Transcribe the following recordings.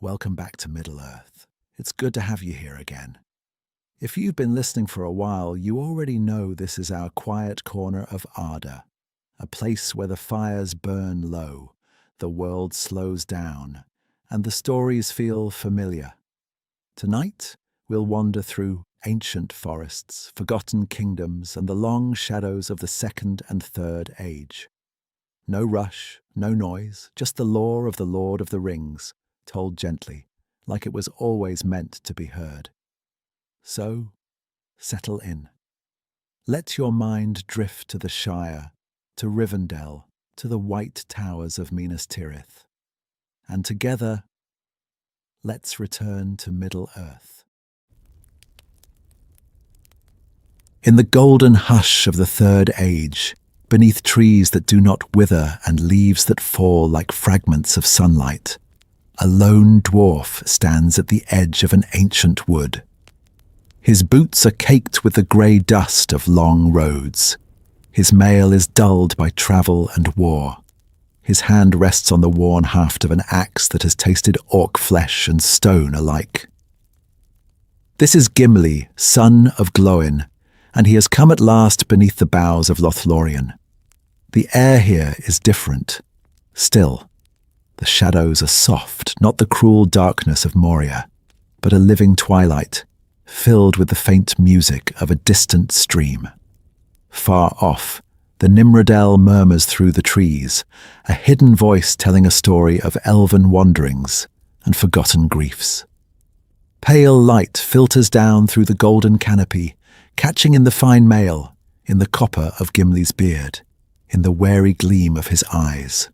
welcome back to Middle-earth. It's good to have you here again. If you've been listening for a while, you already know this is our quiet corner of Arda, a place where the fires burn low, the world slows down, and the stories feel familiar. Tonight, we'll wander through ancient forests, forgotten kingdoms, and the long shadows of the Second and Third Age. No rush, no noise, just the lore of the Lord of the Rings, told gently, like it was always meant to be heard. So, settle in. Let your mind drift to the Shire, to Rivendell, to the white towers of Minas Tirith. And together, let's return to Middle-earth. In the golden hush of the Third Age, beneath trees that do not wither and leaves that fall like fragments of sunlight, a lone dwarf stands at the edge of an ancient wood. His boots are caked with the grey dust of long roads. His mail is dulled by travel and war. His hand rests on the worn haft of an axe that has tasted orc flesh and stone alike. This is Gimli, son of Glóin, and he has come at last beneath the boughs of Lothlórien. The air here is different, still. The shadows are soft, not the cruel darkness of Moria, but a living twilight, filled with the faint music of a distant stream. Far off, the Nimrodel murmurs through the trees, a hidden voice telling a story of elven wanderings and forgotten griefs. Pale light filters down through the golden canopy, catching in the fine mail, in the copper of Gimli's beard, in the wary gleam of his eyes.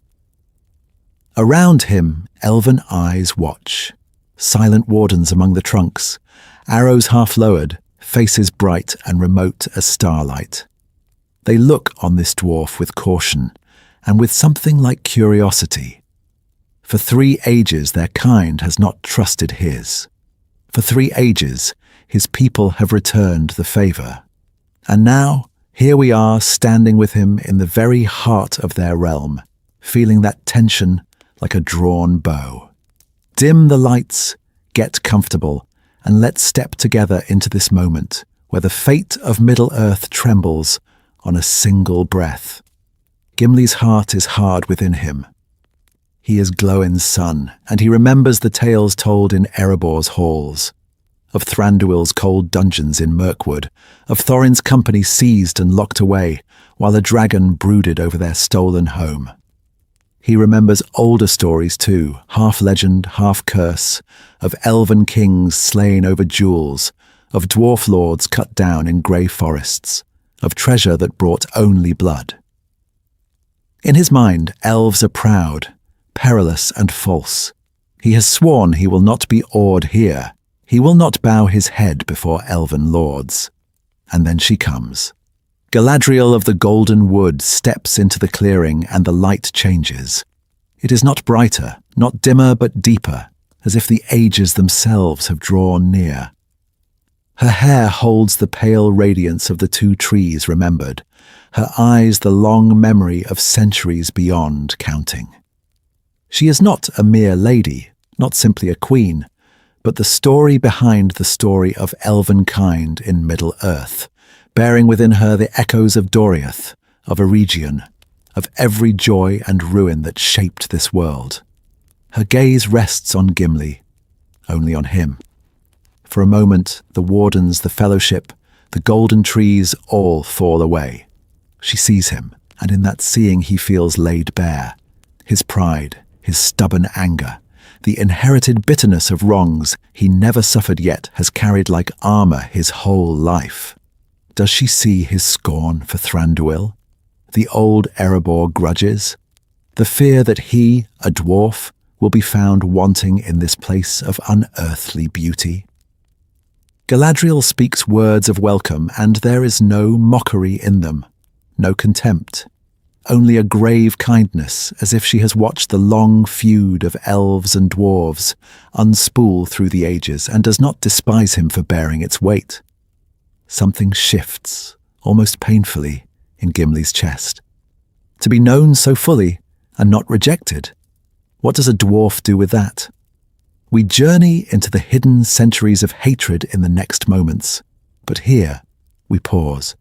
Around him, elven eyes watch, silent wardens among the trunks, arrows half lowered, faces bright and remote as starlight. They look on this dwarf with caution, and with something like curiosity. For 3 ages their kind has not trusted his. For 3 ages his people have returned the favour. And now, here we are standing with him in the very heart of their realm, feeling that tension like a drawn bow. Dim the lights, get comfortable, and let's step together into this moment where the fate of Middle-earth trembles on a single breath. Gimli's heart is hard within him. He is Glóin's son, and he remembers the tales told in Erebor's halls, of Thranduil's cold dungeons in Mirkwood, of Thorin's company seized and locked away, while a dragon brooded over their stolen home. He remembers older stories too, half legend, half curse, of elven kings slain over jewels, of dwarf lords cut down in grey forests, of treasure that brought only blood. In his mind, elves are proud, perilous and false. He has sworn he will not be awed here. He will not bow his head before elven lords. And then she comes. Galadriel of the Golden Wood steps into the clearing and the light changes. It is not brighter, not dimmer, but deeper, as if the ages themselves have drawn near. Her hair holds the pale radiance of the 2 trees remembered, her eyes the long memory of centuries beyond counting. She is not a mere lady, not simply a queen, but the story behind the story of elven kind in Middle-earth, bearing within her the echoes of Doriath, of Eregion, of every joy and ruin that shaped this world. Her gaze rests on Gimli, only on him. For a moment, the wardens, the fellowship, the golden trees all fall away. She sees him, and in that seeing he feels laid bare. His pride, his stubborn anger, the inherited bitterness of wrongs he never suffered yet has carried like armour his whole life. Does she see his scorn for Thranduil, the old Erebor grudges, the fear that he, a dwarf, will be found wanting in this place of unearthly beauty? Galadriel speaks words of welcome, and there is no mockery in them, no contempt, only a grave kindness, as if she has watched the long feud of elves and dwarves unspool through the ages and does not despise him for bearing its weight. Something shifts, almost painfully, in Gimli's chest. To be known so fully and not rejected, what does a dwarf do with that? We journey into the hidden centuries of hatred in the next moments, but here we pause.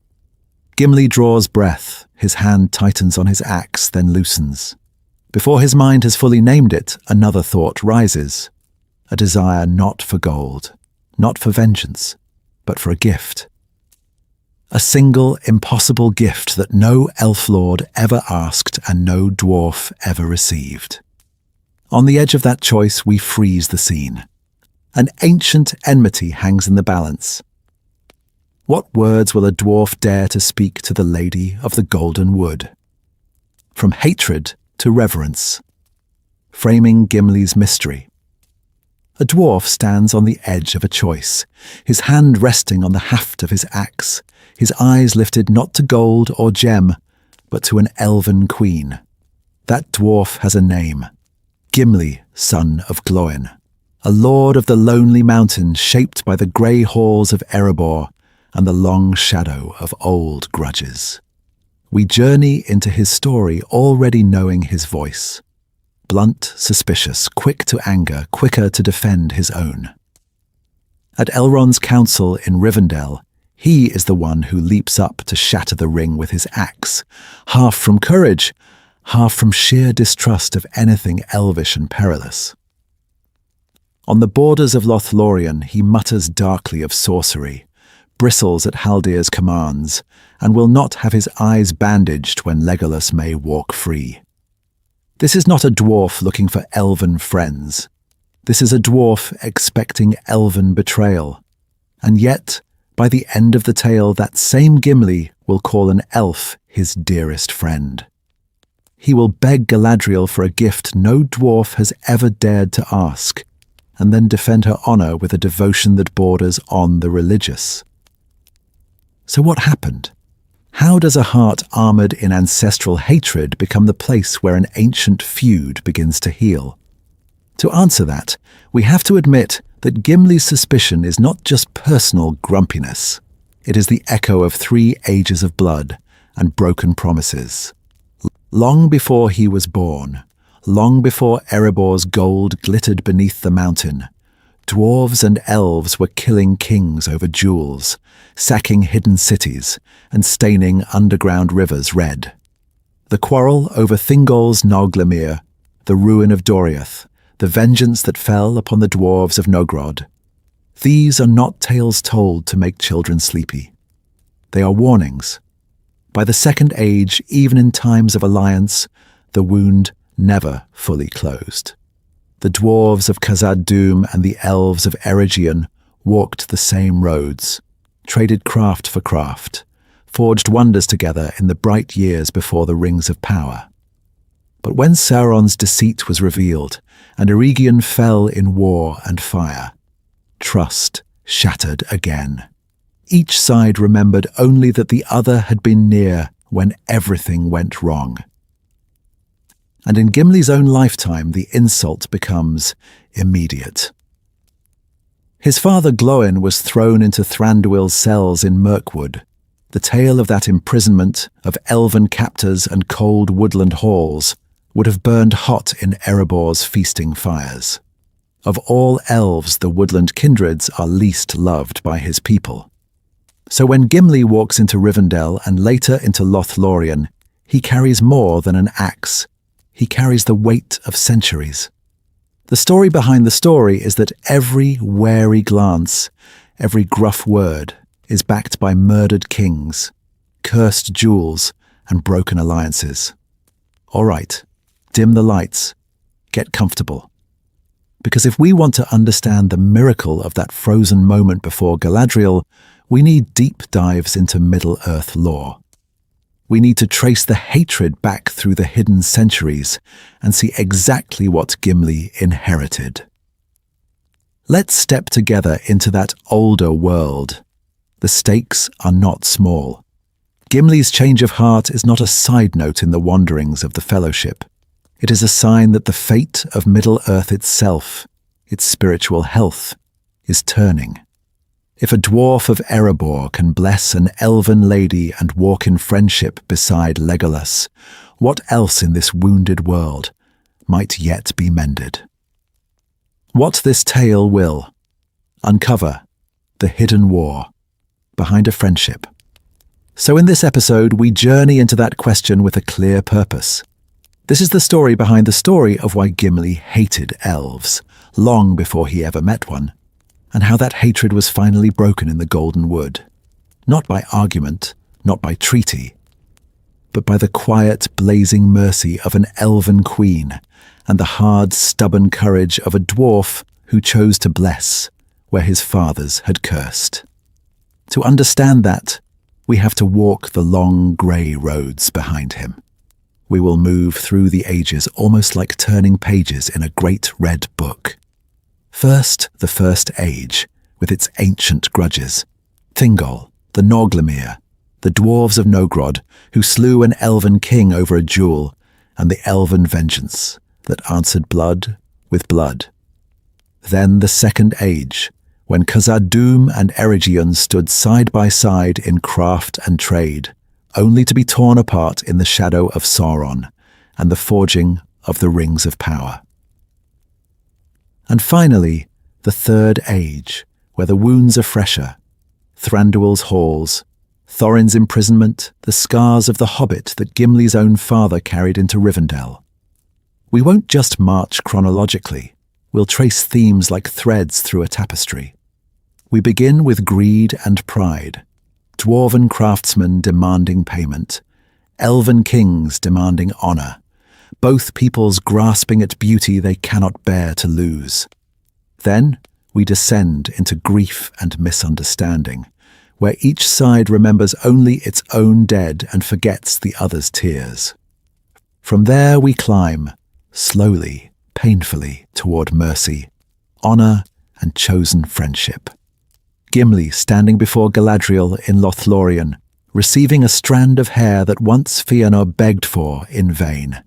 Gimli draws breath, his hand tightens on his axe, then loosens. Before his mind has fully named it, another thought rises. A desire not for gold, not for vengeance, but for a gift. A single, impossible gift that no elf lord ever asked and no dwarf ever received. On the edge of that choice, we freeze the scene. An ancient enmity hangs in the balance. What words will a dwarf dare to speak to the Lady of the Golden Wood? From hatred to reverence, framing Gimli's mystery. A dwarf stands on the edge of a choice, his hand resting on the haft of his axe, his eyes lifted not to gold or gem, but to an elven queen. That dwarf has a name, Gimli, son of Gloin, a lord of the lonely mountain shaped by the grey halls of Erebor and the long shadow of old grudges. We journey into his story already knowing his voice. Blunt, suspicious, quick to anger, quicker to defend his own. At Elrond's council in Rivendell, he is the one who leaps up to shatter the ring with his axe, half from courage, half from sheer distrust of anything elvish and perilous. On the borders of Lothlorien, he mutters darkly of sorcery, bristles at Haldir's commands, and will not have his eyes bandaged when Legolas may walk free. This is not a dwarf looking for elven friends. This is a dwarf expecting elven betrayal. And yet, by the end of the tale, that same Gimli will call an elf his dearest friend. He will beg Galadriel for a gift no dwarf has ever dared to ask, and then defend her honor with a devotion that borders on the religious. So what happened? How does a heart armored in ancestral hatred become the place where an ancient feud begins to heal? To answer that, we have to admit that Gimli's suspicion is not just personal grumpiness. It is the echo of 3 ages of blood and broken promises. Long before he was born, long before Erebor's gold glittered beneath the mountain, dwarves and elves were killing kings over jewels, sacking hidden cities, and staining underground rivers red. The quarrel over Thingol's Noglemir, the ruin of Doriath, the vengeance that fell upon the dwarves of Nogrod. These are not tales told to make children sleepy. They are warnings. By the Second Age, even in times of alliance, the wound never fully closed. The dwarves of Khazad-dûm and the elves of Eregion walked the same roads, traded craft for craft, forged wonders together in the bright years before the Rings of Power. But when Sauron's deceit was revealed, and Eregion fell in war and fire, trust shattered again. Each side remembered only that the other had been near when everything went wrong. And in Gimli's own lifetime, the insult becomes immediate. His father Glóin was thrown into Thranduil's cells in Mirkwood. The tale of that imprisonment, of elven captors and cold woodland halls, would have burned hot in Erebor's feasting fires. Of all elves, the woodland kindreds are least loved by his people. So when Gimli walks into Rivendell and later into Lothlorien, he carries more than an axe. He carries the weight of centuries. The story behind the story is that every wary glance, every gruff word, is backed by murdered kings, cursed jewels, and broken alliances. All right, dim the lights, get comfortable. Because if we want to understand the miracle of that frozen moment before Galadriel, we need deep dives into Middle-earth lore. We need to trace the hatred back through the hidden centuries and see exactly what Gimli inherited. Let's step together into that older world. The stakes are not small. Gimli's change of heart is not a side note in the wanderings of the Fellowship. It is a sign that the fate of Middle-earth itself, its spiritual health, is turning. If a dwarf of Erebor can bless an elven lady and walk in friendship beside Legolas, what else in this wounded world might yet be mended? What this tale will uncover: the hidden war behind a friendship. So in this episode, we journey into that question with a clear purpose. This is the story behind the story of why Gimli hated elves, long before he ever met one, and how that hatred was finally broken in the Golden Wood. Not by argument, not by treaty, but by the quiet, blazing mercy of an elven queen and the hard, stubborn courage of a dwarf who chose to bless where his fathers had cursed. To understand that, we have to walk the long, grey roads behind him. We will move through the ages almost like turning pages in a great red book. First, the First Age, with its ancient grudges. Thingol, the Norglemir, the Dwarves of Nogrod, who slew an elven king over a duel, and the elven vengeance that answered blood with blood. Then the Second Age, when Khazad-dûm and Eregion stood side by side in craft and trade, only to be torn apart in the shadow of Sauron and the forging of the Rings of Power. And finally, the Third Age, where the wounds are fresher: Thranduil's halls, Thorin's imprisonment, the scars of the hobbit that Gimli's own father carried into Rivendell. We won't just march chronologically, we'll trace themes like threads through a tapestry. We begin with greed and pride, dwarven craftsmen demanding payment, elven kings demanding honor, both peoples grasping at beauty they cannot bear to lose. Then we descend into grief and misunderstanding, where each side remembers only its own dead and forgets the other's tears. From there we climb, slowly, painfully, toward mercy, honor, and chosen friendship. Gimli standing before Galadriel in LotH, receiving a strand of hair that once Fëanor begged for in vain.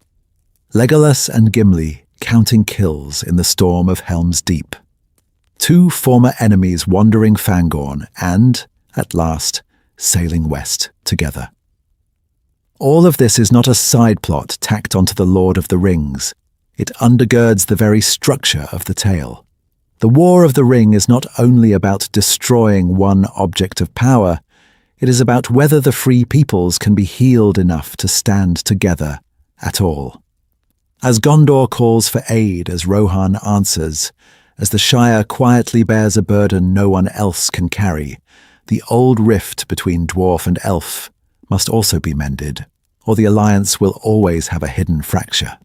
Legolas and Gimli counting kills in the storm of Helm's Deep. Two former enemies wandering Fangorn and, at last, sailing west together. All of this is not a side plot tacked onto the Lord of the Rings. It undergirds the very structure of the tale. The War of the Ring is not only about destroying one object of power, it is about whether the free peoples can be healed enough to stand together at all. As Gondor calls for aid, as Rohan answers, as the Shire quietly bears a burden no one else can carry, the old rift between dwarf and elf must also be mended, or the alliance will always have a hidden fracture.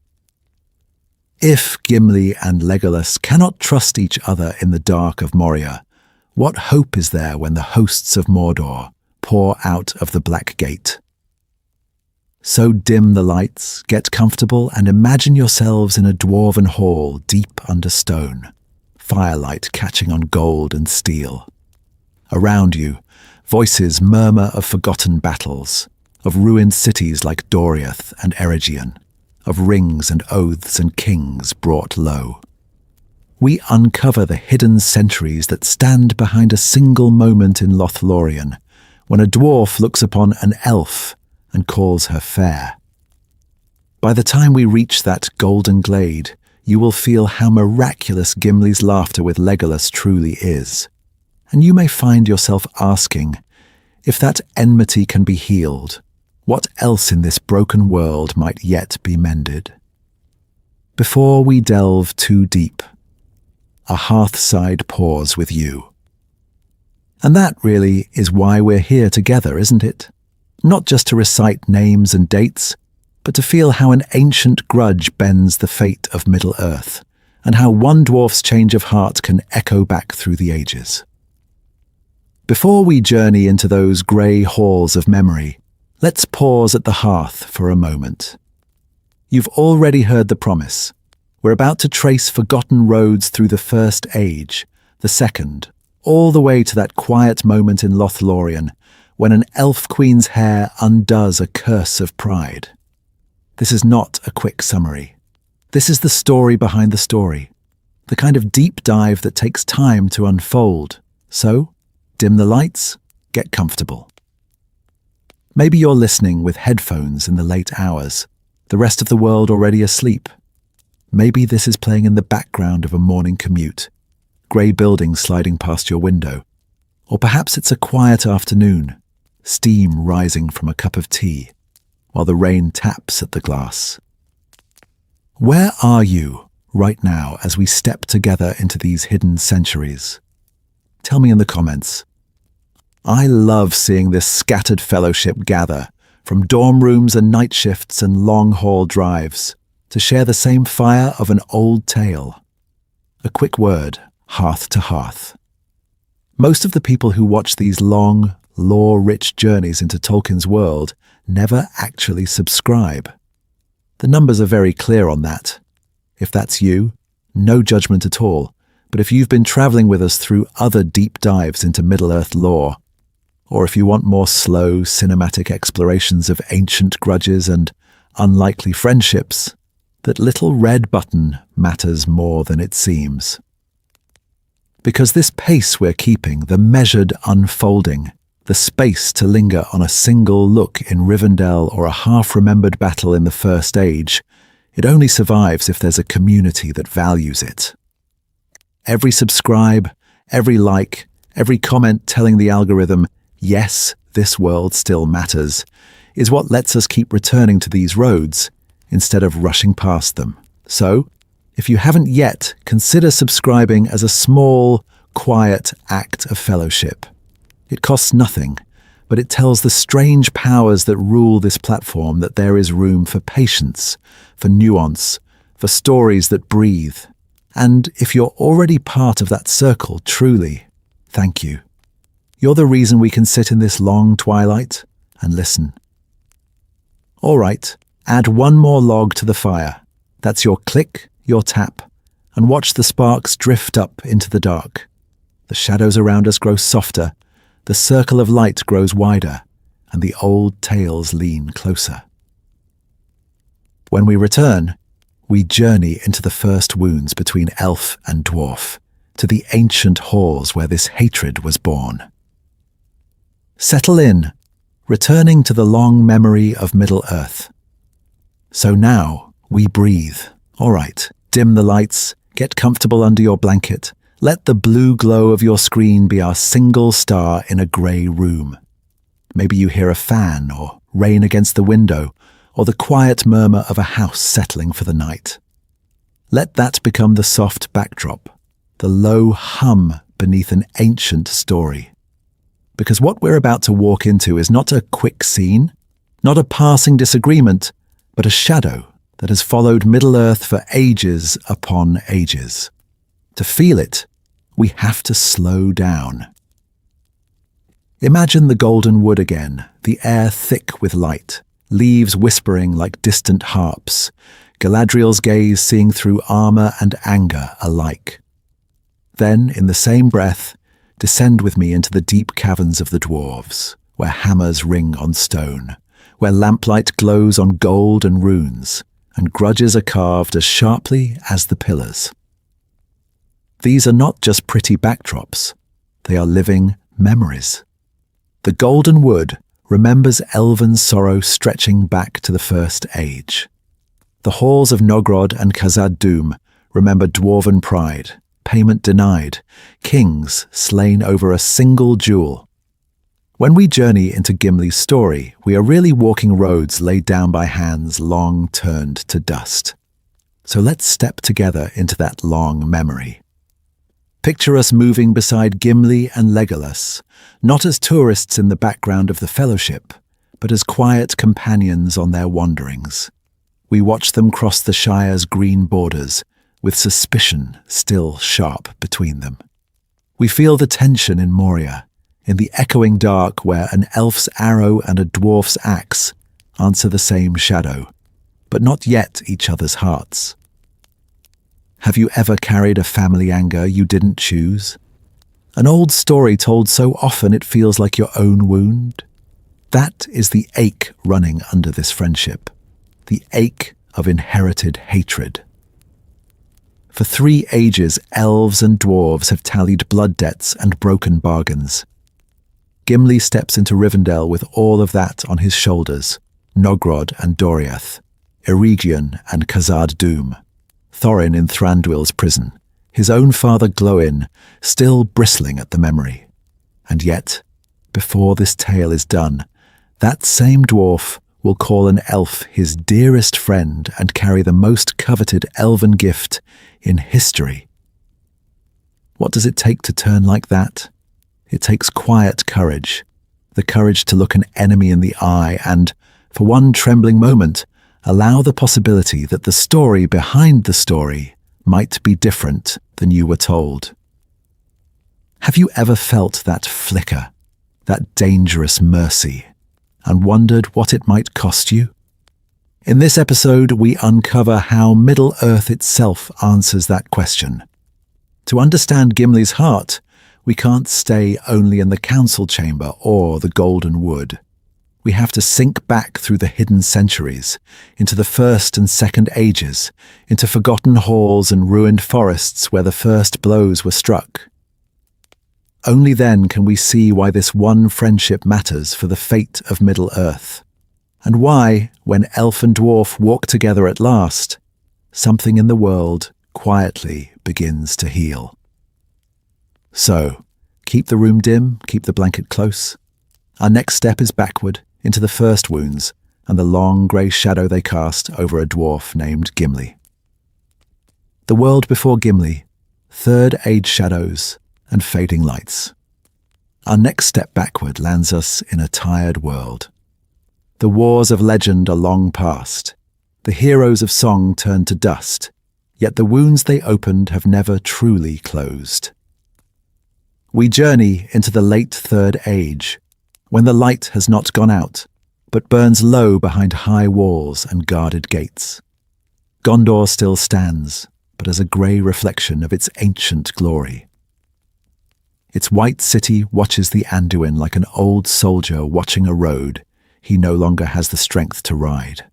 If Gimli and Legolas cannot trust each other in the dark of Moria, what hope is there when the hosts of Mordor pour out of the Black Gate? So dim the lights, get comfortable, and imagine yourselves in a dwarven hall deep under stone, firelight catching on gold and steel. Around you, voices murmur of forgotten battles, of ruined cities like Doriath and Eregion, of rings and oaths and kings brought low. We uncover the hidden centuries that stand behind a single moment in LotH, when a dwarf looks upon an elf and calls her fair. By the time we reach that golden glade, you will feel how miraculous Gimli's laughter with Legolas truly is. And you may find yourself asking, if that enmity can be healed, what else in this broken world might yet be mended? Before we delve too deep, a hearthside pause with you. And that really is why we're here together, isn't it? Not just to recite names and dates, but to feel how an ancient grudge bends the fate of Middle-earth, and how one dwarf's change of heart can echo back through the ages. Before we journey into those grey halls of memory, let's pause at the hearth for a moment. You've already heard the promise. We're about to trace forgotten roads through the First Age, the Second, all the way to that quiet moment in LotH, when an elf queen's hair undoes a curse of pride. This is not a quick summary. This is the story behind the story, the kind of deep dive that takes time to unfold. So, dim the lights, get comfortable. Maybe you're listening with headphones in the late hours, the rest of the world already asleep. Maybe this is playing in the background of a morning commute, grey buildings sliding past your window. Or perhaps it's a quiet afternoon, steam rising from a cup of tea, while the rain taps at the glass. Where are you right now as we step together into these hidden centuries? Tell me in the comments. I love seeing this scattered fellowship gather, from dorm rooms and night shifts and long-haul drives, to share the same fire of an old tale. A quick word, hearth to hearth. Most of the people who watch these long, lore-rich journeys into Tolkien's world never actually subscribe. The numbers are very clear on that. If that's you, no judgment at all, but if you've been traveling with us through other deep dives into Middle-earth lore, or if you want more slow, cinematic explorations of ancient grudges and unlikely friendships, that little red button matters more than it seems. Because this pace we're keeping, the measured unfolding, the space to linger on a single look in Rivendell or a half-remembered battle in the First Age, it only survives if there's a community that values it. Every subscribe, every like, every comment telling the algorithm, yes, this world still matters, is what lets us keep returning to these roads instead of rushing past them. So, if you haven't yet, consider subscribing as a small, quiet act of fellowship. It costs nothing, but it tells the strange powers that rule this platform that there is room for patience, for nuance, for stories that breathe. And if you're already part of that circle, truly, thank you. You're the reason we can sit in this long twilight and listen. All right, add one more log to the fire. That's your click, your tap, and watch the sparks drift up into the dark. The shadows around us grow softer, the circle of light grows wider, and the old tales lean closer. When we return, we journey into the first wounds between elf and dwarf, to the ancient halls where this hatred was born. Settle in, returning to the long memory of Middle-earth. So now, we breathe. All right, dim the lights, get comfortable under your blanket. Let the blue glow of your screen be our single star in a grey room. Maybe you hear a fan or rain against the window, or the quiet murmur of a house settling for the night. Let that become the soft backdrop, the low hum beneath an ancient story. Because what we're about to walk into is not a quick scene, not a passing disagreement, but a shadow that has followed Middle-earth for ages upon ages. To feel it, we have to slow down. Imagine the golden wood again, the air thick with light, leaves whispering like distant harps, Galadriel's gaze seeing through armor and anger alike. Then, in the same breath, descend with me into the deep caverns of the dwarves, where hammers ring on stone, where lamplight glows on gold and runes, and grudges are carved as sharply as the pillars. These are not just pretty backdrops, they are living memories. The golden wood remembers elven sorrow stretching back to the First Age. The halls of Nogrod and Khazad-dûm remember dwarven pride, payment denied, kings slain over a single jewel. When we journey into Gimli's story, we are really walking roads laid down by hands long turned to dust. So let's step together into that long memory. Picture us moving beside Gimli and Legolas, not as tourists in the background of the Fellowship, but as quiet companions on their wanderings. We watch them cross the Shire's green borders, with suspicion still sharp between them. We feel the tension in Moria, in the echoing dark where an elf's arrow and a dwarf's axe answer the same shadow, but not yet each other's hearts. Have you ever carried a family anger you didn't choose? An old story told so often it feels like your own wound? That is the ache running under this friendship, the ache of inherited hatred. For 3 ages, elves and dwarves have tallied blood debts and broken bargains. Gimli steps into Rivendell with all of that on his shoulders, Nogrod and Doriath, Eregion and Khazad-dûm. Thorin in Thranduil's prison, his own father Glóin, still bristling at the memory. And yet, before this tale is done, that same dwarf will call an elf his dearest friend and carry the most coveted elven gift in history. What does it take to turn like that? It takes quiet courage, the courage to look an enemy in the eye and, for one trembling moment, allow the possibility that the story behind the story might be different than you were told. Have you ever felt that flicker, that dangerous mercy, and wondered what it might cost you? In this episode, we uncover how Middle-earth itself answers that question. To understand Gimli's heart, we can't stay only in the council chamber or the Golden Wood. We have to sink back through the hidden centuries, into the First and Second Ages, into forgotten halls and ruined forests where the first blows were struck. Only then can we see why this one friendship matters for the fate of Middle-earth, and why, when elf and dwarf walk together at last, something in the world quietly begins to heal. So, keep the room dim, keep the blanket close. Our next step is backward, into the first wounds and the long grey shadow they cast over a dwarf named Gimli. The world before Gimli, Third Age shadows and fading lights. Our next step backward lands us in a tired world. The wars of legend are long past. The heroes of song turned to dust, yet the wounds they opened have never truly closed. We journey into the late Third Age, when the light has not gone out, but burns low behind high walls and guarded gates. Gondor still stands, but as a grey reflection of its ancient glory. Its white city watches the Anduin like an old soldier watching a road he no longer has the strength to ride.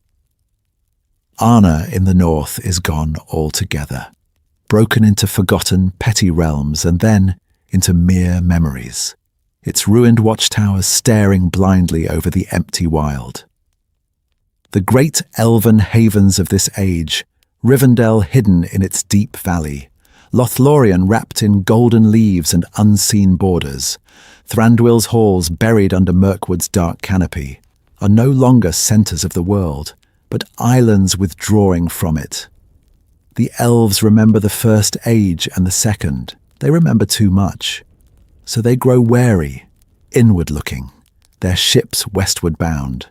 Arna in the north is gone altogether, broken into forgotten petty realms and then into mere memories, its ruined watchtowers staring blindly over the empty wild. The great elven havens of this age, Rivendell hidden in its deep valley, Lothlorien wrapped in golden leaves and unseen borders, Thranduil's halls buried under Mirkwood's dark canopy, are no longer centres of the world, but islands withdrawing from it. The elves remember the First Age and the Second. They remember too much. So they grow wary, inward-looking, their ships westward bound.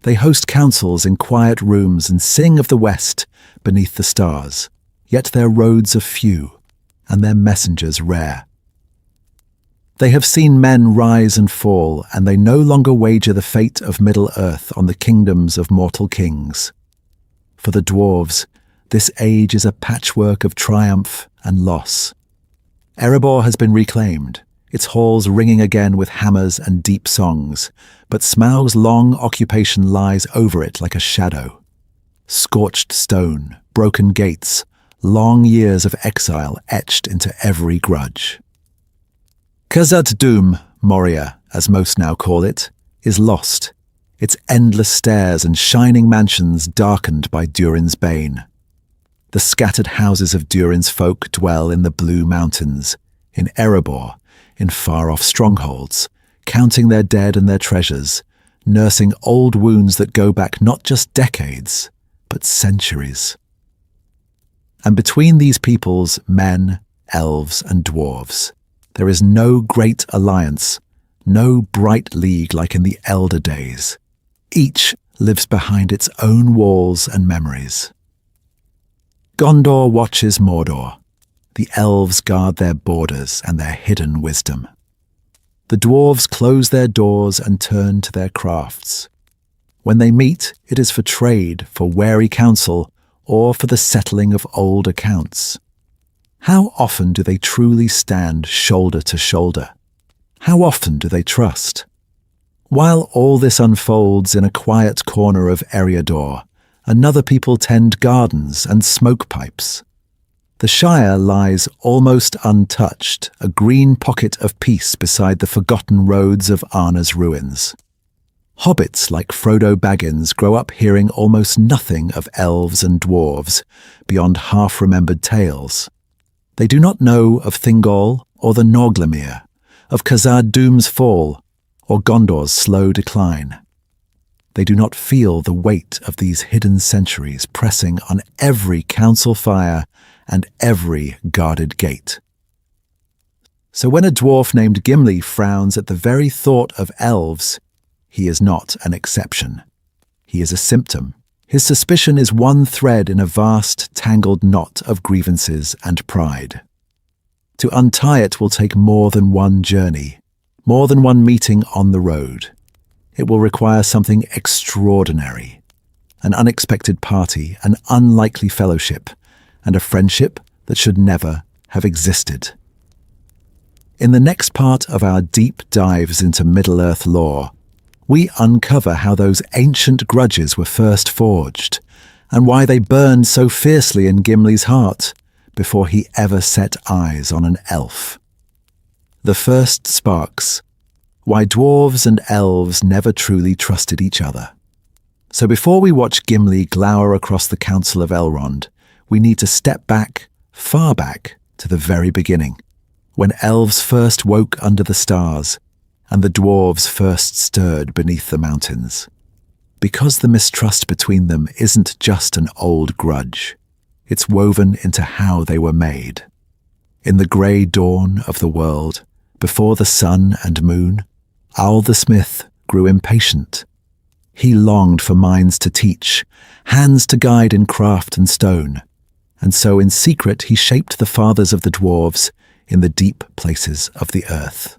They host councils in quiet rooms and sing of the West beneath the stars, yet their roads are few, and their messengers rare. They have seen men rise and fall, and they no longer wager the fate of Middle-earth on the kingdoms of mortal kings. For the dwarves, this age is a patchwork of triumph and loss. Erebor has been reclaimed, its halls ringing again with hammers and deep songs, but Smaug's long occupation lies over it like a shadow. Scorched stone, broken gates, long years of exile etched into every grudge. Khazad-dûm, Moria, as most now call it, is lost, its endless stairs and shining mansions darkened by Durin's bane. The scattered houses of Durin's folk dwell in the Blue Mountains, in Erebor, in far-off strongholds, counting their dead and their treasures, nursing old wounds that go back not just decades, but centuries. And between these peoples, men, elves, and dwarves, there is no great alliance, no bright league like in the elder days. Each lives behind its own walls and memories. Gondor watches Mordor. The elves guard their borders and their hidden wisdom. The dwarves close their doors and turn to their crafts. When they meet, it is for trade, for wary counsel, or for the settling of old accounts. How often do they truly stand shoulder to shoulder? How often do they trust? While all this unfolds in a quiet corner of Eriador, another people tend gardens and smoke pipes. The Shire lies almost untouched, a green pocket of peace beside the forgotten roads of Arna's ruins. Hobbits like Frodo Baggins grow up hearing almost nothing of elves and dwarves beyond half-remembered tales. They do not know of Thingol or the Norglemere, of Khazad Dûm's fall or Gondor's slow decline. They do not feel the weight of these hidden centuries pressing on every council fire and every guarded gate. So when a dwarf named Gimli frowns at the very thought of elves, he is not an exception. He is a symptom. His suspicion is one thread in a vast, tangled knot of grievances and pride. To untie it will take more than one journey, more than one meeting on the road. It will require something extraordinary, an unexpected party, an unlikely fellowship, and a friendship that should never have existed. In the next part of our deep dives into Middle-earth lore, we uncover how those ancient grudges were first forged, and why they burned so fiercely in Gimli's heart before he ever set eyes on an elf. The first sparks, why dwarves and elves never truly trusted each other. So before we watch Gimli glower across the Council of Elrond, we need to step back, far back, to the very beginning, when elves first woke under the stars, and the dwarves first stirred beneath the mountains. Because the mistrust between them isn't just an old grudge. It's woven into how they were made. In the grey dawn of the world, before the sun and moon, Owl the Smith grew impatient. He longed for minds to teach, hands to guide in craft and stone, and so in secret he shaped the fathers of the dwarves in the deep places of the earth.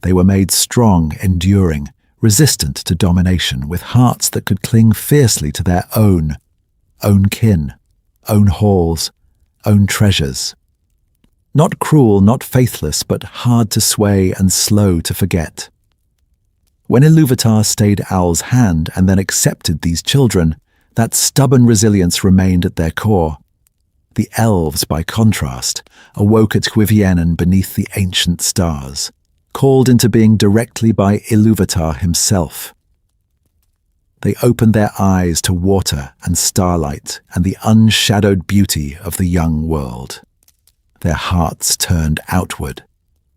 They were made strong, enduring, resistant to domination, with hearts that could cling fiercely to their own kin, own halls, own treasures. Not cruel, not faithless, but hard to sway and slow to forget. When Ilúvatar stayed Owl's hand and then accepted these children, that stubborn resilience remained at their core. The elves, by contrast, awoke at Gwydianan beneath the ancient stars, called into being directly by Ilúvatar himself. They opened their eyes to water and starlight and the unshadowed beauty of the young world. Their hearts turned outward,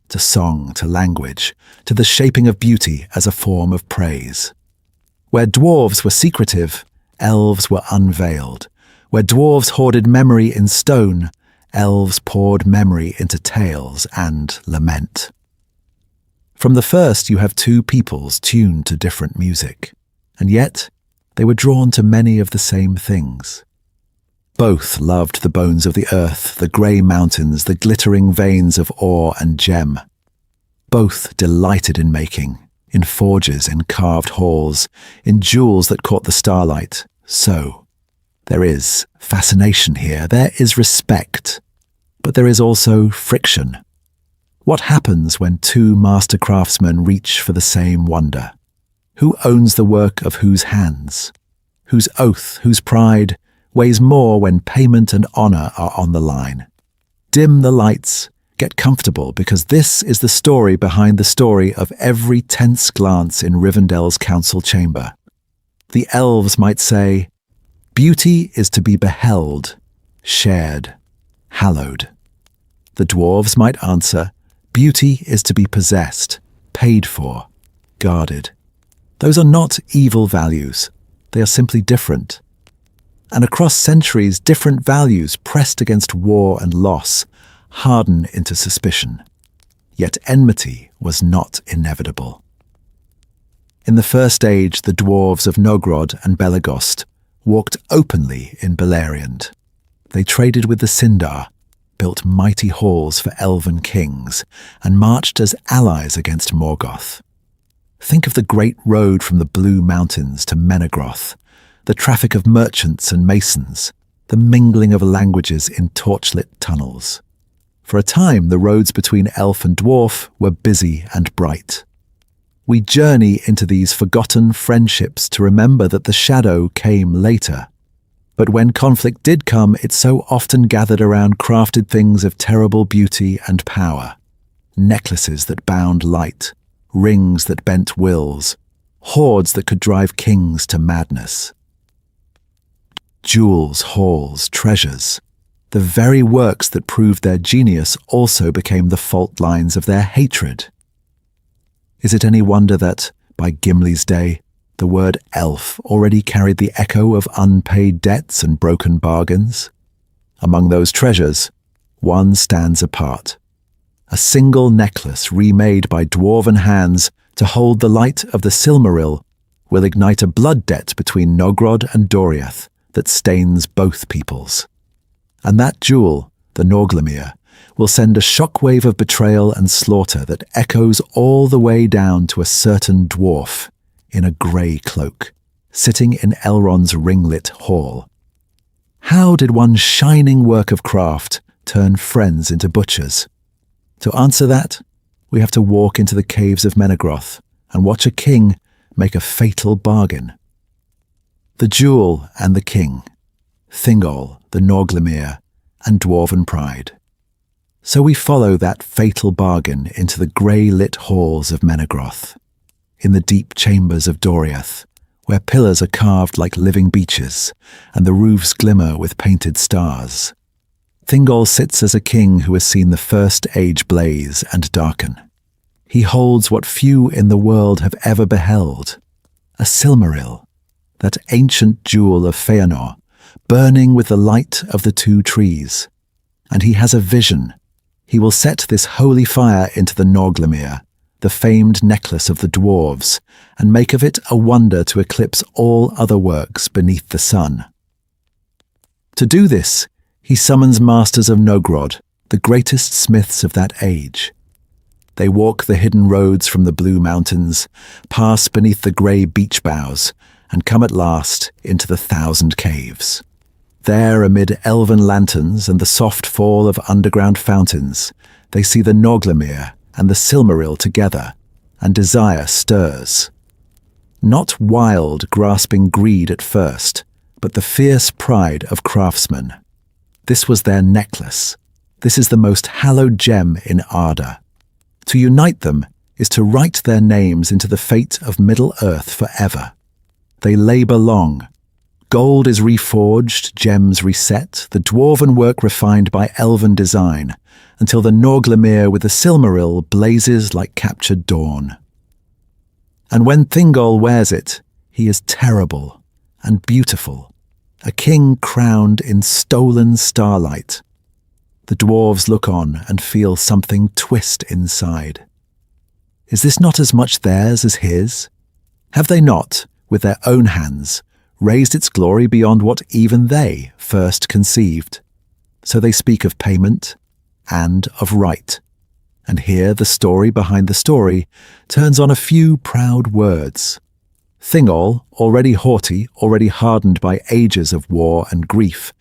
to song, to language, to the shaping of beauty as a form of praise. Where dwarves were secretive, elves were unveiled. Where dwarves hoarded memory in stone, elves poured memory into tales and lament. From the first, you have two peoples tuned to different music, and yet they were drawn to many of the same things. Both loved the bones of the earth, the grey mountains, the glittering veins of ore and gem. Both delighted in making, in forges, in carved halls, in jewels that caught the starlight. So, there is fascination here, there is respect, but there is also friction. What happens when two master craftsmen reach for the same wonder? Who owns the work of whose hands? Whose oath, whose pride weighs more when payment and honor are on the line? Dim the lights, get comfortable, because this is the story behind the story of every tense glance in Rivendell's council chamber. The elves might say, beauty is to be beheld, shared, hallowed. The dwarves might answer, beauty is to be possessed, paid for, guarded. Those are not evil values. They are simply different. And across centuries, different values pressed against war and loss harden into suspicion. Yet enmity was not inevitable. In the First Age, the dwarves of Nogrod and Belegost walked openly in Beleriand. They traded with the Sindar, built mighty halls for elven kings, and marched as allies against Morgoth. Think of the great road from the Blue Mountains to Menegroth, the traffic of merchants and masons, the mingling of languages in torchlit tunnels. For a time, the roads between elf and dwarf were busy and bright. We journey into these forgotten friendships to remember that the shadow came later. But when conflict did come, it so often gathered around crafted things of terrible beauty and power. Necklaces that bound light, rings that bent wills, hordes that could drive kings to madness. Jewels, halls, treasures. The very works that proved their genius also became the fault lines of their hatred. Is it any wonder that, by Gimli's day, the word elf already carried the echo of unpaid debts and broken bargains? Among those treasures, one stands apart. A single necklace remade by dwarven hands to hold the light of the Silmaril will ignite a blood debt between Nogrod and Doriath that stains both peoples. And that jewel, the Norglemir, will send a shockwave of betrayal and slaughter that echoes all the way down to a certain dwarf in a grey cloak, sitting in Elrond's ringlit hall. How did one shining work of craft turn friends into butchers? To answer that, we have to walk into the caves of Menegroth and watch a king make a fatal bargain. The jewel and the king, Thingol, the Norglemir, and dwarven pride. So we follow that fatal bargain into the grey-lit halls of Menegroth, in the deep chambers of Doriath, where pillars are carved like living beaches, and the roofs glimmer with painted stars. Thingol sits as a king who has seen the First Age blaze and darken. He holds what few in the world have ever beheld, a Silmaril, that ancient jewel of Feanor, burning with the light of the two trees. And he has a vision. He will set this holy fire into the Norglemir, the famed necklace of the dwarves, and make of it a wonder to eclipse all other works beneath the sun. To do this, he summons masters of Nogrod, the greatest smiths of that age. They walk the hidden roads from the Blue Mountains, pass beneath the grey beech boughs, and come at last into the 1,000 caves. There, amid elven lanterns and the soft fall of underground fountains, they see the Norglemir and the Silmaril together, and desire stirs. Not wild, grasping greed at first, but the fierce pride of craftsmen. This was their necklace. This is the most hallowed gem in Arda. To unite them is to write their names into the fate of Middle-earth forever. They labour long. Gold is reforged, gems reset, the dwarven work refined by elven design, until the Norglemir with the Silmaril blazes like captured dawn. And when Thingol wears it, he is terrible and beautiful, a king crowned in stolen starlight. The dwarves look on and feel something twist inside. Is this not as much theirs as his? Have they not, with their own hands, raised its glory beyond what even they first conceived? So they speak of payment and of right. And here the story behind the story turns on a few proud words. Thingol, already haughty, already hardened by ages of war and grief,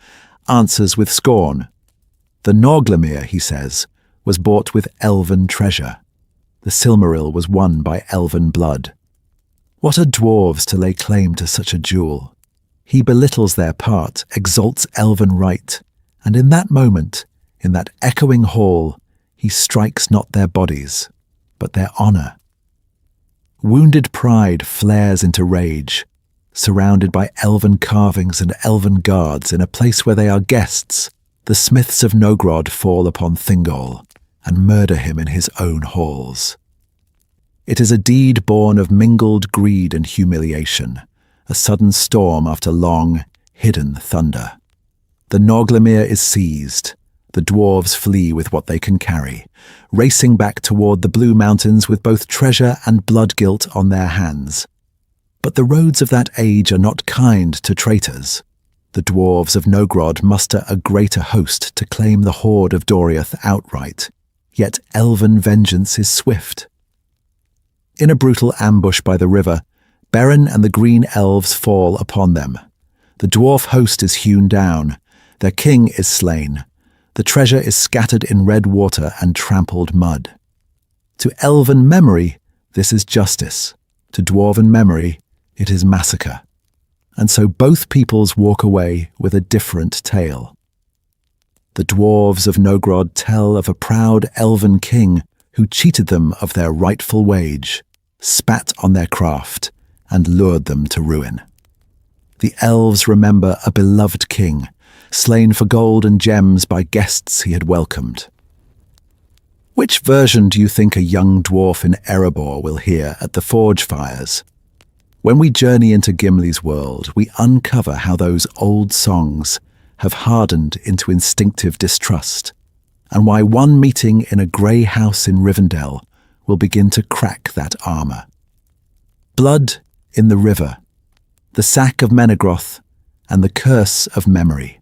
answers with scorn. The Norglemir, he says, was bought with elven treasure. The Silmaril was won by elven blood. What are dwarves to lay claim to such a jewel? He belittles their part, exalts elven right, and in that moment, in that echoing hall, he strikes not their bodies, but their honour. Wounded pride flares into rage, surrounded by elven carvings and elven guards in a place where they are guests. The smiths of Nogrod fall upon Thingol and murder him in his own halls. It is a deed born of mingled greed and humiliation, a sudden storm after long, hidden thunder. The Norglemir is seized. The dwarves flee with what they can carry, racing back toward the Blue Mountains with both treasure and blood guilt on their hands. But the roads of that age are not kind to traitors. The dwarves of Nogrod muster a greater host to claim the horde of Doriath outright, yet elven vengeance is swift. In a brutal ambush by the river, Beren and the green elves fall upon them. The dwarf host is hewn down, their king is slain, the treasure is scattered in red water and trampled mud. To elven memory, this is justice. To dwarven memory, it is massacre. And so both peoples walk away with a different tale. The dwarves of Nogrod tell of a proud elven king who cheated them of their rightful wage, spat on their craft, and lured them to ruin. The elves remember a beloved king, slain for gold and gems by guests he had welcomed. Which version do you think a young dwarf in Erebor will hear at the forge fires? When we journey into Gimli's world, we uncover how those old songs have hardened into instinctive distrust, and why one meeting in a grey house in Rivendell will begin to crack that armour. Blood in the river, the sack of Menegroth, and the curse of memory.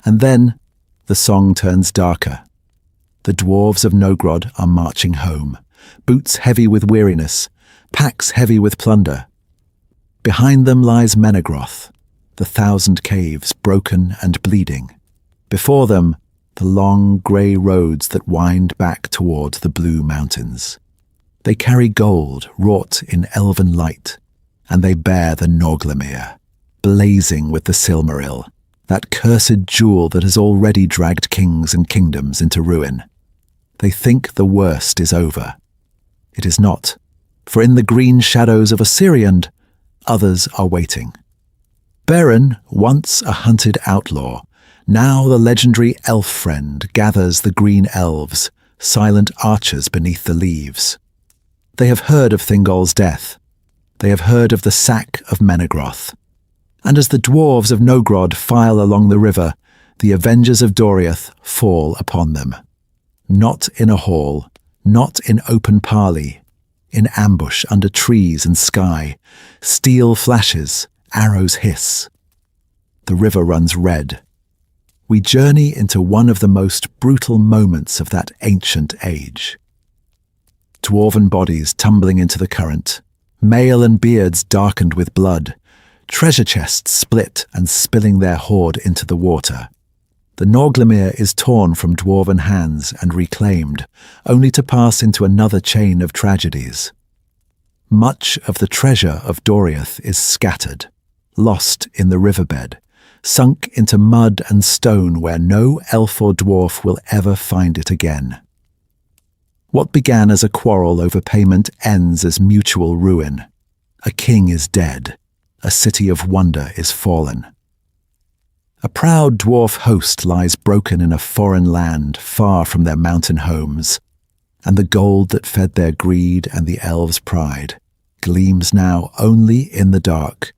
And then the song turns darker. The dwarves of Nogrod are marching home, boots heavy with weariness, packs heavy with plunder. Behind them lies Menegroth, the 1,000 caves broken and bleeding. Before them, the long grey roads that wind back toward the blue mountains. They carry gold wrought in elven light, and they bear the Norglemere, blazing with the Silmaril, that cursed jewel that has already dragged kings and kingdoms into ruin. They think the worst is over. It is not, for in the green shadows of Osiriand, others are waiting. Beren, once a hunted outlaw, now the legendary elf friend, gathers the green elves, silent archers beneath the leaves. They have heard of Thingol's death. They have heard of the sack of Menegroth. And as the dwarves of Nogrod file along the river, the avengers of Doriath fall upon them. Not in a hall, not in open parley, in ambush under trees and sky, steel flashes, arrows hiss. The river runs red. We journey into one of the most brutal moments of that ancient age. Dwarven bodies tumbling into the current, mail and beards darkened with blood, treasure chests split and spilling their hoard into the water. The Norglemere is torn from dwarven hands and reclaimed, only to pass into another chain of tragedies. Much of the treasure of Doriath is scattered, lost in the riverbed, sunk into mud and stone where no elf or dwarf will ever find it again. What began as a quarrel over payment ends as mutual ruin. A king is dead. A city of wonder is fallen. A proud dwarf host lies broken in a foreign land far from their mountain homes, and the gold that fed their greed and the elves' pride gleams now only in the dark,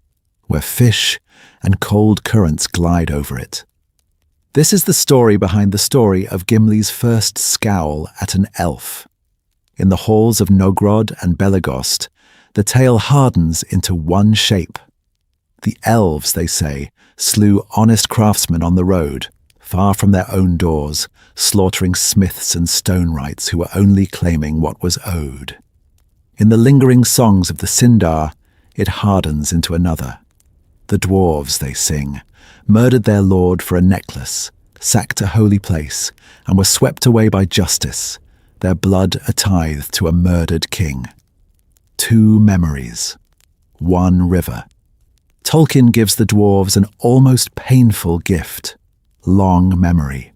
where fish and cold currents glide over it. This is the story behind the story of Gimli's first scowl at an elf. In the halls of Nogrod and Belegost, the tale hardens into one shape. The elves, they say, slew honest craftsmen on the road, far from their own doors, slaughtering smiths and stonewrights who were only claiming what was owed. In the lingering songs of the Sindar, it hardens into another. The dwarves, they sing, murdered their lord for a necklace, sacked a holy place, and were swept away by justice, their blood a tithe to a murdered king. Two memories, one river. Tolkien gives the dwarves an almost painful gift, long memory.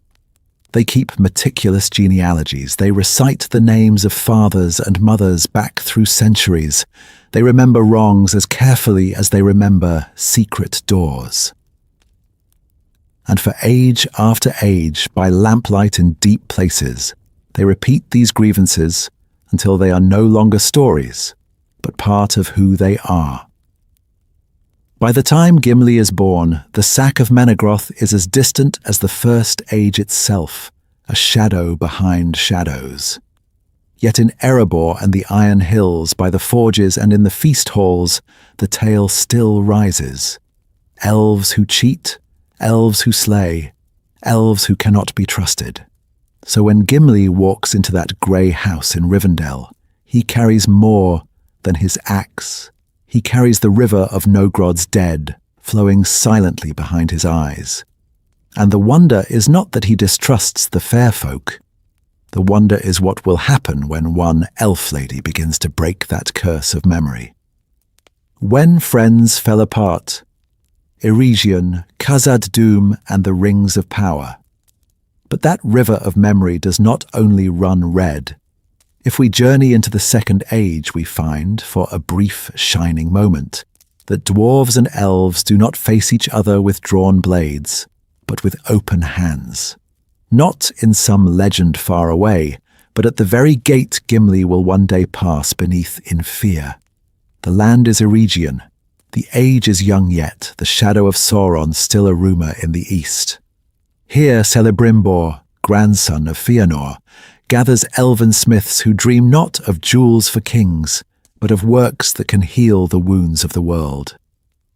They keep meticulous genealogies. They recite the names of fathers and mothers back through centuries. They remember wrongs as carefully as they remember secret doors. And for age after age, by lamplight in deep places, they repeat these grievances until they are no longer stories, but part of who they are. By the time Gimli is born, the sack of Menegroth is as distant as the first age itself, a shadow behind shadows. Yet in Erebor and the Iron Hills, by the forges and in the feast halls, the tale still rises. Elves who cheat, elves who slay, elves who cannot be trusted. So when Gimli walks into that grey house in Rivendell, he carries more than his axe. He carries the river of Nogrod's dead, flowing silently behind his eyes. And the wonder is not that he distrusts the fair folk. The wonder is what will happen when one elf lady begins to break that curse of memory. When friends fell apart, Eregion, Khazad-dûm, and the Rings of Power. But that river of memory does not only run red, If we journey into the Second Age, we find, for a brief shining moment, that dwarves and elves do not face each other with drawn blades, but with open hands. Not in some legend far away, but at the very gate Gimli will one day pass beneath in fear. The land is Eregion. The age is young yet, the shadow of Sauron still a rumour in the east. Here Celebrimbor, grandson of Fëanor, gathers elven smiths who dream not of jewels for kings, but of works that can heal the wounds of the world.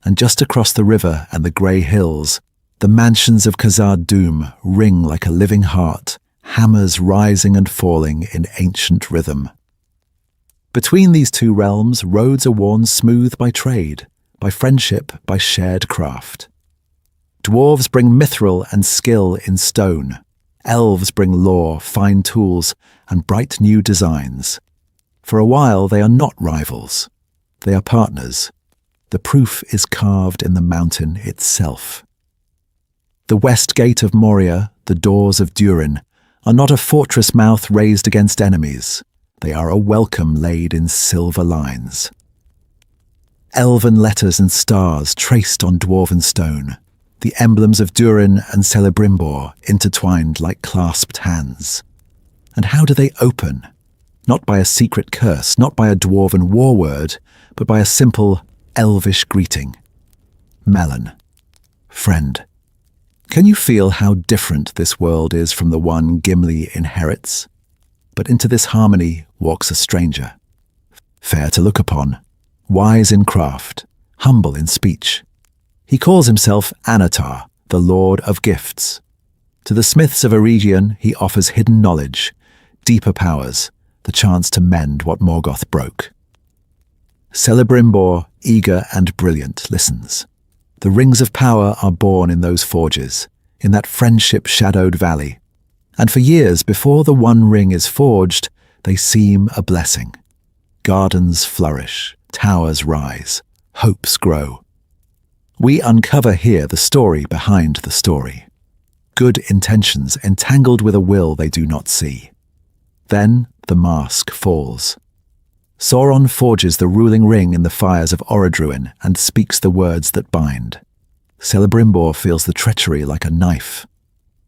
And just across the river and the grey hills, the mansions of Khazad-dûm ring like a living heart, hammers rising and falling in ancient rhythm. Between these two realms, roads are worn smooth by trade, by friendship, by shared craft. Dwarves bring mithril and skill in stone. Elves bring lore, fine tools, and bright new designs. For a while they are not rivals. They are partners. The proof is carved in the mountain itself. The west gate of Moria, the doors of Durin, are not a fortress mouth raised against enemies. They are a welcome laid in silver lines. Elven letters and stars traced on dwarven stone, the emblems of Durin and Celebrimbor intertwined like clasped hands. And how do they open? Not by a secret curse, not by a dwarven war word, but by a simple, elvish greeting. Melon. Friend. Can you feel how different this world is from the one Gimli inherits? But into this harmony walks a stranger. Fair to look upon, wise in craft, humble in speech. He calls himself Anatar, the Lord of Gifts. To the smiths of Eregion he offers hidden knowledge, deeper powers, the chance to mend what Morgoth broke. Celebrimbor, eager and brilliant, listens. The rings of power are born in those forges, in that friendship-shadowed valley. And for years before the one ring is forged, they seem a blessing. Gardens flourish, towers rise, hopes grow. We uncover here the story behind the story. Good intentions entangled with a will they do not see. Then the mask falls. Sauron forges the ruling ring in the fires of Orodruin and speaks the words that bind. Celebrimbor feels the treachery like a knife.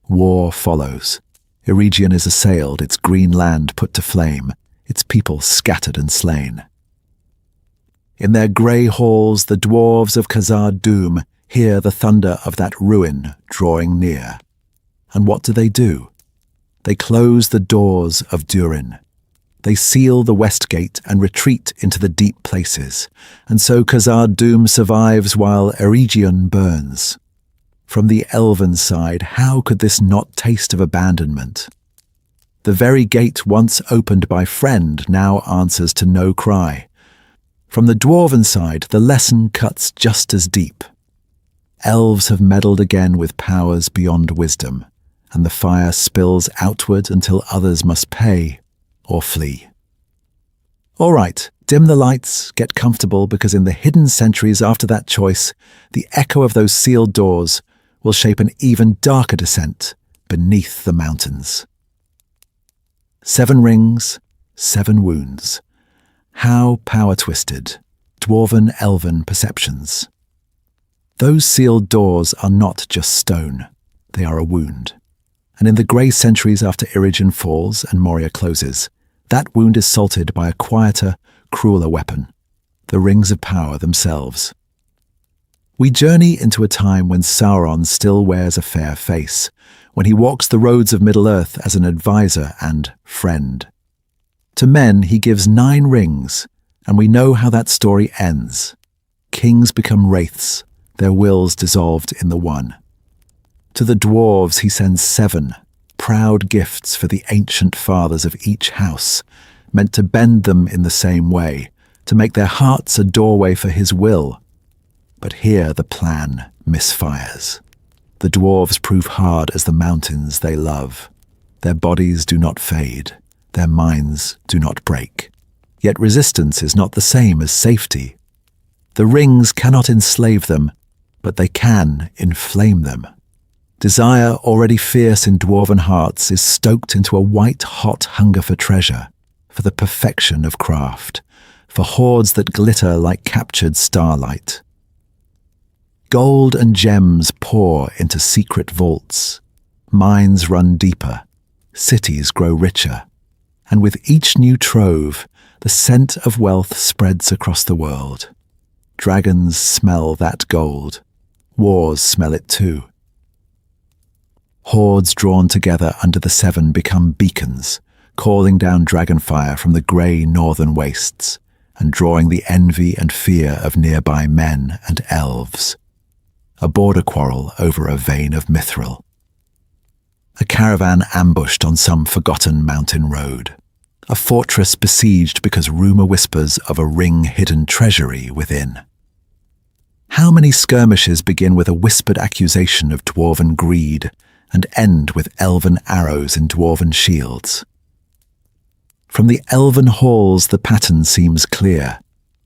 War follows. Eregion is assailed, its green land put to flame, its people scattered and slain. In their grey halls, the dwarves of Khazad-dûm hear the thunder of that ruin drawing near. And what do? They close the doors of Durin. They seal the west gate and retreat into the deep places, and so Khazad-dûm survives while Eregion burns. From the elven side, how could this not taste of abandonment? The very gate once opened by friend now answers to no cry. From the dwarven side, the lesson cuts just as deep. Elves have meddled again with powers beyond wisdom, and the fire spills outward until others must pay or flee. All right, dim the lights, get comfortable, because in the hidden centuries after that choice, the echo of those sealed doors will shape an even darker descent beneath the mountains. 7 rings, 7 wounds. How power-twisted, dwarven-elven perceptions. Those sealed doors are not just stone, they are a wound. And in the grey centuries after Eregion falls and Moria closes, that wound is salted by a quieter, crueler weapon, the rings of power themselves. We journey into a time when Sauron still wears a fair face, when he walks the roads of Middle-earth as an advisor and friend. To men he gives 9 rings, and we know how that story ends. Kings become wraiths, their wills dissolved in the one. To the dwarves he sends 7, proud gifts for the ancient fathers of each house, meant to bend them in the same way, to make their hearts a doorway for his will. But here the plan misfires. The dwarves prove hard as the mountains they love. Their bodies do not fade, their minds do not break. Yet resistance is not the same as safety. The rings cannot enslave them, but they can inflame them. Desire, already fierce in dwarven hearts, is stoked into a white-hot hunger for treasure, for the perfection of craft, for hoards that glitter like captured starlight. Gold and gems pour into secret vaults. Mines run deeper, cities grow richer, and with each new trove, the scent of wealth spreads across the world. Dragons smell that gold. Wars smell it too. Hordes drawn together under the Seven become beacons, calling down dragonfire from the grey northern wastes, and drawing the envy and fear of nearby men and elves. A border quarrel over a vein of mithril. A caravan ambushed on some forgotten mountain road. A fortress besieged because rumour whispers of a ring-hidden treasury within. How many skirmishes begin with a whispered accusation of dwarven greed and end with elven arrows in dwarven shields? From the elven halls the pattern seems clear.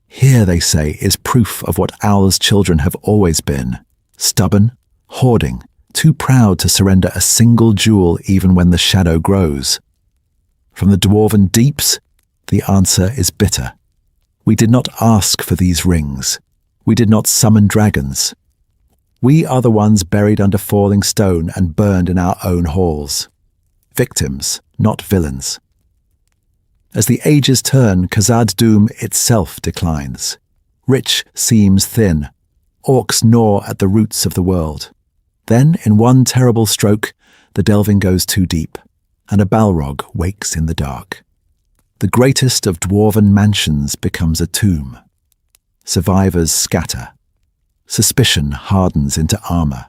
Here, they say, is proof of what Owl's children have always been. Stubborn, hoarding, too proud to surrender a single jewel even when the shadow grows. From the dwarven deeps, the answer is bitter. We did not ask for these rings. We did not summon dragons. We are the ones buried under falling stone and burned in our own halls. Victims, not villains. As the ages turn, Khazad-dûm itself declines. Rich seems thin. Orcs gnaw at the roots of the world. Then, in one terrible stroke, the delving goes too deep, and a Balrog wakes in the dark. The greatest of dwarven mansions becomes a tomb. Survivors scatter. Suspicion hardens into armour.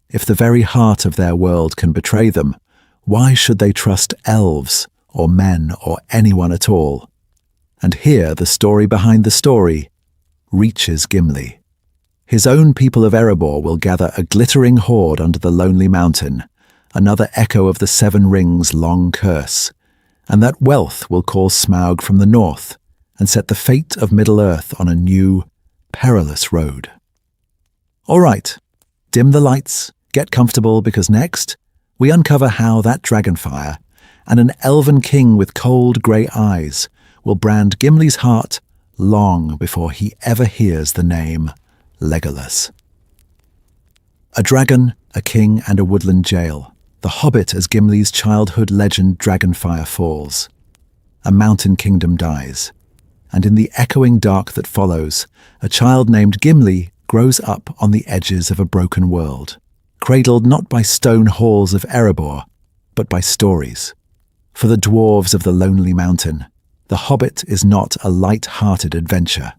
If the very heart of their world can betray them, why should they trust elves, or men, or anyone at all? And here the story behind the story reaches Gimli. His own people of Erebor will gather a glittering hoard under the lonely mountain, another echo of the Seven Rings' long curse, and that wealth will call Smaug from the north and set the fate of Middle-earth on a new, perilous road. All right, dim the lights, get comfortable, because next we uncover how that dragonfire and an elven king with cold grey eyes will brand Gimli's heart long before he ever hears the name Legolas. A dragon, a king, and a woodland jail. The Hobbit as Gimli's childhood legend Dragonfire falls. A mountain kingdom dies. And in the echoing dark that follows, a child named Gimli grows up on the edges of a broken world, cradled not by stone halls of Erebor, but by stories. For the dwarves of the lonely mountain, The Hobbit is not a light-hearted adventure.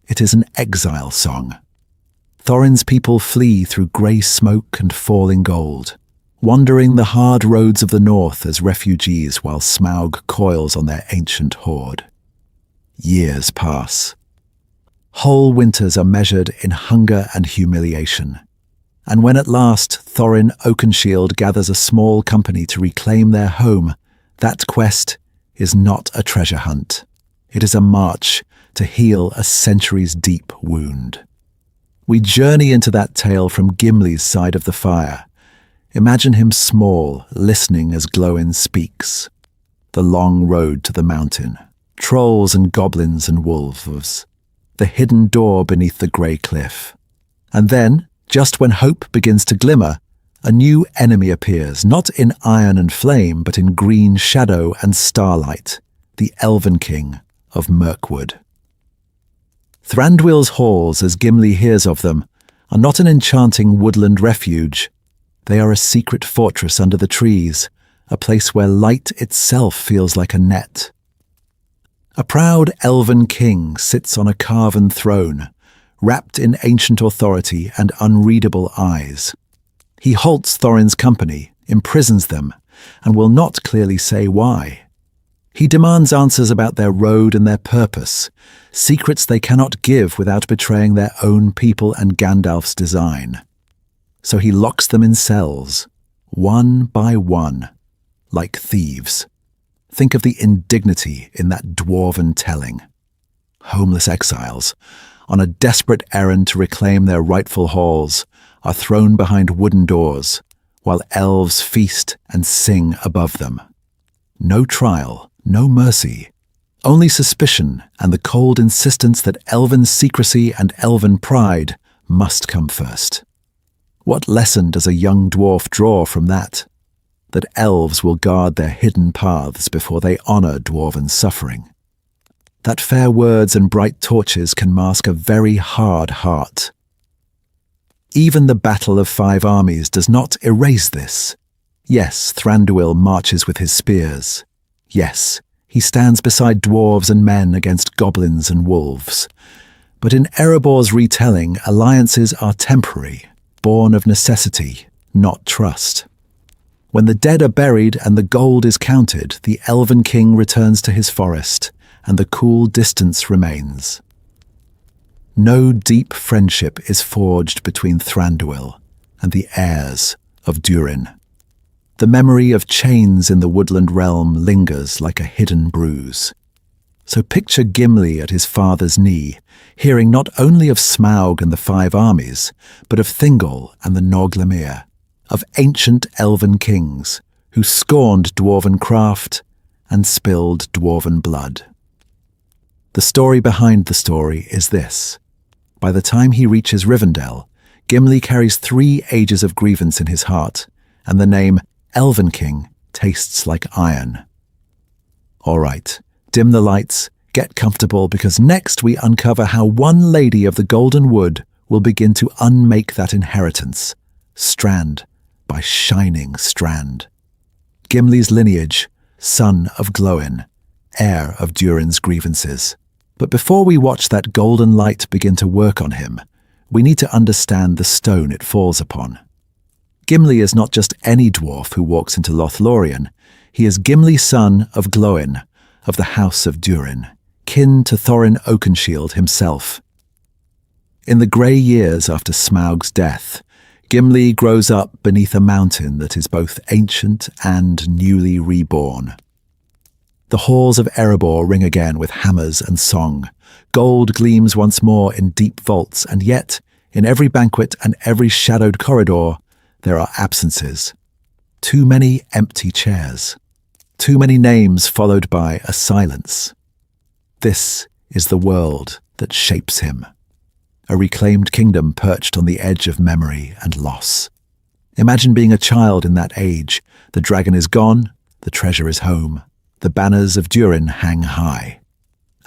It is an exile song. Thorin's people flee through grey smoke and falling gold, wandering the hard roads of the north as refugees while Smaug coils on their ancient hoard. Years pass. Whole winters are measured in hunger and humiliation. And when at last Thorin Oakenshield gathers a small company to reclaim their home, that quest is not a treasure hunt. It is a march to heal a centuries-deep wound. We journey into that tale from Gimli's side of the fire. Imagine him small, listening as Glóin speaks. The long road to the mountain. Trolls and goblins and wolves. The hidden door beneath the grey cliff. And then, just when hope begins to glimmer, a new enemy appears, not in iron and flame, but in green shadow and starlight, the Elven King of Mirkwood. Thranduil's halls, as Gimli hears of them, are not an enchanting woodland refuge. They are a secret fortress under the trees, a place where light itself feels like a net. A proud elven king sits on a carven throne, wrapped in ancient authority and unreadable eyes. He halts Thorin's company, imprisons them, and will not clearly say why. He demands answers about their road and their purpose, secrets they cannot give without betraying their own people and Gandalf's design. So he locks them in cells, one by one, like thieves. Think of the indignity in that dwarven telling. Homeless exiles, on a desperate errand to reclaim their rightful halls, are thrown behind wooden doors, while elves feast and sing above them. No trial, no mercy, Only suspicion and the cold insistence that elven secrecy and elven pride must come first. What lesson does a young dwarf draw from that? That elves will guard their hidden paths before they honor dwarven suffering. That fair words and bright torches can mask a very hard heart. Even the Battle of Five Armies does not erase this. Yes, Thranduil marches with his spears. Yes, he stands beside dwarves and men against goblins and wolves. But in Erebor's retelling, alliances are temporary, born of necessity, not trust. When the dead are buried and the gold is counted, the elven king returns to his forest, and the cool distance remains. No deep friendship is forged between Thranduil and the heirs of Durin. The memory of chains in the woodland realm lingers like a hidden bruise. So picture Gimli at his father's knee, hearing not only of Smaug and the Five Armies, but of Thingol and the Noglamir, of ancient elven kings who scorned dwarven craft and spilled dwarven blood. The story behind the story is this. By the time he reaches Rivendell, Gimli carries 3 ages of grievance in his heart, and the name Elven King tastes like iron. All right, dim the lights, get comfortable, because next we uncover how one lady of the Golden Wood will begin to unmake that inheritance, strand by shining strand. Gimli's lineage, son of Glóin, heir of Durin's grievances. But before we watch that golden light begin to work on him, we need to understand the stone it falls upon. Gimli is not just any dwarf who walks into Lothlórien. He is Gimli, son of Glóin, of the House of Durin, kin to Thorin Oakenshield himself. In the grey years after Smaug's death, Gimli grows up beneath a mountain that is both ancient and newly reborn. The halls of Erebor ring again with hammers and song. Gold gleams once more in deep vaults, and yet, in every banquet and every shadowed corridor, there are absences. Too many empty chairs. Too many names followed by a silence. This is the world that shapes him. A reclaimed kingdom perched on the edge of memory and loss. Imagine being a child in that age. The dragon is gone, the treasure is home. The banners of Durin hang high.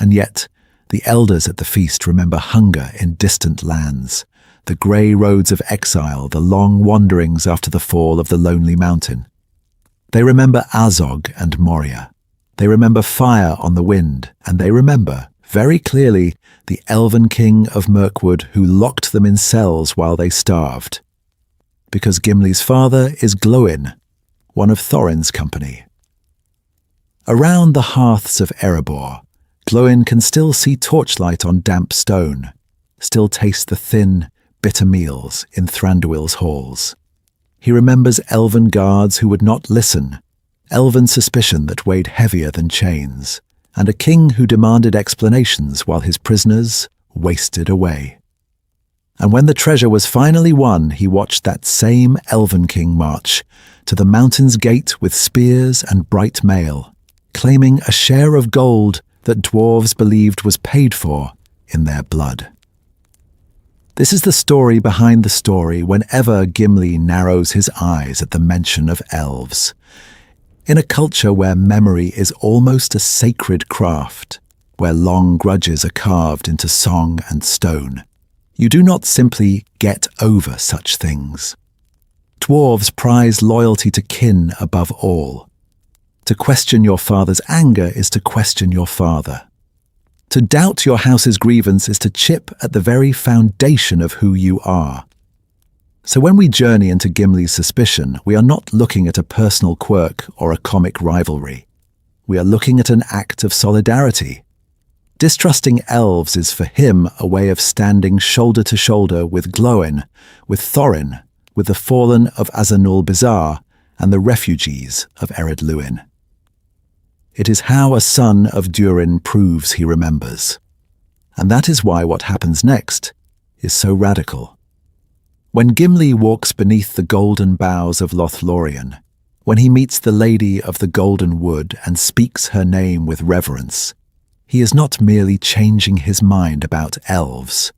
And yet, the elders at the feast remember hunger in distant lands, the grey roads of exile, the long wanderings after the fall of the lonely mountain. They remember Azog and Moria. They remember fire on the wind, and they remember, very clearly, the elven king of Mirkwood who locked them in cells while they starved. Because Gimli's father is Glóin, one of Thorin's company. Around the hearths of Erebor, Glóin can still see torchlight on damp stone, still taste the thin, bitter meals in Thranduil's halls. He remembers elven guards who would not listen, elven suspicion that weighed heavier than chains, and a king who demanded explanations while his prisoners wasted away. And when the treasure was finally won, he watched that same elven king march to the mountain's gate with spears and bright mail, claiming a share of gold that dwarves believed was paid for in their blood. This is the story behind the story whenever Gimli narrows his eyes at the mention of elves. In a culture where memory is almost a sacred craft, where long grudges are carved into song and stone, you do not simply get over such things. Dwarves prize loyalty to kin above all. To question your father's anger is to question your father. To doubt your house's grievance is to chip at the very foundation of who you are. So when we journey into Gimli's suspicion, we are not looking at a personal quirk or a comic rivalry. We are looking at an act of solidarity. Distrusting elves is for him a way of standing shoulder to shoulder with Glóin, with Thorin, with the fallen of Azanul Bizarre, and the refugees of Ered Luin. It is how a son of Durin proves he remembers. And that is why what happens next is so radical. When Gimli walks beneath the golden boughs of Lothlórien, when he meets the Lady of the Golden Wood and speaks her name with reverence, He is not merely changing his mind about elves.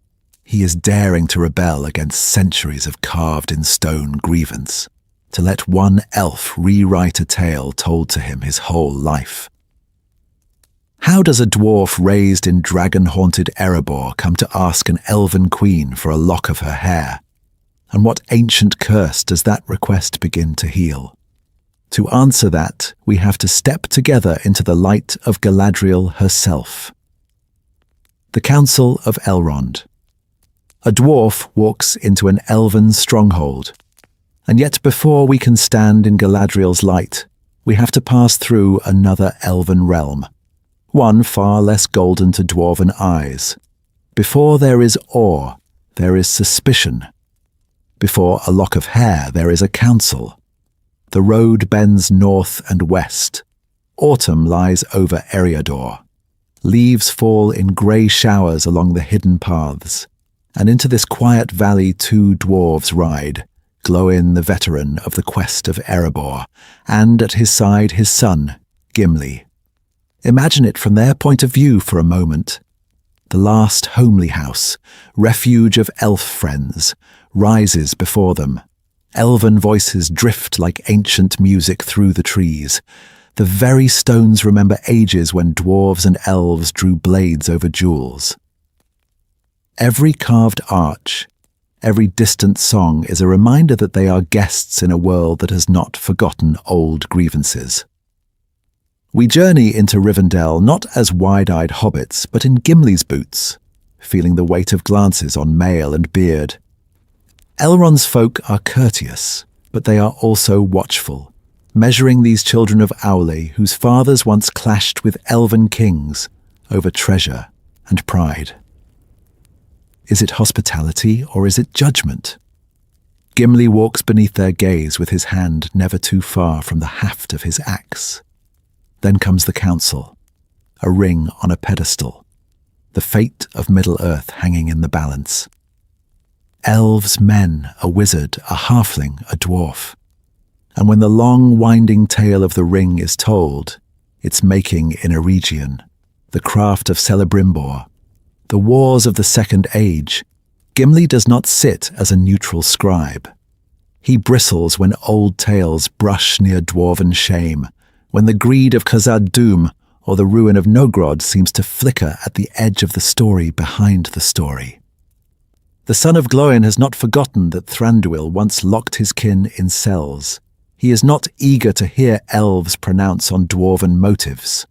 He is daring to rebel against centuries of carved-in-stone grievance, to let one elf rewrite a tale told to him his whole life. How does a dwarf raised in dragon-haunted Erebor come to ask an elven queen for a lock of her hair? And what ancient curse does that request begin to heal? To answer that, we have to step together into the light of Galadriel herself. The Council of Elrond. A dwarf walks into an elven stronghold, and yet before we can stand in Galadriel's light, we have to pass through another elven realm, one far less golden to dwarven eyes. Before there is awe, there is suspicion. Before a lock of hair, there is a council. The road bends north and west. Autumn lies over Eriador. Leaves fall in grey showers along the hidden paths. And into this quiet valley 2 dwarves ride, Glóin the veteran of the quest of Erebor, and at his side his son, Gimli. Imagine it from their point of view for a moment. The last homely house, refuge of elf friends, rises before them. Elven voices drift like ancient music through the trees. The very stones remember ages when dwarves and elves drew blades over jewels. Every carved arch, every distant song is a reminder that they are guests in a world that has not forgotten old grievances. We journey into Rivendell not as wide-eyed hobbits, but in Gimli's boots, feeling the weight of glances on mail and beard. Elrond's folk are courteous, but they are also watchful, measuring these children of Aule whose fathers once clashed with elven kings over treasure and pride. Is it hospitality or is it judgment? Gimli walks beneath their gaze with his hand never too far from the haft of his axe. Then comes the council, a ring on a pedestal, the fate of Middle-earth hanging in the balance. Elves, men, a wizard, a halfling, a dwarf. And when the long winding tale of the ring is told, its making in Eregion, the craft of Celebrimbor, the wars of the Second Age, Gimli does not sit as a neutral scribe. He bristles when old tales brush near dwarven shame, when the greed of Khazad-dûm or the ruin of Nogrod seems to flicker at the edge of the story behind the story. The son of Glóin has not forgotten that Thranduil once locked his kin in cells. He is not eager to hear elves pronounce on dwarven motives.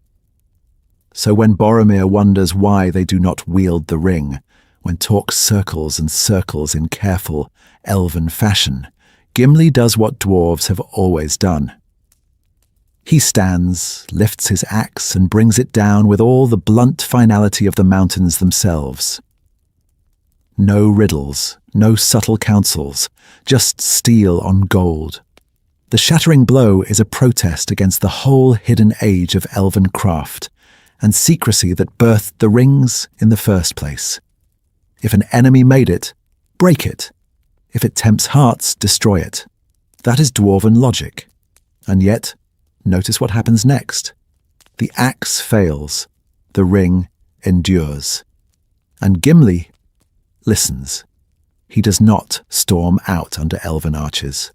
So when Boromir wonders why they do not wield the ring, when talk circles and circles in careful, elven fashion, Gimli does what dwarves have always done. He stands, lifts his axe, and brings it down with all the blunt finality of the mountains themselves. No riddles, no subtle counsels, just steel on gold. The shattering blow is a protest against the whole hidden age of elven craft, and secrecy that birthed the rings in the first place. If an enemy made it, break it. If it tempts hearts, destroy it. That is dwarven logic. And yet, notice what happens next. The axe fails. The ring endures. And Gimli listens. He does not storm out under elven arches.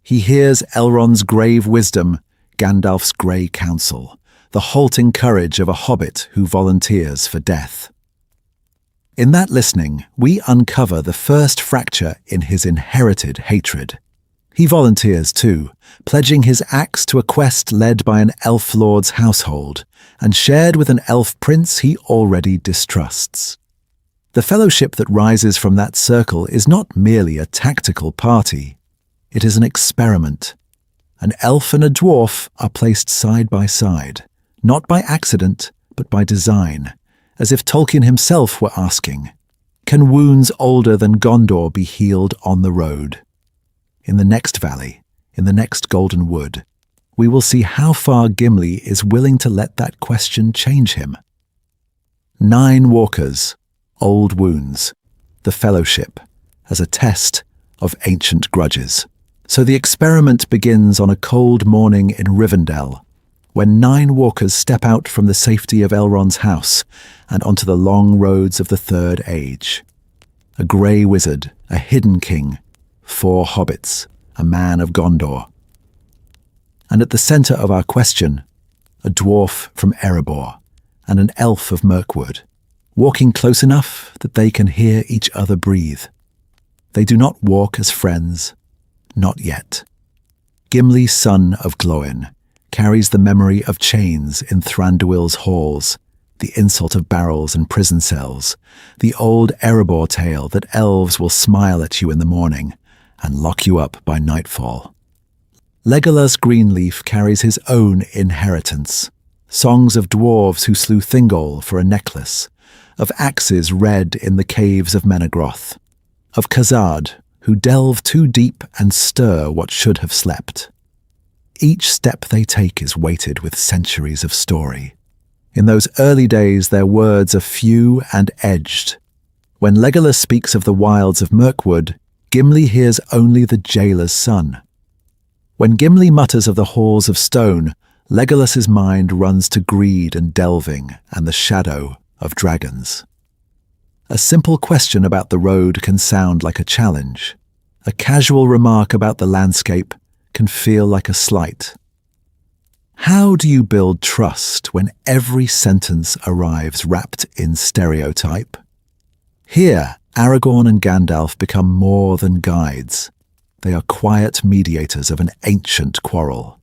He hears Elrond's grave wisdom, Gandalf's grey counsel, the halting courage of a hobbit who volunteers for death. In that listening, we uncover the first fracture in his inherited hatred. He volunteers too, pledging his axe to a quest led by an elf lord's household, and shared with an elf prince he already distrusts. The fellowship that rises from that circle is not merely a tactical party. It is an experiment. An elf and a dwarf are placed side by side, not by accident, but by design, as if Tolkien himself were asking, can wounds older than Gondor be healed on the road? In the next valley, in the next golden wood, we will see how far Gimli is willing to let that question change him. 9 walkers, old wounds, the fellowship, as a test of ancient grudges. So the experiment begins on a cold morning in Rivendell, when 9 walkers step out from the safety of Elrond's house and onto the long roads of the Third Age. A grey wizard, a hidden king, 4 hobbits, a man of Gondor. And at the centre of our question, a dwarf from Erebor and an elf of Mirkwood, walking close enough that they can hear each other breathe. They do not walk as friends, not yet. Gimli, son of Glóin, carries the memory of chains in Thranduil's halls, the insult of barrels and prison cells, the old Erebor tale that elves will smile at you in the morning and lock you up by nightfall. Legolas Greenleaf carries his own inheritance, songs of dwarves who slew Thingol for a necklace, of axes red in the caves of Menegroth, of Khazad who delve too deep and stir what should have slept. Each step they take is weighted with centuries of story. In those early days their words are few and edged. When Legolas speaks of the wilds of Mirkwood, Gimli hears only the jailer's son. When Gimli mutters of the halls of stone, Legolas's mind runs to greed and delving and the shadow of dragons. A simple question about the road can sound like a challenge. A casual remark about the landscape can feel like a slight. How do you build trust when every sentence arrives wrapped in stereotype? Here, Aragorn and Gandalf become more than guides. They are quiet mediators of an ancient quarrel.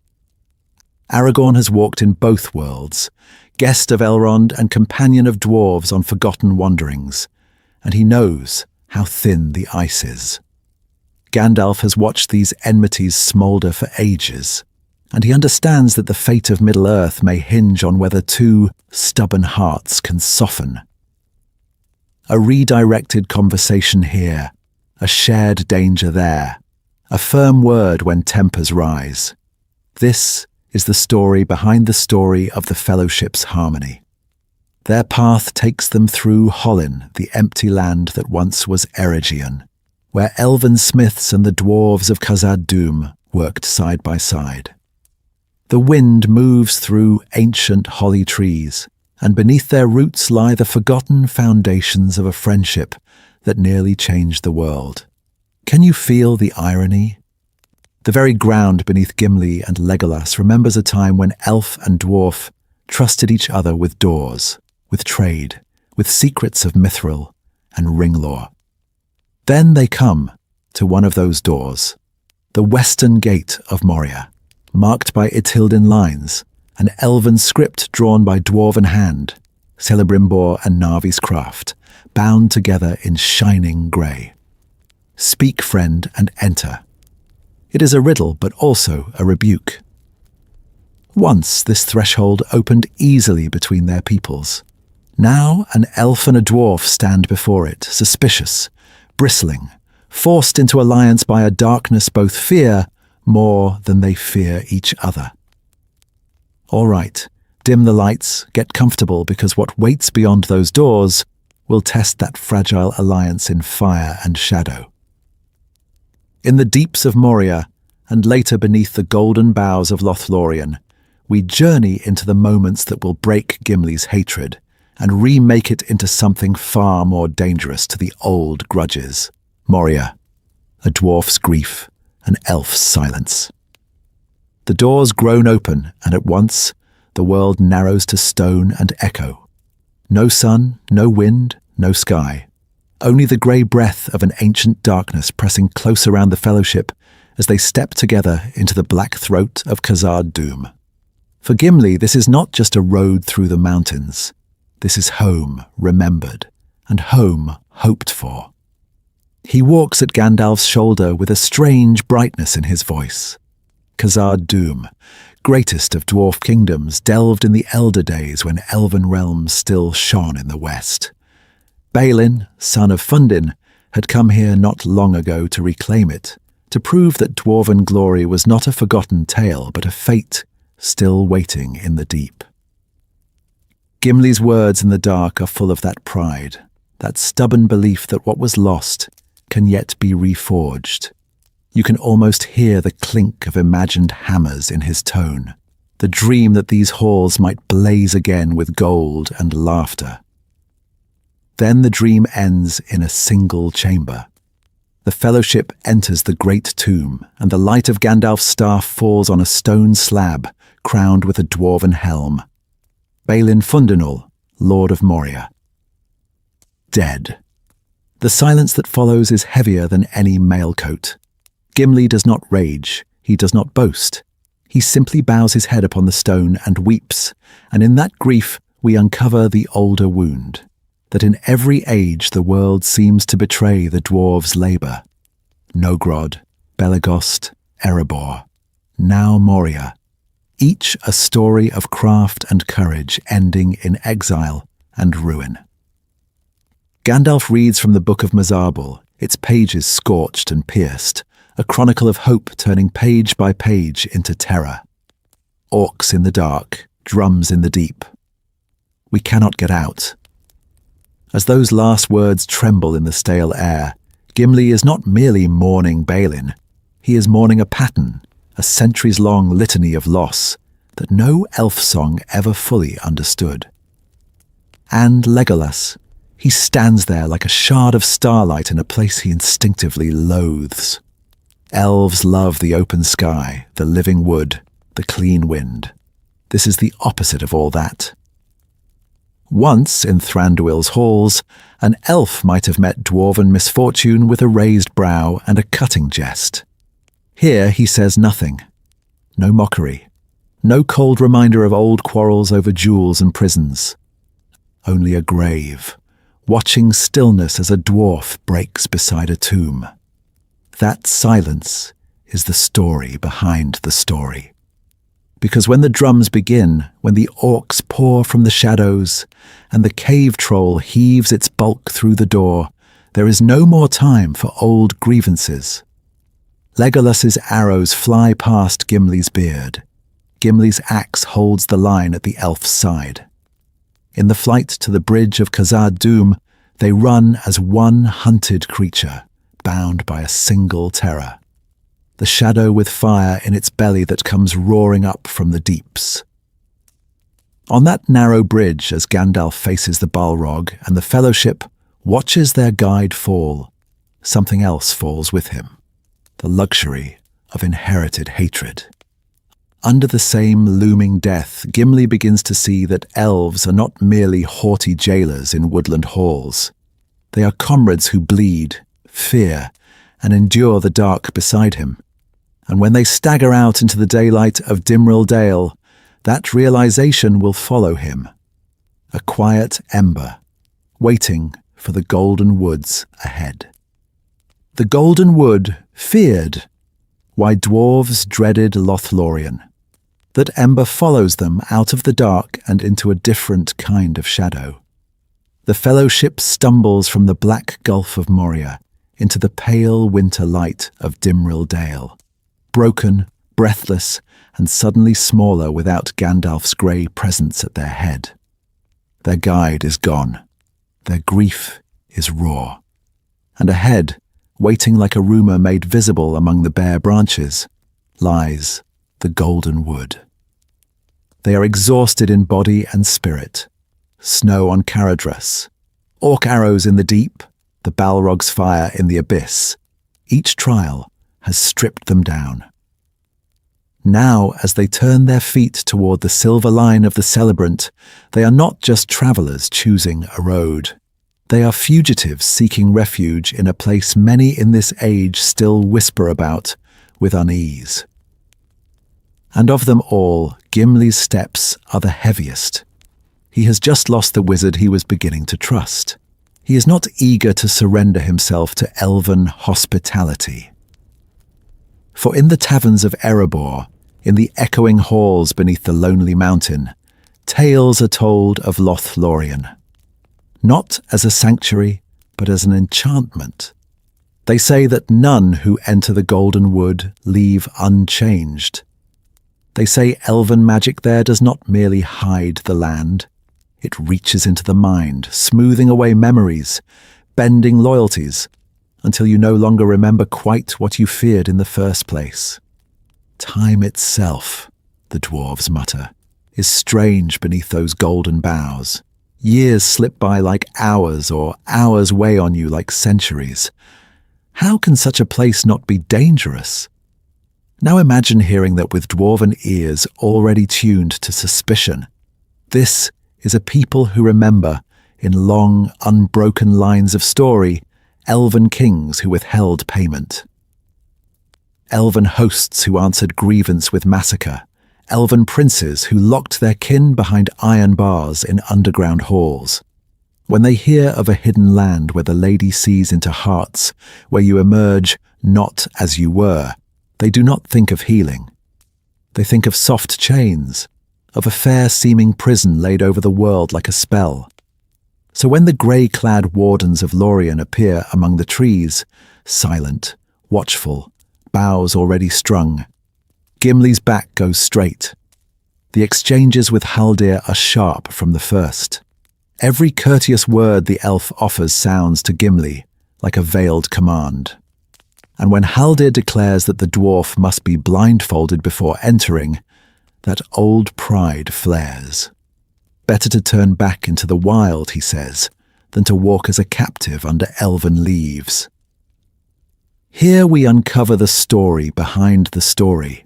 Aragorn has walked in both worlds, guest of Elrond and companion of dwarves on forgotten wanderings, and he knows how thin the ice is. Gandalf has watched these enmities smoulder for ages, and he understands that the fate of Middle-earth may hinge on whether 2 stubborn hearts can soften. A redirected conversation here, a shared danger there, a firm word when tempers rise. This is the story behind the story of the Fellowship's harmony. Their path takes them through Hollin, the empty land that once was Eregion, where elven smiths and the dwarves of Khazad-dûm worked side by side. The wind moves through ancient holly trees, and beneath their roots lie the forgotten foundations of a friendship that nearly changed the world. Can you feel the irony? The very ground beneath Gimli and Legolas remembers a time when elf and dwarf trusted each other with doors, with trade, with secrets of Mithril and ring-lore. Then they come to one of those doors, the western gate of Moria, marked by Ithilden lines, an elven script drawn by dwarven hand, Celebrimbor and Navi's craft, bound together in shining grey. Speak, friend, and enter. It is a riddle, but also a rebuke. Once this threshold opened easily between their peoples. Now an elf and a dwarf stand before it, suspicious, bristling, forced into alliance by a darkness both fear more than they fear each other. All right, dim the lights, get comfortable, because what waits beyond those doors will test that fragile alliance in fire and shadow. In the deeps of Moria, and later beneath the golden boughs of Lothlórien, we journey into the moments that will break Gimli's hatred and remake it into something far more dangerous to the old grudges. Moria, a dwarf's grief, an elf's silence. The doors groan open, and at once the world narrows to stone and echo. No sun, no wind, no sky. Only the grey breath of an ancient darkness pressing close around the Fellowship as they step together into the black throat of Khazad-dûm. For Gimli, this is not just a road through the mountains. This is home remembered, and home hoped for. He walks at Gandalf's shoulder with a strange brightness in his voice. Khazad-dûm, greatest of dwarf kingdoms, delved in the elder days when elven realms still shone in the west. Balin, son of Fundin, had come here not long ago to reclaim it, to prove that dwarven glory was not a forgotten tale but a fate still waiting in the deep. Gimli's words in the dark are full of that pride, that stubborn belief that what was lost can yet be reforged. You can almost hear the clink of imagined hammers in his tone. the dream that these halls might blaze again with gold and laughter. Then the dream ends in a single chamber. The Fellowship enters the great tomb, and the light of Gandalf's staff falls on a stone slab crowned with a dwarven helm. Balin Fundinul, Lord of Moria. Dead. The silence that follows is heavier than any mailcoat. Gimli does not rage, he does not boast. He simply bows his head upon the stone and weeps, and in that grief we uncover the older wound, that in every age the world seems to betray the dwarves' labour. Nogrod, Belegost, Erebor, now Moria, each a story of craft and courage ending in exile and ruin. Gandalf reads from the Book of Mizarbul, its pages scorched and pierced, a chronicle of hope turning page by page into terror. Orcs in the dark, drums in the deep. We cannot get out. As those last words tremble in the stale air, Gimli is not merely mourning Balin. He is mourning a pattern, a centuries-long litany of loss that no elf song ever fully understood. And Legolas, he stands there like a shard of starlight in a place he instinctively loathes. Elves love the open sky, the living wood, the clean wind. This is the opposite of all that. Once, in Thranduil's halls, an elf might have met dwarven misfortune with a raised brow and a cutting jest. Here he says nothing. No mockery. No cold reminder of old quarrels over jewels and prisons. Only a grave, watching stillness as a dwarf breaks beside a tomb. That silence is the story behind the story. Because when the drums begin, when the orcs pour from the shadows, and the cave troll heaves its bulk through the door, there is no more time for old grievances. Legolas's arrows fly past Gimli's beard. Gimli's axe holds the line at the elf's side. In the flight to the bridge of Khazad Dûm, they run as one hunted creature, bound by a single terror. The shadow with fire in its belly that comes roaring up from the deeps. On that narrow bridge, as Gandalf faces the Balrog and the Fellowship watches their guide fall, something else falls with him, the luxury of inherited hatred. Under the same looming death, Gimli begins to see that elves are not merely haughty jailers in woodland halls. They are comrades who bleed, fear, and endure the dark beside him. And when they stagger out into the daylight of Dimril Dale, that realization will follow him. A quiet ember, waiting for the golden woods ahead. The golden wood feared, why dwarves dreaded Lothlorien. That ember follows them out of the dark and into a different kind of shadow. The Fellowship stumbles from the black gulf of Moria into the pale winter light of Dimril Dale, broken, breathless, and suddenly smaller without Gandalf's grey presence at their head. Their guide is gone. Their grief is raw. And ahead, waiting like a rumour made visible among the bare branches, lies the golden wood. They are exhausted in body and spirit. Snow on Caradhras, orc arrows in the deep, the Balrog's fire in the abyss. Each trial has stripped them down. Now, as they turn their feet toward the silver line of the celebrant, they are not just travellers choosing a road. They are fugitives seeking refuge in a place many in this age still whisper about with unease. And of them all, Gimli's steps are the heaviest. He has just lost the wizard he was beginning to trust. He is not eager to surrender himself to elven hospitality. For in the taverns of Erebor, in the echoing halls beneath the lonely mountain, tales are told of Lothlorien. Not as a sanctuary, but as an enchantment. They say that none who enter the Golden Wood leave unchanged. They say elven magic there does not merely hide the land. It reaches into the mind, smoothing away memories, bending loyalties, until you no longer remember quite what you feared in the first place. Time itself, the dwarves mutter, is strange beneath those golden boughs. Years slip by like hours, or hours weigh on you like centuries. How can such a place not be dangerous? Now imagine hearing that with dwarven ears already tuned to suspicion. This is a people who remember, in long, unbroken lines of story, elven kings who withheld payment. Elven hosts who answered grievance with massacre. Elven princes who locked their kin behind iron bars in underground halls. When they hear of a hidden land where the lady sees into hearts, where you emerge not as you were, they do not think of healing. They think of soft chains, of a fair-seeming prison laid over the world like a spell. So when the grey-clad wardens of Lorien appear among the trees, silent, watchful, bows already strung, Gimli's back goes straight. The exchanges with Haldir are sharp from the first. Every courteous word the elf offers sounds to Gimli like a veiled command. And when Haldir declares that the dwarf must be blindfolded before entering, that old pride flares. Better to turn back into the wild, he says, than to walk as a captive under elven leaves. Here we uncover the story behind the story.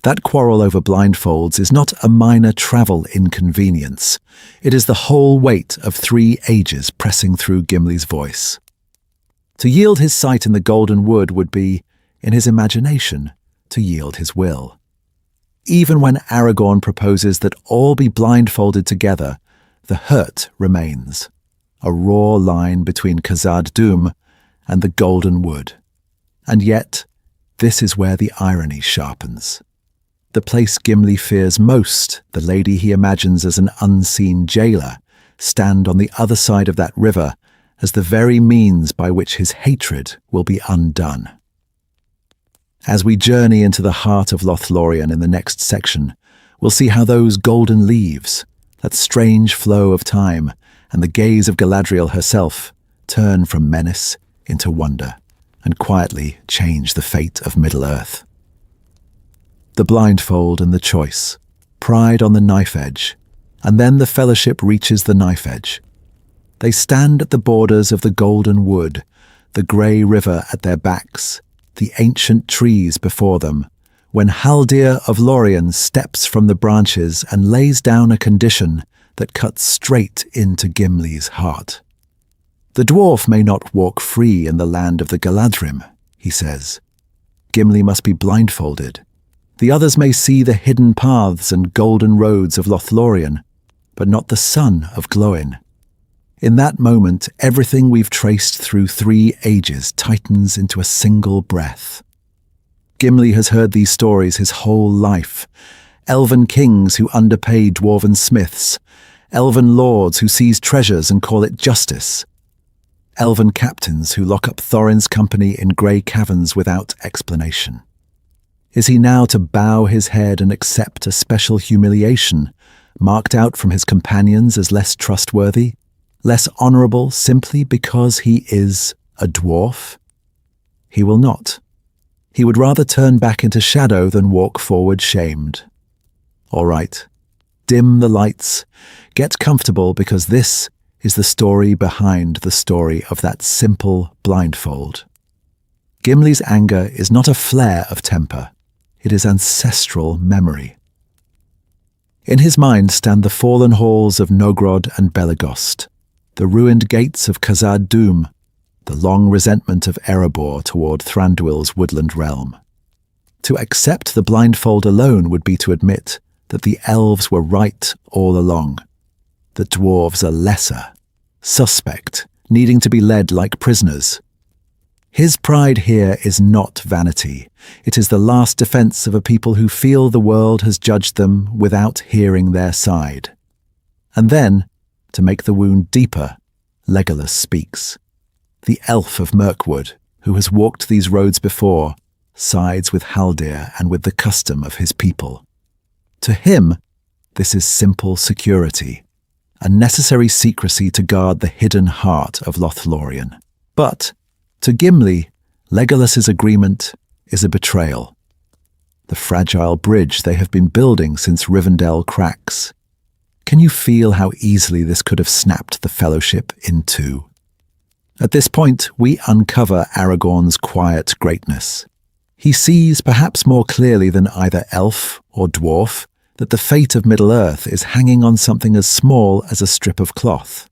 That quarrel over blindfolds is not a minor travel inconvenience. It is the whole weight of 3 ages pressing through Gimli's voice. To yield his sight in the golden wood would be, in his imagination, to yield his will. Even when Aragorn proposes that all be blindfolded together, the hurt remains, a raw line between Khazad Dûm and the golden wood. And yet, this is where the irony sharpens. The place Gimli fears most, the lady he imagines as an unseen jailer, stand on the other side of that river as the very means by which his hatred will be undone. As we journey into the heart of Lothlorien in the next section, we'll see how those golden leaves, that strange flow of time, and the gaze of Galadriel herself turn from menace into wonder and quietly change the fate of Middle-earth. The blindfold and the choice, pride on the knife edge, and then the fellowship reaches the knife edge. They stand at the borders of the golden wood, the grey river at their backs, the ancient trees before them, when Haldir of Lorien steps from the branches and lays down a condition that cuts straight into Gimli's heart. The dwarf may not walk free in the land of the Galadrim, he says. Gimli must be blindfolded. The others may see the hidden paths and golden roads of Lothlorien, but not the sun of Glóin. In that moment, everything we've traced through 3 ages tightens into a single breath. Gimli has heard these stories his whole life. Elven kings who underpay dwarven smiths. Elven lords who seize treasures and call it justice. Elven captains who lock up Thorin's company in grey caverns without explanation. Is he now to bow his head and accept a special humiliation, marked out from his companions as less trustworthy, less honourable simply because he is a dwarf? He will not. He would rather turn back into shadow than walk forward shamed. All right, dim the lights, get comfortable, because this is the story behind the story of that simple blindfold. Gimli's anger is not a flare of temper. It is ancestral memory. In his mind stand the fallen halls of Nogrod and Belegost, the ruined gates of Khazad Dûm, the long resentment of Erebor toward Thranduil's woodland realm. To accept the blindfold alone would be to admit that the elves were right all along, that dwarves are lesser, suspect, needing to be led like prisoners. His pride here is not vanity. It is the last defense of a people who feel the world has judged them without hearing their side. And then, to make the wound deeper, Legolas speaks. The elf of Mirkwood, who has walked these roads before, sides with Haldir and with the custom of his people. To him, this is simple security, a necessary secrecy to guard the hidden heart of Lothlorien. But to Gimli, Legolas's agreement is a betrayal. the fragile bridge they have been building since Rivendell cracks. Can you feel how easily this could have snapped the Fellowship in two? At this point, we uncover Aragorn's quiet greatness. He sees, perhaps more clearly than either elf or dwarf, that the fate of Middle-earth is hanging on something as small as a strip of cloth.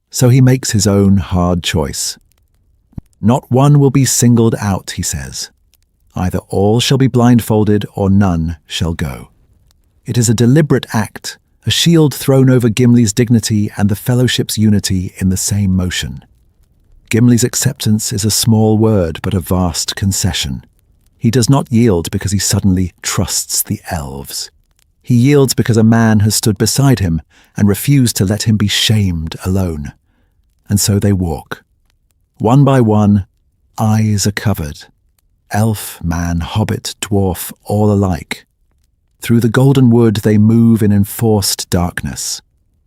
So he makes his own hard choice. Not one will be singled out, he says. Either all shall be blindfolded or none shall go. It is a deliberate act, a shield thrown over Gimli's dignity and the Fellowship's unity in the same motion. Gimli's acceptance is a small word but a vast concession. He does not yield because he suddenly trusts the elves. He yields because a man has stood beside him and refused to let him be shamed alone. And so they walk. One by one, eyes are covered. Elf, man, hobbit, dwarf, all alike. Through the golden wood they move in enforced darkness.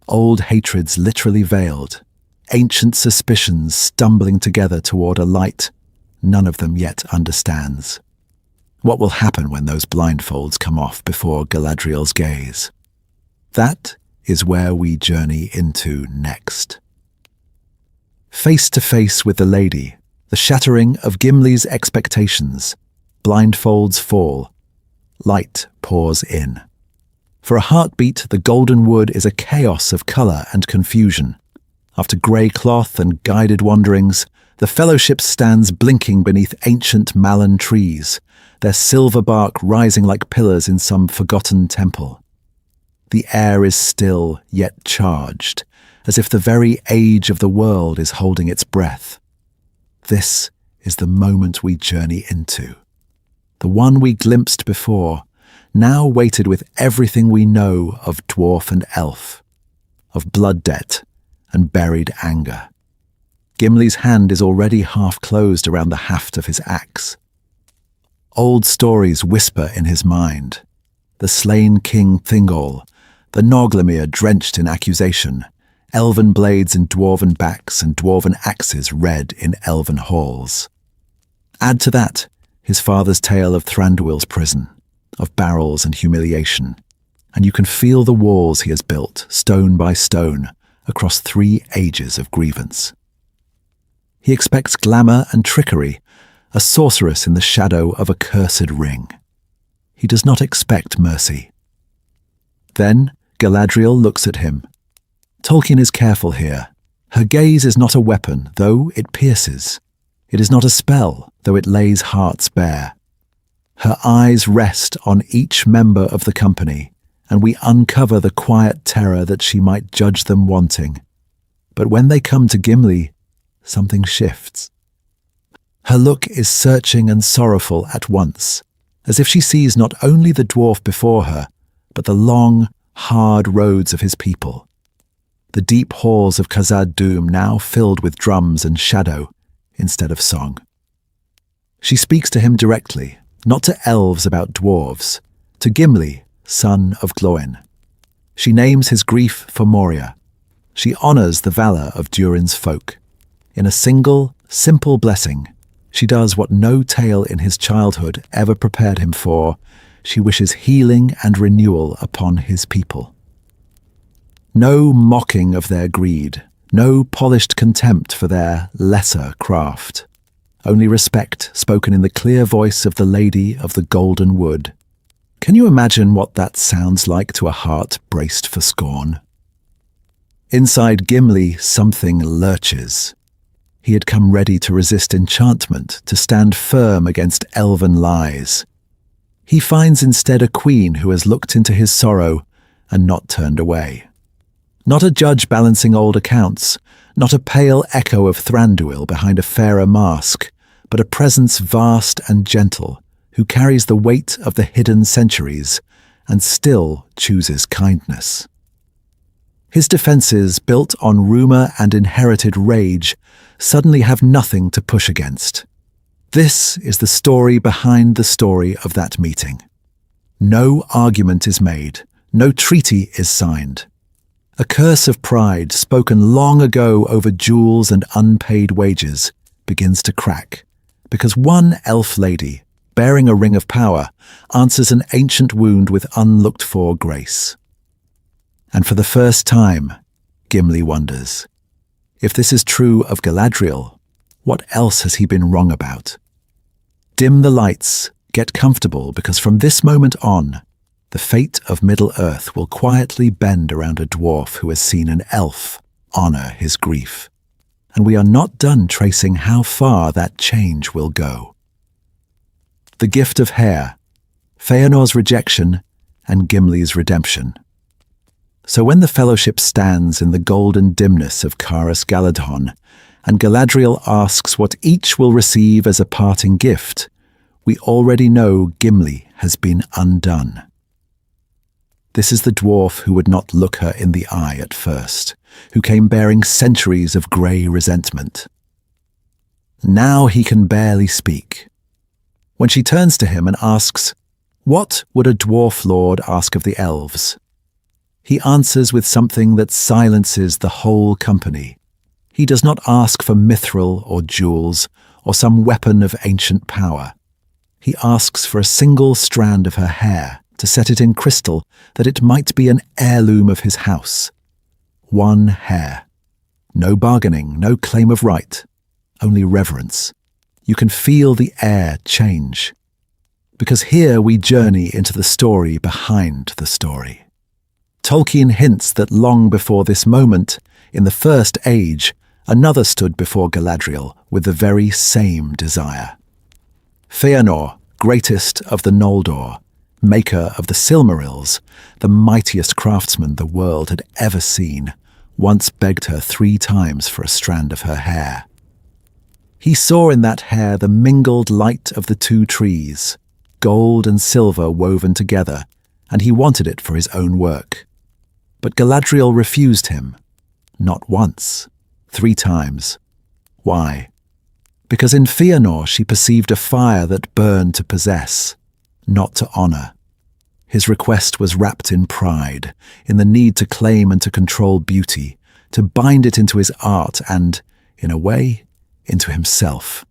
Old hatreds literally veiled. Ancient suspicions stumbling together toward a light none of them yet understands. What will happen when those blindfolds come off before Galadriel's gaze? That is where we journey into next. Face to face with the lady, the shattering of Gimli's expectations. Blindfolds fall. Light pours in. For a heartbeat, the golden wood is a chaos of colour and confusion. After grey cloth and guided wanderings, the Fellowship stands blinking beneath ancient malin trees, their silver bark rising like pillars in some forgotten temple. The air is still, yet charged, as if the very age of the world is holding its breath. This is the moment we journey into. The one we glimpsed before, now weighted with everything we know of dwarf and elf, of blood debt and buried anger. Gimli's hand is already half closed around the haft of his axe. Old stories whisper in his mind. The slain King Thingol, the Noglamir drenched in accusation, elven blades in dwarven backs and dwarven axes red in elven halls. Add to that his father's tale of Thranduil's prison, of barrels and humiliation, and you can feel the walls he has built, stone by stone, across 3 ages of grievance. He expects glamour and trickery, a sorceress in the shadow of a cursed ring. He does not expect mercy. Then Galadriel looks at him. Tolkien is careful here. Her gaze is not a weapon, though it pierces. It is not a spell, though it lays hearts bare. Her eyes rest on each member of the company, and we uncover the quiet terror that she might judge them wanting. But when they come to Gimli, something shifts. Her look is searching and sorrowful at once, as if she sees not only the dwarf before her, but the long, hard roads of his people. The deep halls of Khazad-dûm now filled with drums and shadow instead of song. She speaks to him directly, not to elves about dwarves, to Gimli, son of Glóin. She names his grief for Moria. She honours the valour of Durin's folk. In a single, simple blessing, she does what no tale in his childhood ever prepared him for. She wishes healing and renewal upon his people. No mocking of their greed, no polished contempt for their lesser craft. Only respect spoken in the clear voice of the Lady of the Golden Wood. Can you imagine what that sounds like to a heart braced for scorn? Inside Gimli, something lurches. He had come ready to resist enchantment, to stand firm against elven lies. He finds instead a queen who has looked into his sorrow and not turned away. Not a judge balancing old accounts, not a pale echo of Thranduil behind a fairer mask, but a presence vast and gentle, who carries the weight of the hidden centuries and still chooses kindness. His defences, built on rumour and inherited rage, suddenly have nothing to push against. This is the story behind the story of that meeting. No argument is made, no treaty is signed. A curse of pride, spoken long ago over jewels and unpaid wages, begins to crack, because one elf lady, bearing a ring of power, answers an ancient wound with unlooked-for grace. And for the first time, Gimli wonders, if this is true of Galadriel, what else has he been wrong about? Dim the lights, get comfortable, because from this moment on, the fate of Middle-earth will quietly bend around a dwarf who has seen an elf honor his grief. And we are not done tracing how far that change will go. The gift of hair, Feanor's rejection, and Gimli's redemption. So when the fellowship stands in the golden dimness of Caras Galadhon, and Galadriel asks what each will receive as a parting gift, we already know Gimli has been undone. This is the dwarf who would not look her in the eye at first, who came bearing centuries of grey resentment. Now he can barely speak. When she turns to him and asks, "What would a dwarf lord ask of the elves?" he answers with something that silences the whole company. He does not ask for mithril or jewels or some weapon of ancient power. He asks for a single strand of her hair to set it in crystal that it might be an heirloom of his house. One hair. No bargaining, no claim of right, only reverence. You can feel the air change. Because here we journey into the story behind the story. Tolkien hints that long before this moment, in the First Age, another stood before Galadriel with the very same desire. Feanor, greatest of the Noldor, maker of the Silmarils, the mightiest craftsman the world had ever seen, once begged her 3 times for a strand of her hair. He saw in that hair the mingled light of the 2 trees, gold and silver woven together, and he wanted it for his own work. But Galadriel refused him. Not once, 3 times. Why? Because in Feanor she perceived a fire that burned to possess, not to honor. His request was wrapped in pride, in the need to claim and to control beauty, to bind it into his art and, in a way, into himself.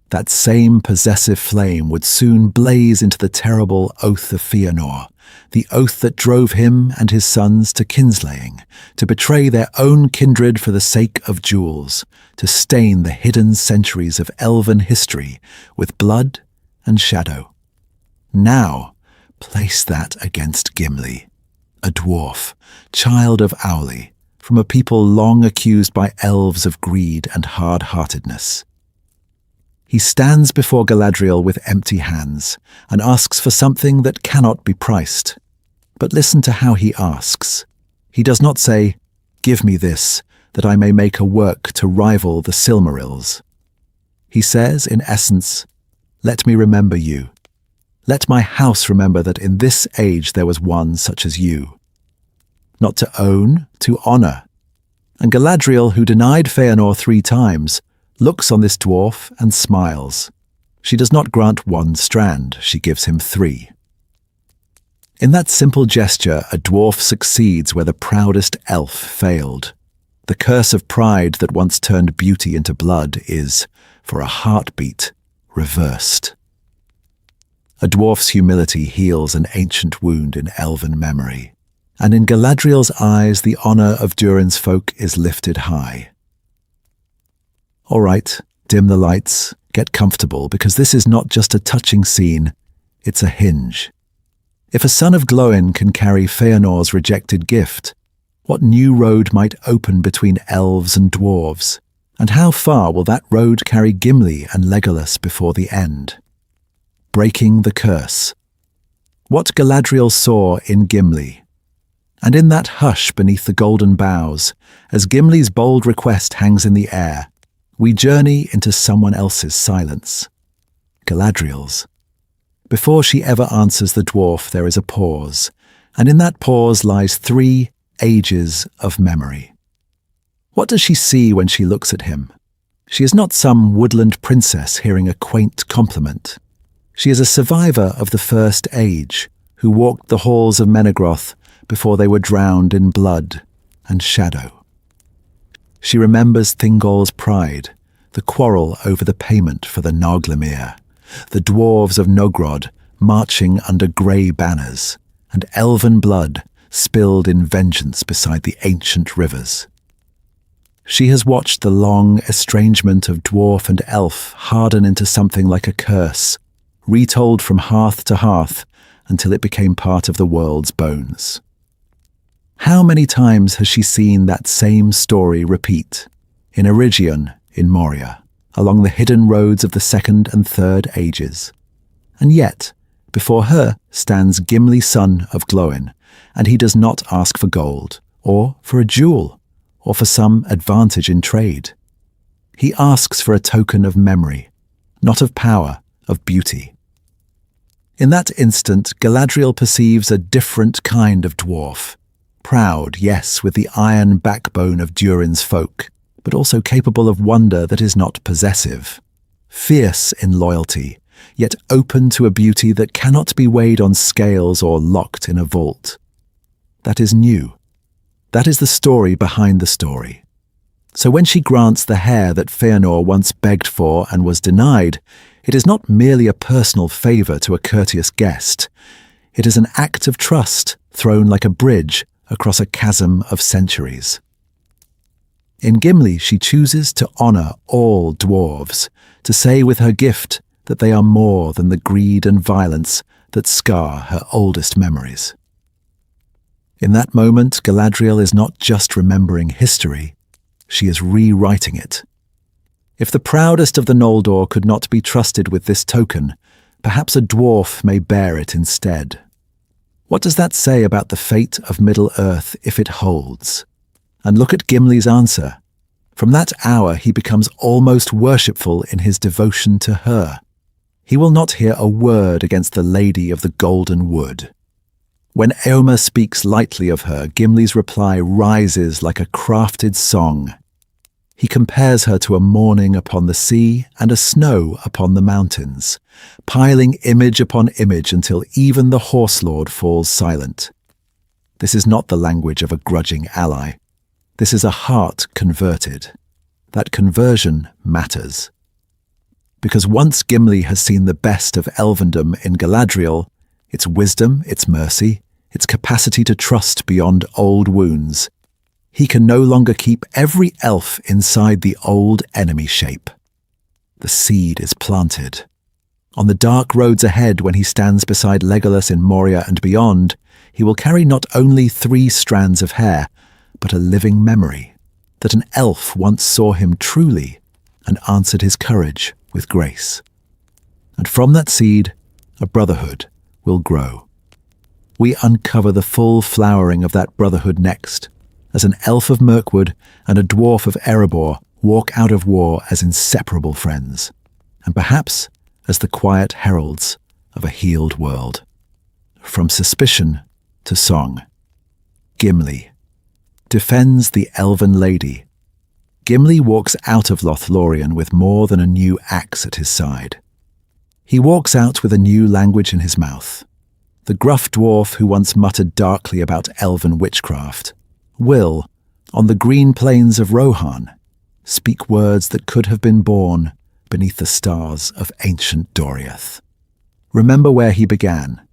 That same possessive flame would soon blaze into the terrible Oath of Feanor, the oath that drove him and his sons to kinslaying, to betray their own kindred for the sake of jewels, to stain the hidden centuries of elven history with blood and shadow. Now, place that against Gimli, a dwarf, child of Auli, from a people long accused by elves of greed and hard-heartedness. He stands before Galadriel with empty hands and asks for something that cannot be priced. But listen to how he asks. He does not say, "Give me this, that I may make a work to rival the Silmarils." He says, in essence, "Let me remember you. Let my house remember that in this age there was one such as you." Not to own, to honor. And Galadriel, who denied Feanor 3 times, looks on this dwarf and smiles. She does not grant 1 strand, she gives him 3. In that simple gesture, a dwarf succeeds where the proudest elf failed. The curse of pride that once turned beauty into blood is, for a heartbeat, reversed. A dwarf's humility heals an ancient wound in elven memory, and in Galadriel's eyes the honor of Durin's folk is lifted high. All right, dim the lights, get comfortable, because this is not just a touching scene, it's a hinge. If a son of Glóin can carry Feanor's rejected gift, what new road might open between elves and dwarves? And how far will that road carry Gimli and Legolas before the end? Breaking the curse. What Galadriel saw in Gimli. And in that hush beneath the golden boughs, as Gimli's bold request hangs in the air, we journey into someone else's silence. Galadriel's. Before she ever answers the dwarf, there is a pause, and in that pause lies 3 ages of memory. What does she see when she looks at him? She is not some woodland princess hearing a quaint compliment. She is a survivor of the First Age, who walked the halls of Menegroth before they were drowned in blood and shadow. She remembers Thingol's pride, the quarrel over the payment for the Narglemir, the dwarves of Nogrod marching under grey banners, and elven blood spilled in vengeance beside the ancient rivers. She has watched the long estrangement of dwarf and elf harden into something like a curse, retold from hearth to hearth until it became part of the world's bones. How many times has she seen that same story repeat? In Erygion, in Moria, along the hidden roads of the second and third ages. And yet, before her stands Gimli, son of Glóin, and he does not ask for gold, or for a jewel, or for some advantage in trade. He asks for a token of memory, not of power, of beauty. In that instant, Galadriel perceives a different kind of dwarf. Proud, yes, with the iron backbone of Durin's folk, but also capable of wonder that is not possessive. Fierce in loyalty, yet open to a beauty that cannot be weighed on scales or locked in a vault. That is new. That is the story behind the story. So when she grants the hair that Fëanor once begged for and was denied, it is not merely a personal favour to a courteous guest. It is an act of trust thrown like a bridge across a chasm of centuries. In Gimli, she chooses to honour all dwarves, to say with her gift that they are more than the greed and violence that scar her oldest memories. In that moment, Galadriel is not just remembering history, she is rewriting it. If the proudest of the Noldor could not be trusted with this token, perhaps a dwarf may bear it instead. What does that say about the fate of Middle-earth if it holds? And look at Gimli's answer. From that hour he becomes almost worshipful in his devotion to her. He will not hear a word against the Lady of the Golden Wood. When Éomer speaks lightly of her, Gimli's reply rises like a crafted song. He compares her to a morning upon the sea and a snow upon the mountains, piling image upon image until even the Horse Lord falls silent. This is not the language of a grudging ally. This is a heart converted. That conversion matters. Because once Gimli has seen the best of elvendom in Galadriel, its wisdom, its mercy, its capacity to trust beyond old wounds, he can no longer keep every elf inside the old enemy shape. The seed is planted. On the dark roads ahead, when he stands beside Legolas in Moria and beyond, he will carry not only 3 strands of hair, but a living memory that an elf once saw him truly and answered his courage with grace. And from that seed, a brotherhood will grow. We uncover the full flowering of that brotherhood next, as an elf of Mirkwood and a dwarf of Erebor walk out of war as inseparable friends, and perhaps as the quiet heralds of a healed world. From suspicion to song, Gimli defends the elven lady. Gimli walks out of Lothlórien with more than a new axe at his side. He walks out with a new language in his mouth. The gruff dwarf who once muttered darkly about elven witchcraft will, on the green plains of Rohan, speak words that could have been born beneath the stars of ancient Doriath. Remember where he began.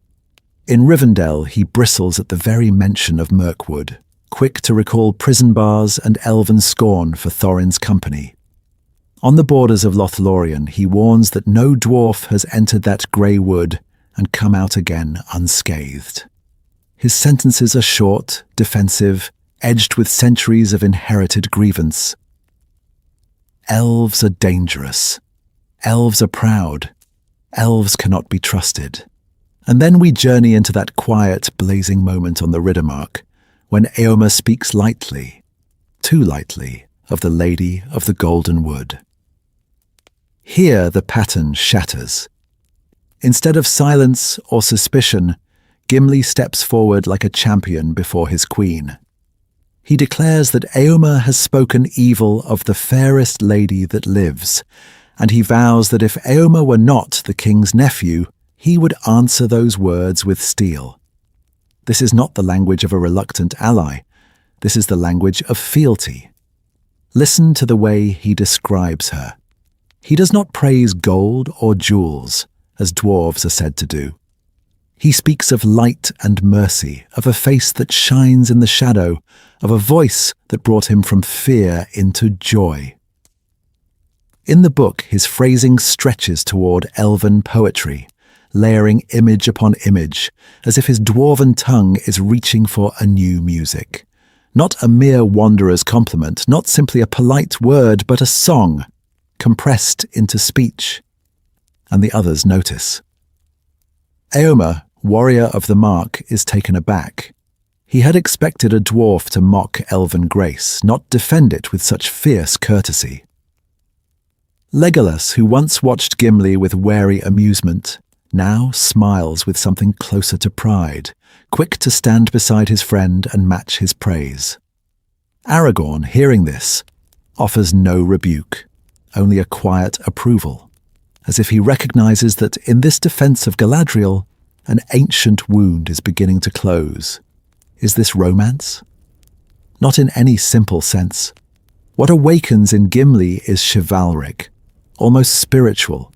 In Rivendell he bristles at the very mention of Mirkwood, quick to recall prison bars and elven scorn for Thorin's company. On the borders of Lothlórien he warns that no dwarf has entered that grey wood and come out again unscathed. His sentences are short, defensive, edged with centuries of inherited grievance. Elves are dangerous. Elves are proud. Elves cannot be trusted. And then we journey into that quiet, blazing moment on the Riddermark, when Éomer speaks lightly, too lightly, of the Lady of the Golden Wood. Here the pattern shatters. Instead of silence or suspicion, Gimli steps forward like a champion before his queen. He declares that Éomer has spoken evil of the fairest lady that lives, and he vows that if Éomer were not the king's nephew, he would answer those words with steel. This is not the language of a reluctant ally. This is the language of fealty. Listen to the way he describes her. He does not praise gold or jewels, as dwarves are said to do. He speaks of light and mercy, of a face that shines in the shadow, of a voice that brought him from fear into joy. In the book, his phrasing stretches toward elven poetry, layering image upon image, as if his dwarven tongue is reaching for a new music. Not a mere wanderer's compliment, not simply a polite word, but a song, compressed into speech. And the others notice. Éomer, warrior of the Mark, is taken aback. He had expected a dwarf to mock elven grace, not defend it with such fierce courtesy. Legolas, who once watched Gimli with wary amusement, now smiles with something closer to pride, quick to stand beside his friend and match his praise. Aragorn, hearing this, offers no rebuke, only a quiet approval, as if he recognizes that in this defense of Galadriel, an ancient wound is beginning to close. Is this romance? Not in any simple sense. What awakens in Gimli is chivalric, almost spiritual.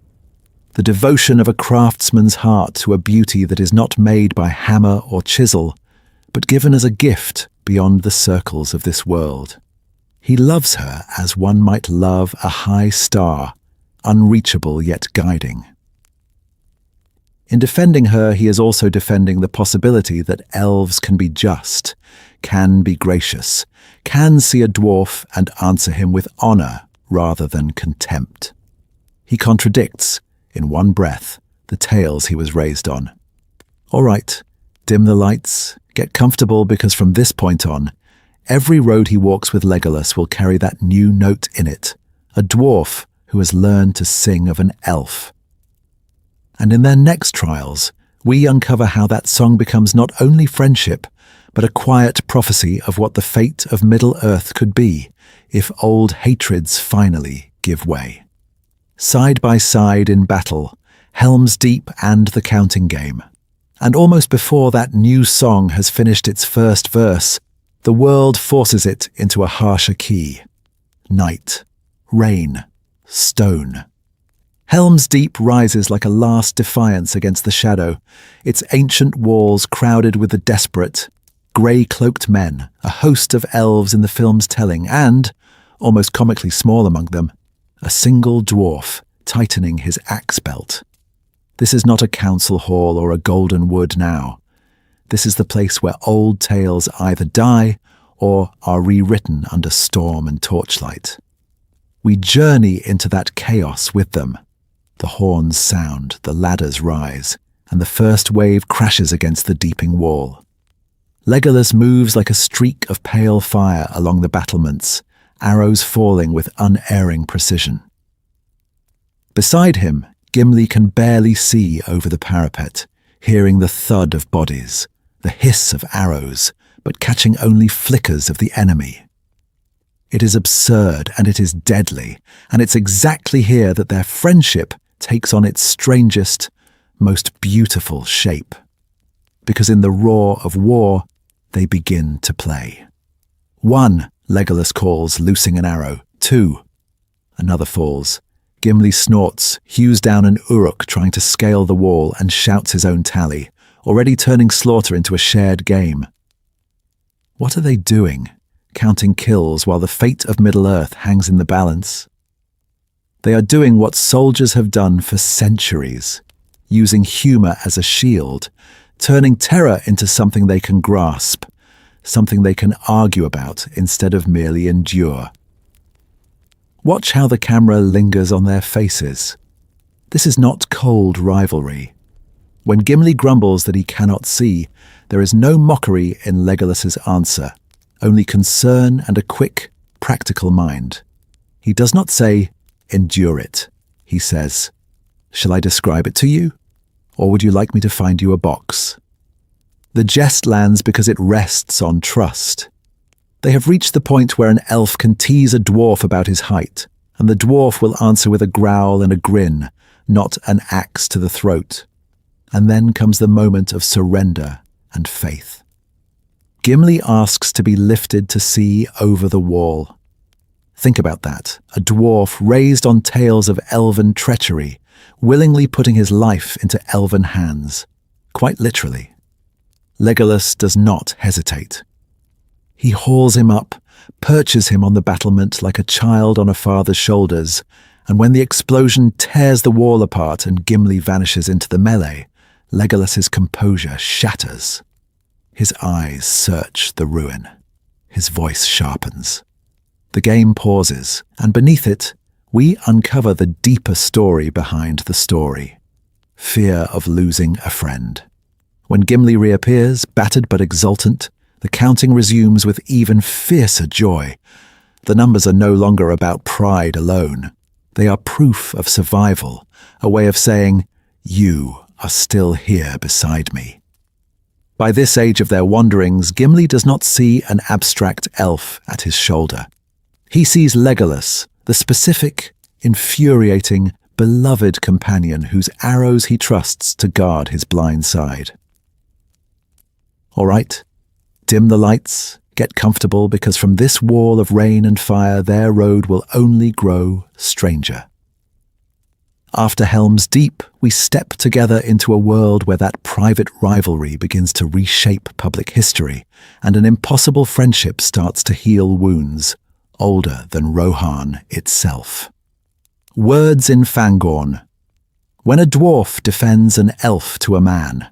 The devotion of a craftsman's heart to a beauty that is not made by hammer or chisel, but given as a gift beyond the circles of this world. He loves her as one might love a high star, unreachable yet guiding. In defending her, he is also defending the possibility that elves can be just, can be gracious, can see a dwarf and answer him with honor rather than contempt. He contradicts, in one breath, the tales he was raised on. All right, dim the lights, get comfortable, because from this point on, every road he walks with Legolas will carry that new note in it, a dwarf who has learned to sing of an elf. And in their next trials, we uncover how that song becomes not only friendship, but a quiet prophecy of what the fate of Middle-earth could be if old hatreds finally give way. Side by side in battle, Helm's Deep and the counting game. And almost before that new song has finished its first verse, the world forces it into a harsher key. Night, rain, stone. Helm's Deep rises like a last defiance against the shadow, its ancient walls crowded with the desperate, grey-cloaked men, a host of elves in the film's telling, and, almost comically small among them, a single dwarf tightening his axe belt. This is not a council hall or a golden wood now. This is the place where old tales either die or are rewritten under storm and torchlight. We journey into that chaos with them. The horns sound, the ladders rise, and the first wave crashes against the deeping wall. Legolas moves like a streak of pale fire along the battlements, arrows falling with unerring precision. Beside him, Gimli can barely see over the parapet, hearing the thud of bodies, the hiss of arrows, but catching only flickers of the enemy. It is absurd and it is deadly, and it's exactly here that their friendship takes on its strangest, most beautiful shape. Because in the roar of war, they begin to play. 1, Legolas calls, loosing an arrow. 2, another falls. Gimli snorts, hews down an uruk trying to scale the wall, and shouts his own tally, already turning slaughter into a shared game. What are they doing, counting kills while the fate of Middle-earth hangs in the balance? They are doing what soldiers have done for centuries, using humor as a shield, turning terror into something they can grasp, something they can argue about instead of merely endure. Watch how the camera lingers on their faces. This is not cold rivalry. When Gimli grumbles that he cannot see, there is no mockery in Legolas's answer, only concern and a quick, practical mind. He does not say, "Endure it." He says, "Shall I describe it to you? Or would you like me to find you a box?" The jest lands because it rests on trust. They have reached the point where an elf can tease a dwarf about his height, and the dwarf will answer with a growl and a grin, not an axe to the throat. And then comes the moment of surrender and faith. Gimli asks to be lifted to see over the wall. Think about that. A dwarf raised on tales of elven treachery, willingly putting his life into elven hands. Quite literally. Legolas does not hesitate. He hauls him up, perches him on the battlement like a child on a father's shoulders, and when the explosion tears the wall apart and Gimli vanishes into the melee, Legolas's composure shatters. His eyes search the ruin. His voice sharpens. The game pauses, and beneath it, we uncover the deeper story behind the story. Fear of losing a friend. When Gimli reappears, battered but exultant, the counting resumes with even fiercer joy. The numbers are no longer about pride alone. They are proof of survival, a way of saying, "You are still here beside me." By this age of their wanderings, Gimli does not see an abstract elf at his shoulder. He sees Legolas, the specific, infuriating, beloved companion whose arrows he trusts to guard his blind side. All right, dim the lights, get comfortable, because from this wall of rain and fire their road will only grow stranger. After Helm's Deep, we step together into a world where that private rivalry begins to reshape public history, and an impossible friendship starts to heal wounds, older than Rohan itself. Words in Fangorn. When a dwarf defends an elf to a man,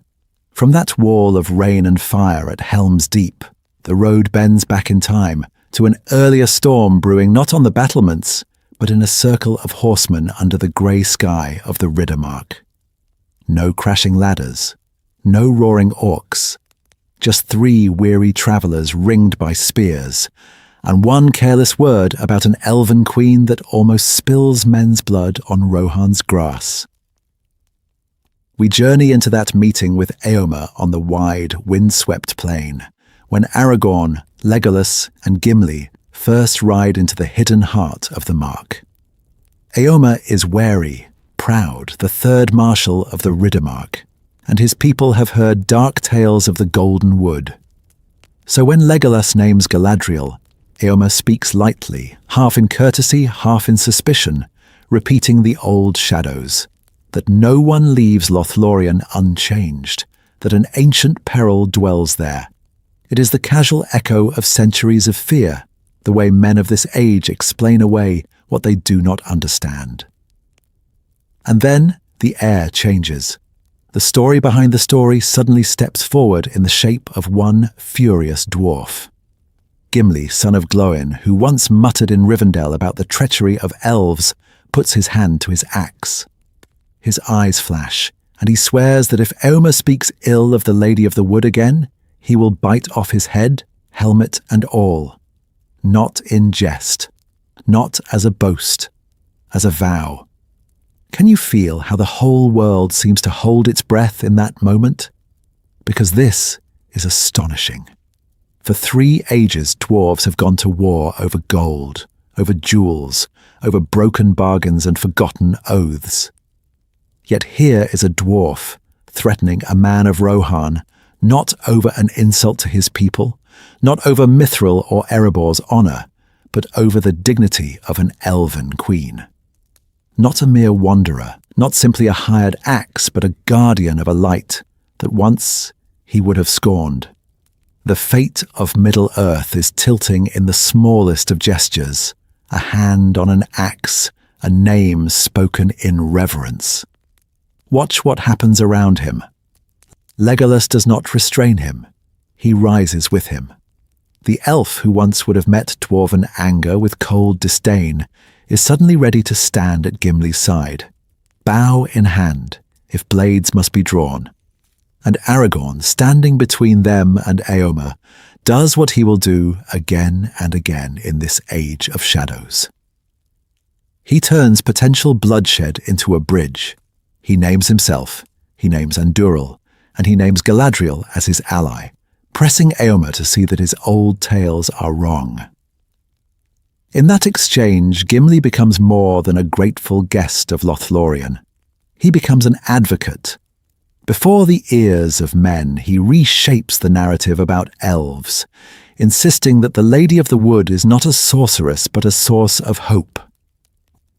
from that wall of rain and fire at Helm's Deep, the road bends back in time to an earlier storm brewing not on the battlements, but in a circle of horsemen under the grey sky of the Riddermark. No crashing ladders, no roaring orcs, just 3 weary travellers ringed by spears, and one careless word about an elven queen that almost spills men's blood on Rohan's grass. We journey into that meeting with Éomer on the wide, wind-swept plain, when Aragorn, Legolas, and Gimli first ride into the hidden heart of the Mark. Éomer is wary, proud, the third marshal of the Riddermark, and his people have heard dark tales of the Golden Wood. So when Legolas names Galadriel, Éomer speaks lightly, half in courtesy, half in suspicion, repeating the old shadows, that no one leaves Lothlorien unchanged, that an ancient peril dwells there. It is the casual echo of centuries of fear, the way men of this age explain away what they do not understand. And then the air changes. The story behind the story suddenly steps forward in the shape of one furious dwarf. Gimli, son of Glóin, who once muttered in Rivendell about the treachery of elves, puts his hand to his axe. His eyes flash, and he swears that if Éomer speaks ill of the Lady of the Wood again, he will bite off his head, helmet and all. Not in jest, not as a boast, as a vow. Can you feel how the whole world seems to hold its breath in that moment? Because this is astonishing. For 3 ages, dwarves have gone to war over gold, over jewels, over broken bargains and forgotten oaths. Yet here is a dwarf threatening a man of Rohan, not over an insult to his people, not over Mithril or Erebor's honour, but over the dignity of an elven queen. Not a mere wanderer, not simply a hired axe, but a guardian of a light that once he would have scorned. The fate of Middle-earth is tilting in the smallest of gestures, a hand on an axe, a name spoken in reverence. Watch what happens around him. Legolas does not restrain him. He rises with him. The elf who once would have met dwarven anger with cold disdain is suddenly ready to stand at Gimli's side, bow in hand, if blades must be drawn. And Aragorn, standing between them and Éomer, does what he will do again and again in this age of shadows. He turns potential bloodshed into a bridge. He names himself, he names Andúril, and he names Galadriel as his ally, pressing Éomer to see that his old tales are wrong. In that exchange, Gimli becomes more than a grateful guest of Lothlorien. He becomes an advocate. Before the ears of men, he reshapes the narrative about elves, insisting that the Lady of the Wood is not a sorceress but a source of hope.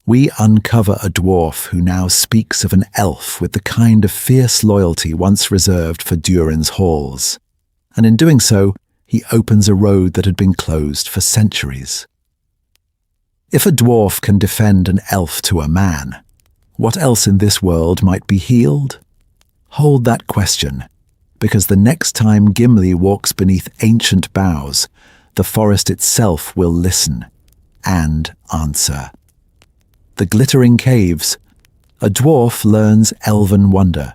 We uncover a dwarf who now speaks of an elf with the kind of fierce loyalty once reserved for Durin's halls. And in doing so, he opens a road that had been closed for centuries. If a dwarf can defend an elf to a man, what else in this world might be healed? Hold that question, because the next time Gimli walks beneath ancient boughs, the forest itself will listen and answer. The glittering caves, a dwarf learns elven wonder.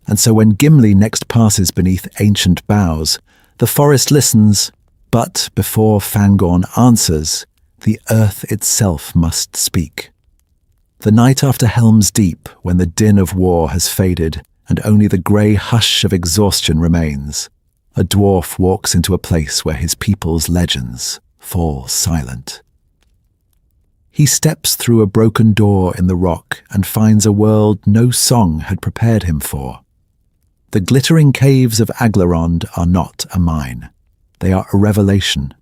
And so when Gimli next passes beneath ancient boughs, the forest listens, but before Fangorn answers, the earth itself must speak. The night after Helm's Deep, when the din of war has faded and only the grey hush of exhaustion remains, a dwarf walks into a place where his people's legends fall silent. He steps through a broken door in the rock and finds a world no song had prepared him for. The glittering caves of Aglarond are not a mine. They are a revelation.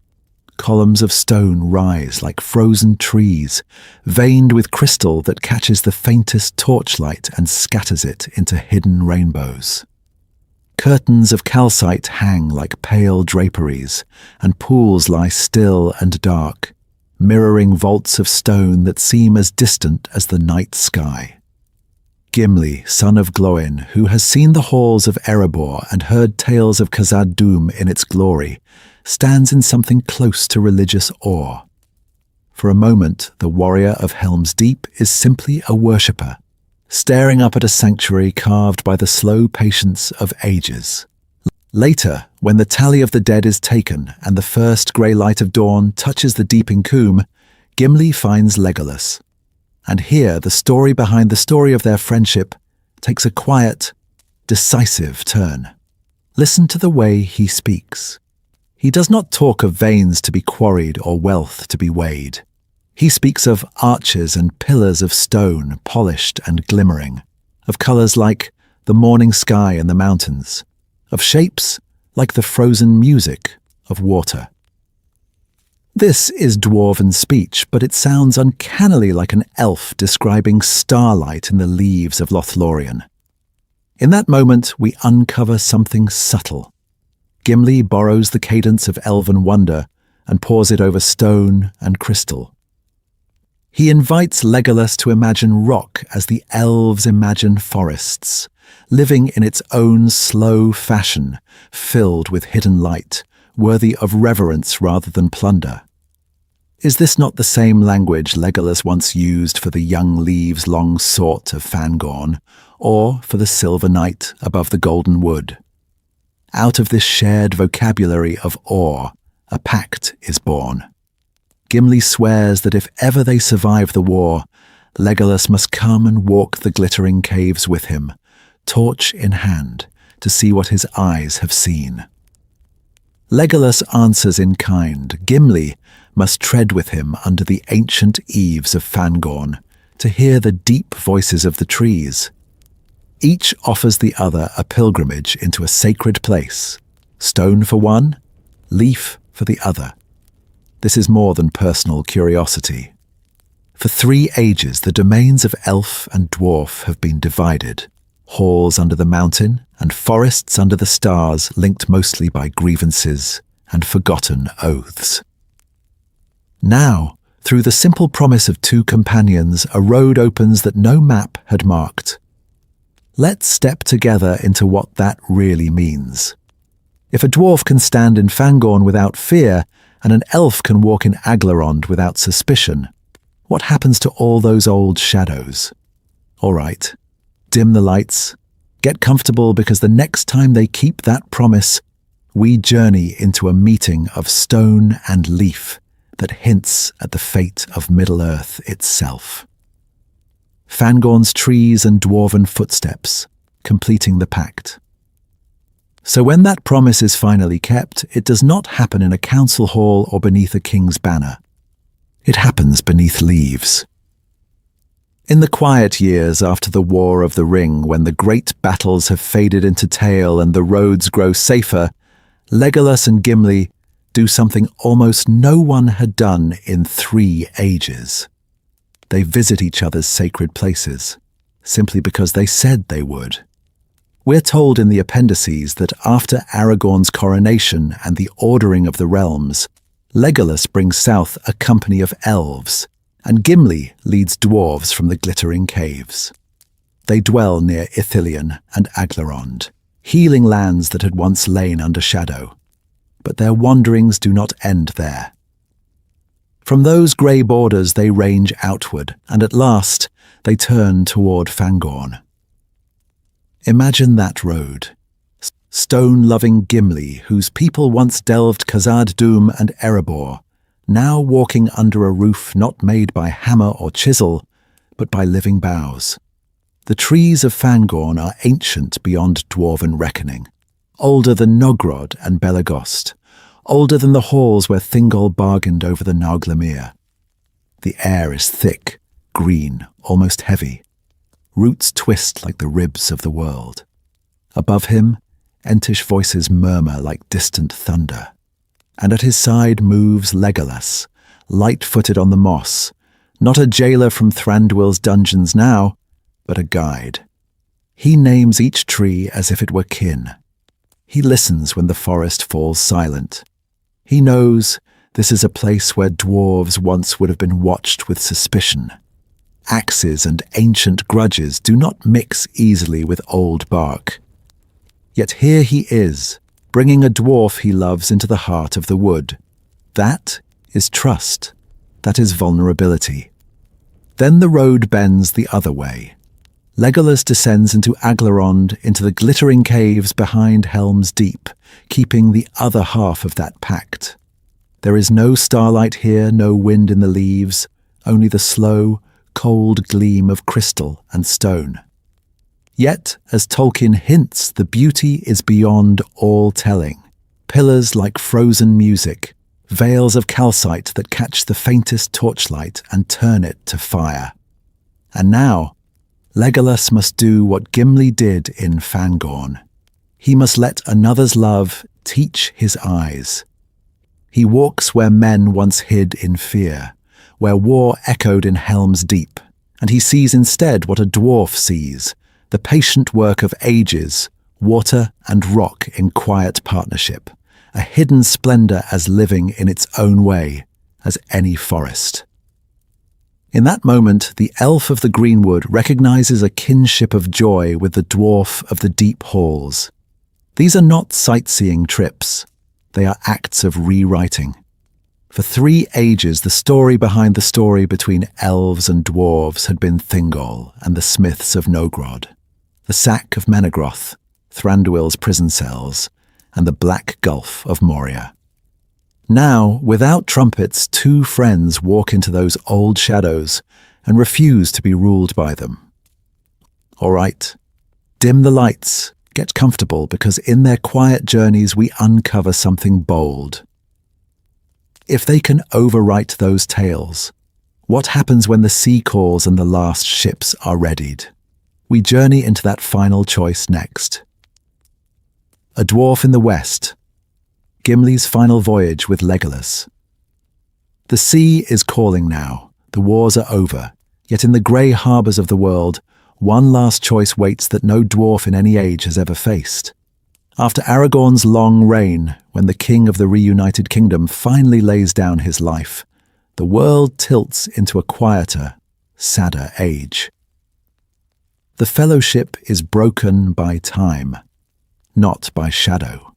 Columns of stone rise like frozen trees, veined with crystal that catches the faintest torchlight and scatters it into hidden rainbows. Curtains of calcite hang like pale draperies, and pools lie still and dark, mirroring vaults of stone that seem as distant as the night sky. Gimli, son of Glóin, who has seen the halls of Erebor and heard tales of Khazad-dûm in its glory, stands in something close to religious awe. For a moment, the warrior of Helm's Deep is simply a worshipper, staring up at a sanctuary carved by the slow patience of ages. Later, when the tally of the dead is taken and the first grey light of dawn touches the deeping combe, Gimli finds Legolas. And here, the story behind the story of their friendship takes a quiet, decisive turn. Listen to the way he speaks. He does not talk of veins to be quarried or wealth to be weighed. He speaks of arches and pillars of stone, polished and glimmering, of colours like the morning sky and the mountains, of shapes like the frozen music of water. This is dwarven speech, but it sounds uncannily like an elf describing starlight in the leaves of Lothlórien. In that moment, we uncover something subtle. Gimli borrows the cadence of elven wonder and pours it over stone and crystal. He invites Legolas to imagine rock as the elves imagine forests, living in its own slow fashion, filled with hidden light, worthy of reverence rather than plunder. Is this not the same language Legolas once used for the young leaves long sought of Fangorn, or for the silver knight above the golden wood? Out of this shared vocabulary of awe, a pact is born. Gimli swears that if ever they survive the war, Legolas must come and walk the glittering caves with him, torch in hand, to see what his eyes have seen. Legolas answers in kind. Gimli must tread with him under the ancient eaves of Fangorn to hear the deep voices of the trees. Each offers the other a pilgrimage into a sacred place, stone for one, leaf for the other. This is more than personal curiosity. For 3 ages, the domains of elf and dwarf have been divided, halls under the mountain and forests under the stars, linked mostly by grievances and forgotten oaths. Now, through the simple promise of 2 companions, a road opens that no map had marked. Let's step together into what that really means. If a dwarf can stand in Fangorn without fear, and an elf can walk in Aglarond without suspicion, what happens to all those old shadows? All right, dim the lights, get comfortable, because the next time they keep that promise, we journey into a meeting of stone and leaf that hints at the fate of Middle-earth itself. Fangorn's trees and dwarven footsteps, completing the pact. So when that promise is finally kept, it does not happen in a council hall or beneath a king's banner. It happens beneath leaves. In the quiet years after the War of the Ring, when the great battles have faded into tale and the roads grow safer, Legolas and Gimli do something almost no one had done in 3 ages. They visit each other's sacred places, simply because they said they would. We're told in the appendices that after Aragorn's coronation and the ordering of the realms, Legolas brings south a company of elves, and Gimli leads dwarves from the glittering caves. They dwell near Ithilien and Aglarond, healing lands that had once lain under shadow. But their wanderings do not end there. From those grey borders they range outward, and at last they turn toward Fangorn. Imagine that road. Stone-loving Gimli, whose people once delved Khazad-dûm and Erebor, now walking under a roof not made by hammer or chisel, but by living boughs. The trees of Fangorn are ancient beyond dwarven reckoning, older than Nogrod and Belagost, older than the halls where Thingol bargained over the Nauglamir. The air is thick, green, almost heavy. Roots twist like the ribs of the world. Above him, Entish voices murmur like distant thunder. And at his side moves Legolas, light-footed on the moss, not a jailer from Thranduil's dungeons now, but a guide. He names each tree as if it were kin. He listens when the forest falls silent. He knows this is a place where dwarves once would have been watched with suspicion. Axes and ancient grudges do not mix easily with old bark. Yet here he is, bringing a dwarf he loves into the heart of the wood. That is trust. That is vulnerability. Then the road bends the other way. Legolas descends into Aglarond, into the glittering caves behind Helm's Deep, keeping the other half of that pact. There is no starlight here, no wind in the leaves, only the slow, cold gleam of crystal and stone. Yet, as Tolkien hints, the beauty is beyond all telling. Pillars like frozen music, veils of calcite that catch the faintest torchlight and turn it to fire. And now, Legolas must do what Gimli did in Fangorn. He must let another's love teach his eyes. He walks where men once hid in fear, where war echoed in Helm's Deep, and he sees instead what a dwarf sees, the patient work of ages, water and rock in quiet partnership, a hidden splendor as living in its own way as any forest. In that moment, the elf of the greenwood recognizes a kinship of joy with the dwarf of the deep halls. These are not sightseeing trips. They are acts of rewriting. For 3 ages, the story behind the story between elves and dwarves had been Thingol and the smiths of Nogrod, the sack of Menegroth, Thranduil's prison cells, and the black gulf of Moria. Now, without trumpets, 2 friends walk into those old shadows and refuse to be ruled by them. All right, dim the lights, get comfortable, because in their quiet journeys we uncover something bold. If they can overwrite those tales, what happens when the sea calls and the last ships are readied? We journey into that final choice next. A dwarf in the west, Gimli's final voyage with Legolas. The sea is calling now, the wars are over, yet in the grey harbours of the world, one last choice waits that no dwarf in any age has ever faced. After Aragorn's long reign, when the king of the reunited kingdom finally lays down his life, the world tilts into a quieter, sadder age. The fellowship is broken by time, not by shadow.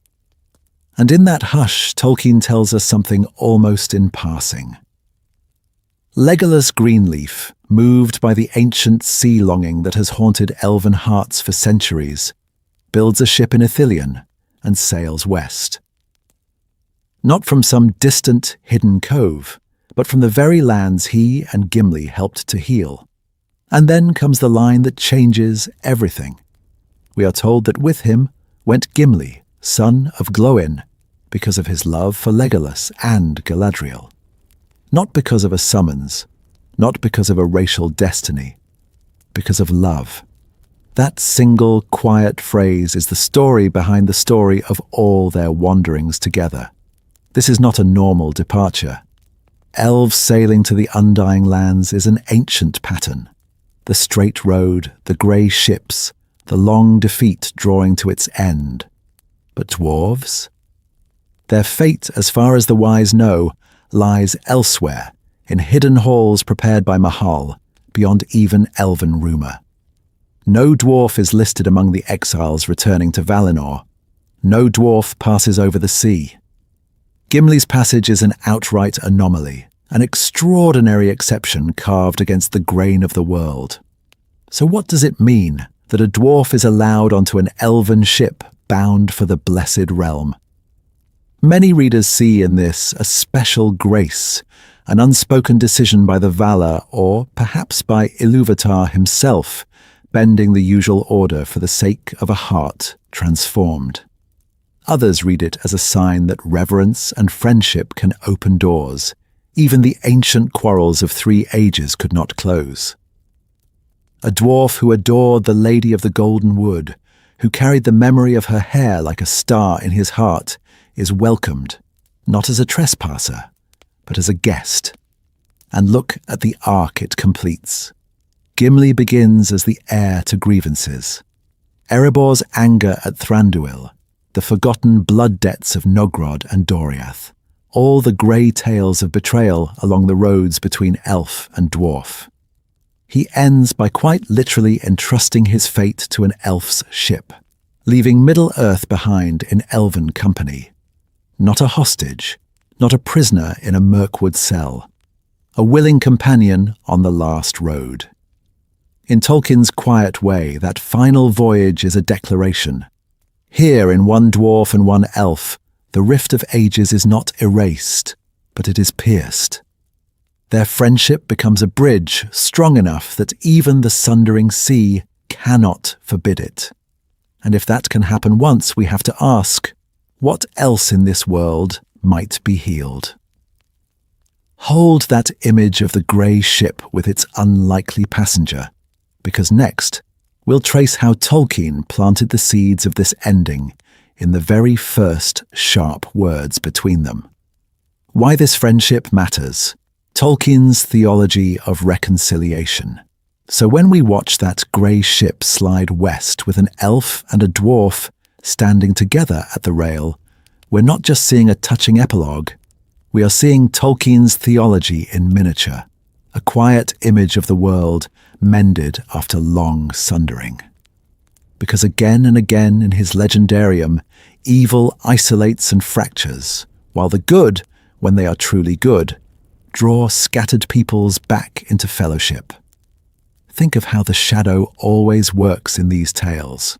And in that hush, Tolkien tells us something almost in passing. Legolas Greenleaf, moved by the ancient sea longing that has haunted elven hearts for centuries, builds a ship in Ithilien and sails west. Not from some distant, hidden cove, but from the very lands he and Gimli helped to heal. And then comes the line that changes everything. We are told that with him went Gimli, son of Glóin, because of his love for Legolas and Galadriel. Not because of a summons, not because of a racial destiny, because of love. That single, quiet phrase is the story behind the story of all their wanderings together. This is not a normal departure. Elves sailing to the undying lands is an ancient pattern. The straight road, the grey ships, the long defeat drawing to its end. But dwarves? Their fate, as far as the wise know, lies elsewhere, in hidden halls prepared by Mahal, beyond even elven rumour. No dwarf is listed among the exiles returning to Valinor. No dwarf passes over the sea. Gimli's passage is an outright anomaly, an extraordinary exception carved against the grain of the world. So what does it mean that a dwarf is allowed onto an elven ship bound for the blessed realm? Many readers see in this a special grace, an unspoken decision by the Valar, or perhaps by Ilúvatar himself, bending the usual order for the sake of a heart transformed. Others read it as a sign that reverence and friendship can open doors even the ancient quarrels of 3 ages could not close. A dwarf who adored the Lady of the Golden Wood, who carried the memory of her hair like a star in his heart, is welcomed, not as a trespasser, but as a guest. And look at the arc it completes. Gimli begins as the heir to grievances. Erebor's anger at Thranduil, the forgotten blood debts of Nogrod and Doriath, all the grey tales of betrayal along the roads between elf and dwarf. He ends by quite literally entrusting his fate to an elf's ship, leaving Middle-earth behind in elven company. Not a hostage, not a prisoner in a Mirkwood cell, a willing companion on the last road. In Tolkien's quiet way, that final voyage is a declaration. Here, in one dwarf and one elf, the rift of ages is not erased, but it is pierced. Their friendship becomes a bridge strong enough that even the sundering sea cannot forbid it. And if that can happen once, we have to ask, what else in this world might be healed? Hold that image of the grey ship with its unlikely passenger, because next we'll trace how Tolkien planted the seeds of this ending in the very first sharp words between them. Why this friendship matters. Tolkien's theology of reconciliation. So when we watch that grey ship slide west with an elf and a dwarf standing together at the rail, we're not just seeing a touching epilogue, we are seeing Tolkien's theology in miniature, a quiet image of the world mended after long sundering. Because again and again in his legendarium, evil isolates and fractures, while the good, when they are truly good, draw scattered peoples back into fellowship. Think of how the shadow always works in these tales.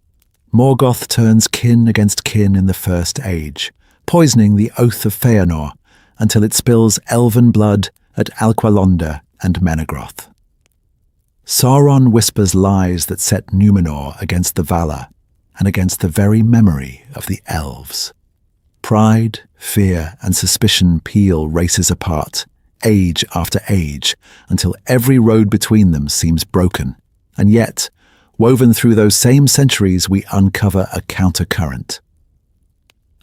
Morgoth turns kin against kin in the First Age, poisoning the Oath of Feanor until it spills elven blood at Alqualonda and Menegroth. Sauron whispers lies that set Númenor against the Valar and against the very memory of the elves. Pride, fear, and suspicion peel races apart, age after age, until every road between them seems broken. And yet, woven through those same centuries, we uncover a countercurrent.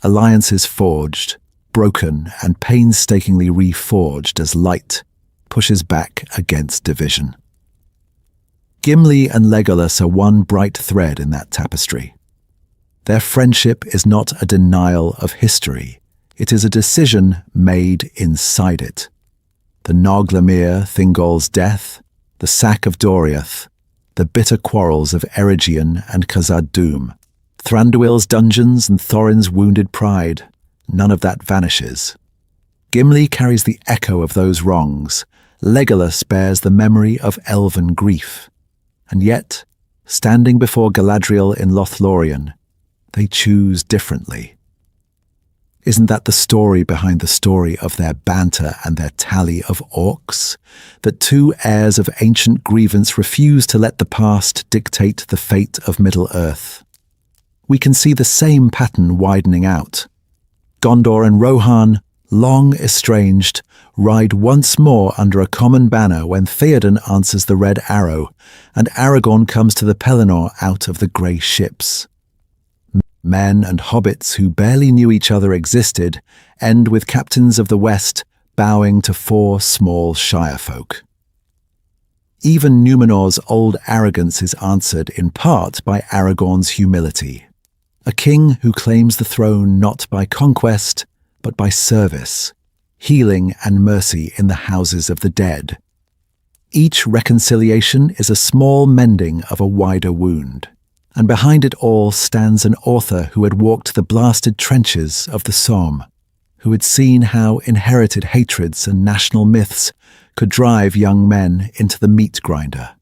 Alliances forged, broken, and painstakingly reforged as light pushes back against division. Gimli and Legolas are one bright thread in that tapestry. Their friendship is not a denial of history, it is a decision made inside it. The Noglamir, Thingol's death, the sack of Doriath, the bitter quarrels of Eregion and Khazad-dûm, Thranduil's dungeons and Thorin's wounded pride, none of that vanishes. Gimli carries the echo of those wrongs, Legolas bears the memory of elven grief. And yet, standing before Galadriel in Lothlorien, they choose differently. Isn't that the story behind the story of their banter and their tally of orcs? That 2 heirs of ancient grievance refuse to let the past dictate the fate of Middle-earth. We can see the same pattern widening out. Gondor and Rohan, long estranged, ride once more under a common banner when Theoden answers the Red Arrow, and Aragorn comes to the Pelennor out of the grey ships. Men and hobbits who barely knew each other existed end with captains of the West bowing to 4 small shire folk. Even Numenor's old arrogance is answered in part by Aragorn's humility. A king who claims the throne not by conquest, but by service, healing and mercy in the houses of the dead. Each reconciliation is a small mending of a wider wound, and behind it all stands an author who had walked the blasted trenches of the Somme, who had seen how inherited hatreds and national myths could drive young men into the meat grinder.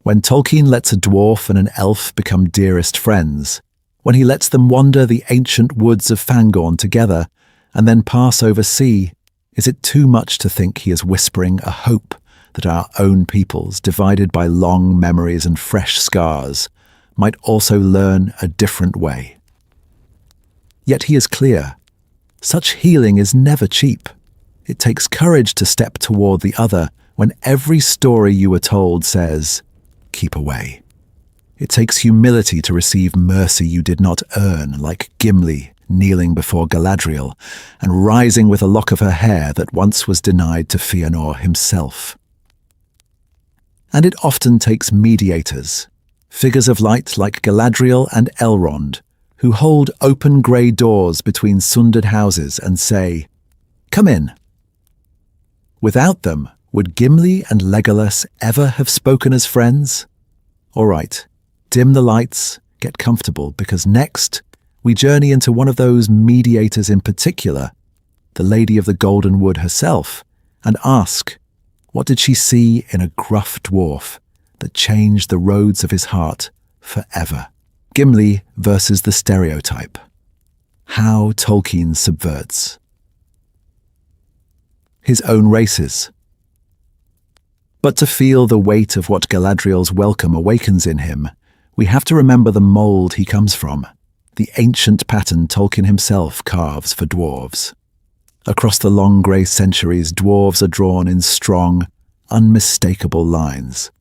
When Tolkien lets a dwarf and an elf become dearest friends, when he lets them wander the ancient woods of Fangorn together and then pass over sea, is it too much to think he is whispering a hope that our own peoples, divided by long memories and fresh scars, might also learn a different way? Yet he is clear. Such healing is never cheap. It takes courage to step toward the other when every story you were told says, "Keep away." It takes humility to receive mercy you did not earn, like Gimli kneeling before Galadriel and rising with a lock of her hair that once was denied to Fëanor himself. And it often takes mediators, figures of light like Galadriel and Elrond, who hold open grey doors between sundered houses and say, "Come in." Without them, would Gimli and Legolas ever have spoken as friends? All right, dim the lights, get comfortable, because next we journey into one of those mediators in particular, the Lady of the Golden Wood herself, and ask, what did she see in a gruff dwarf that changed the roads of his heart forever? Gimli versus the stereotype. How Tolkien subverts his own races. But to feel the weight of what Galadriel's welcome awakens in him, we have to remember the mould he comes from, the ancient pattern Tolkien himself carves for dwarves. Across the long grey centuries, dwarves are drawn in strong, unmistakable lines.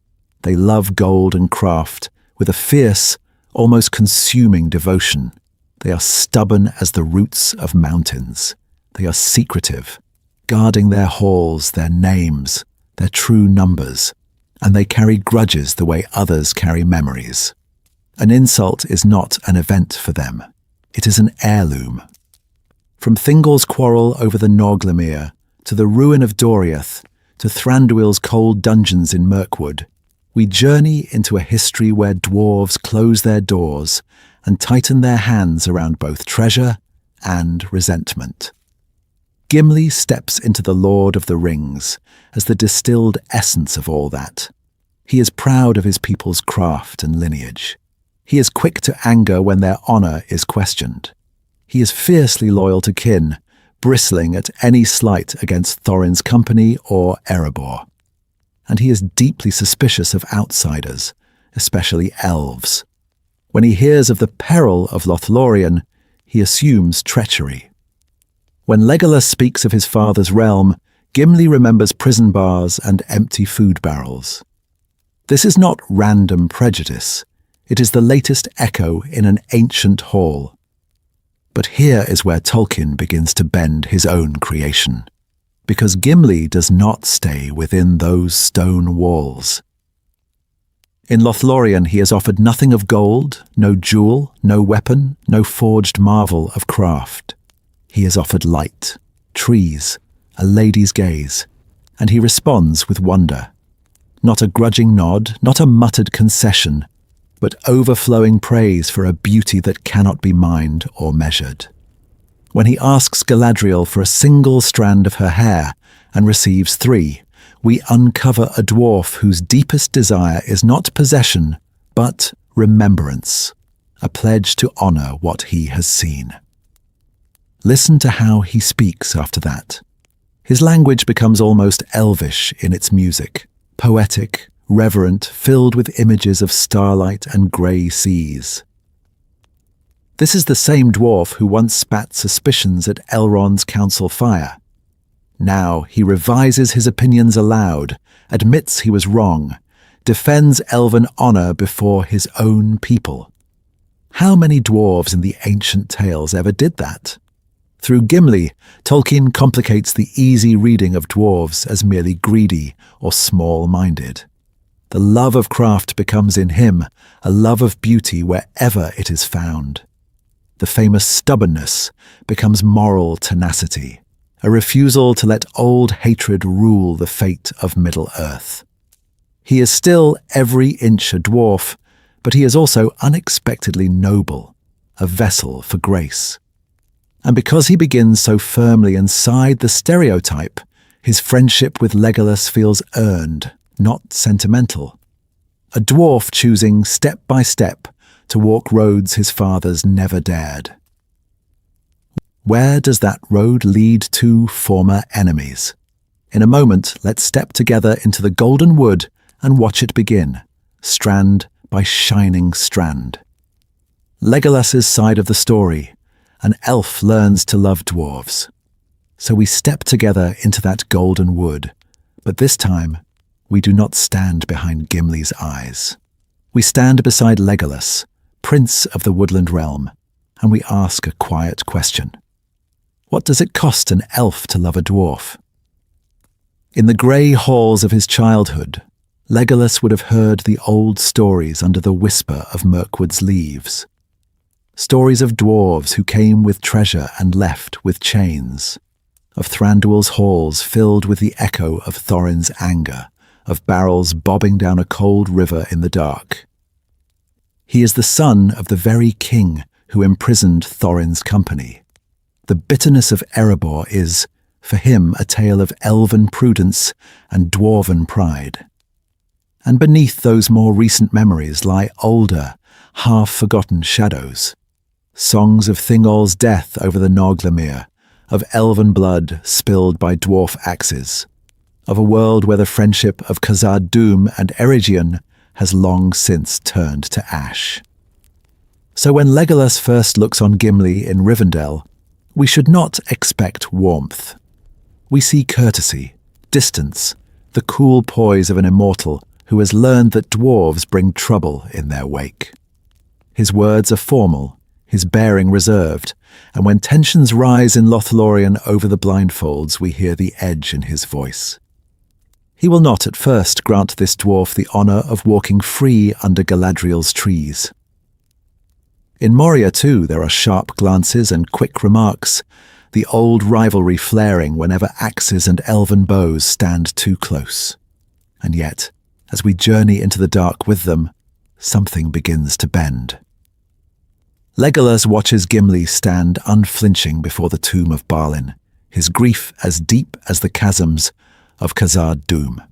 They love gold and craft with a fierce, almost consuming devotion. They are stubborn as the roots of mountains. They are secretive, guarding their halls, their names, their true numbers, and they carry grudges the way others carry memories. An insult is not an event for them. It is an heirloom. From Thingol's quarrel over the Norglemere, to the ruin of Doriath, to Thranduil's cold dungeons in Mirkwood, we journey into a history where dwarves close their doors and tighten their hands around both treasure and resentment. Gimli steps into the Lord of the Rings as the distilled essence of all that. He is proud of his people's craft and lineage. He is quick to anger when their honour is questioned. He is fiercely loyal to kin, bristling at any slight against Thorin's company or Erebor. And he is deeply suspicious of outsiders, especially elves. When he hears of the peril of Lothlorien, he assumes treachery. When Legolas speaks of his father's realm, Gimli remembers prison bars and empty food barrels. This is not random prejudice. It is the latest echo in an ancient hall. But here is where Tolkien begins to bend his own creation, because Gimli does not stay within those stone walls. In Lothlorien he is offered nothing of gold, no jewel, no weapon, no forged marvel of craft. He is offered light, trees, a lady's gaze, and he responds with wonder. Not a grudging nod, not a muttered concession, but overflowing praise for a beauty that cannot be mined or measured. When he asks Galadriel for a single strand of her hair and receives 3, we uncover a dwarf whose deepest desire is not possession, but remembrance, a pledge to honour what he has seen. Listen to how he speaks after that. His language becomes almost elvish in its music, poetic, reverent, filled with images of starlight and grey seas. This is the same dwarf who once spat suspicions at Elrond's council fire. Now he revises his opinions aloud, admits he was wrong, defends elven honor before his own people. How many dwarves in the ancient tales ever did that? Through Gimli, Tolkien complicates the easy reading of dwarves as merely greedy or small-minded. The love of craft becomes in him a love of beauty wherever it is found. The famous stubbornness becomes moral tenacity, a refusal to let old hatred rule the fate of Middle-earth. He is still every inch a dwarf, but he is also unexpectedly noble, a vessel for grace. And because he begins so firmly inside the stereotype, his friendship with Legolas feels earned, not sentimental. A dwarf choosing step by step to walk roads his fathers never dared. Where does that road lead to, former enemies? In a moment, let's step together into the Golden Wood and watch it begin, strand by shining strand. Legolas's side of the story. An elf learns to love dwarves. So we step together into that golden wood, but this time we do not stand behind Gimli's eyes. We stand beside Legolas, prince of the woodland realm, and we ask a quiet question. What does it cost an elf to love a dwarf? In the grey halls of his childhood, Legolas would have heard the old stories under the whisper of Mirkwood's leaves. Stories of dwarves who came with treasure and left with chains, of Thranduil's halls filled with the echo of Thorin's anger, of barrels bobbing down a cold river in the dark. He is the son of the very king who imprisoned Thorin's company. The bitterness of Erebor is, for him, a tale of elven prudence and dwarven pride. And beneath those more recent memories lie older, half-forgotten shadows. Songs of Thingol's death over the Noglamere, of elven blood spilled by dwarf axes, of a world where the friendship of Khazad Dûm and Eregion has long since turned to ash. So when Legolas first looks on Gimli in Rivendell, we should not expect warmth. We see courtesy, distance, the cool poise of an immortal who has learned that dwarves bring trouble in their wake. His words are formal, his bearing reserved, and when tensions rise in Lothlorien over the blindfolds, we hear the edge in his voice. He will not at first grant this dwarf the honour of walking free under Galadriel's trees. In Moria too there are sharp glances and quick remarks, the old rivalry flaring whenever axes and elven bows stand too close. And yet, as we journey into the dark with them, something begins to bend. Legolas watches Gimli stand unflinching before the tomb of Balin, his grief as deep as the chasms of Khazad Dûm.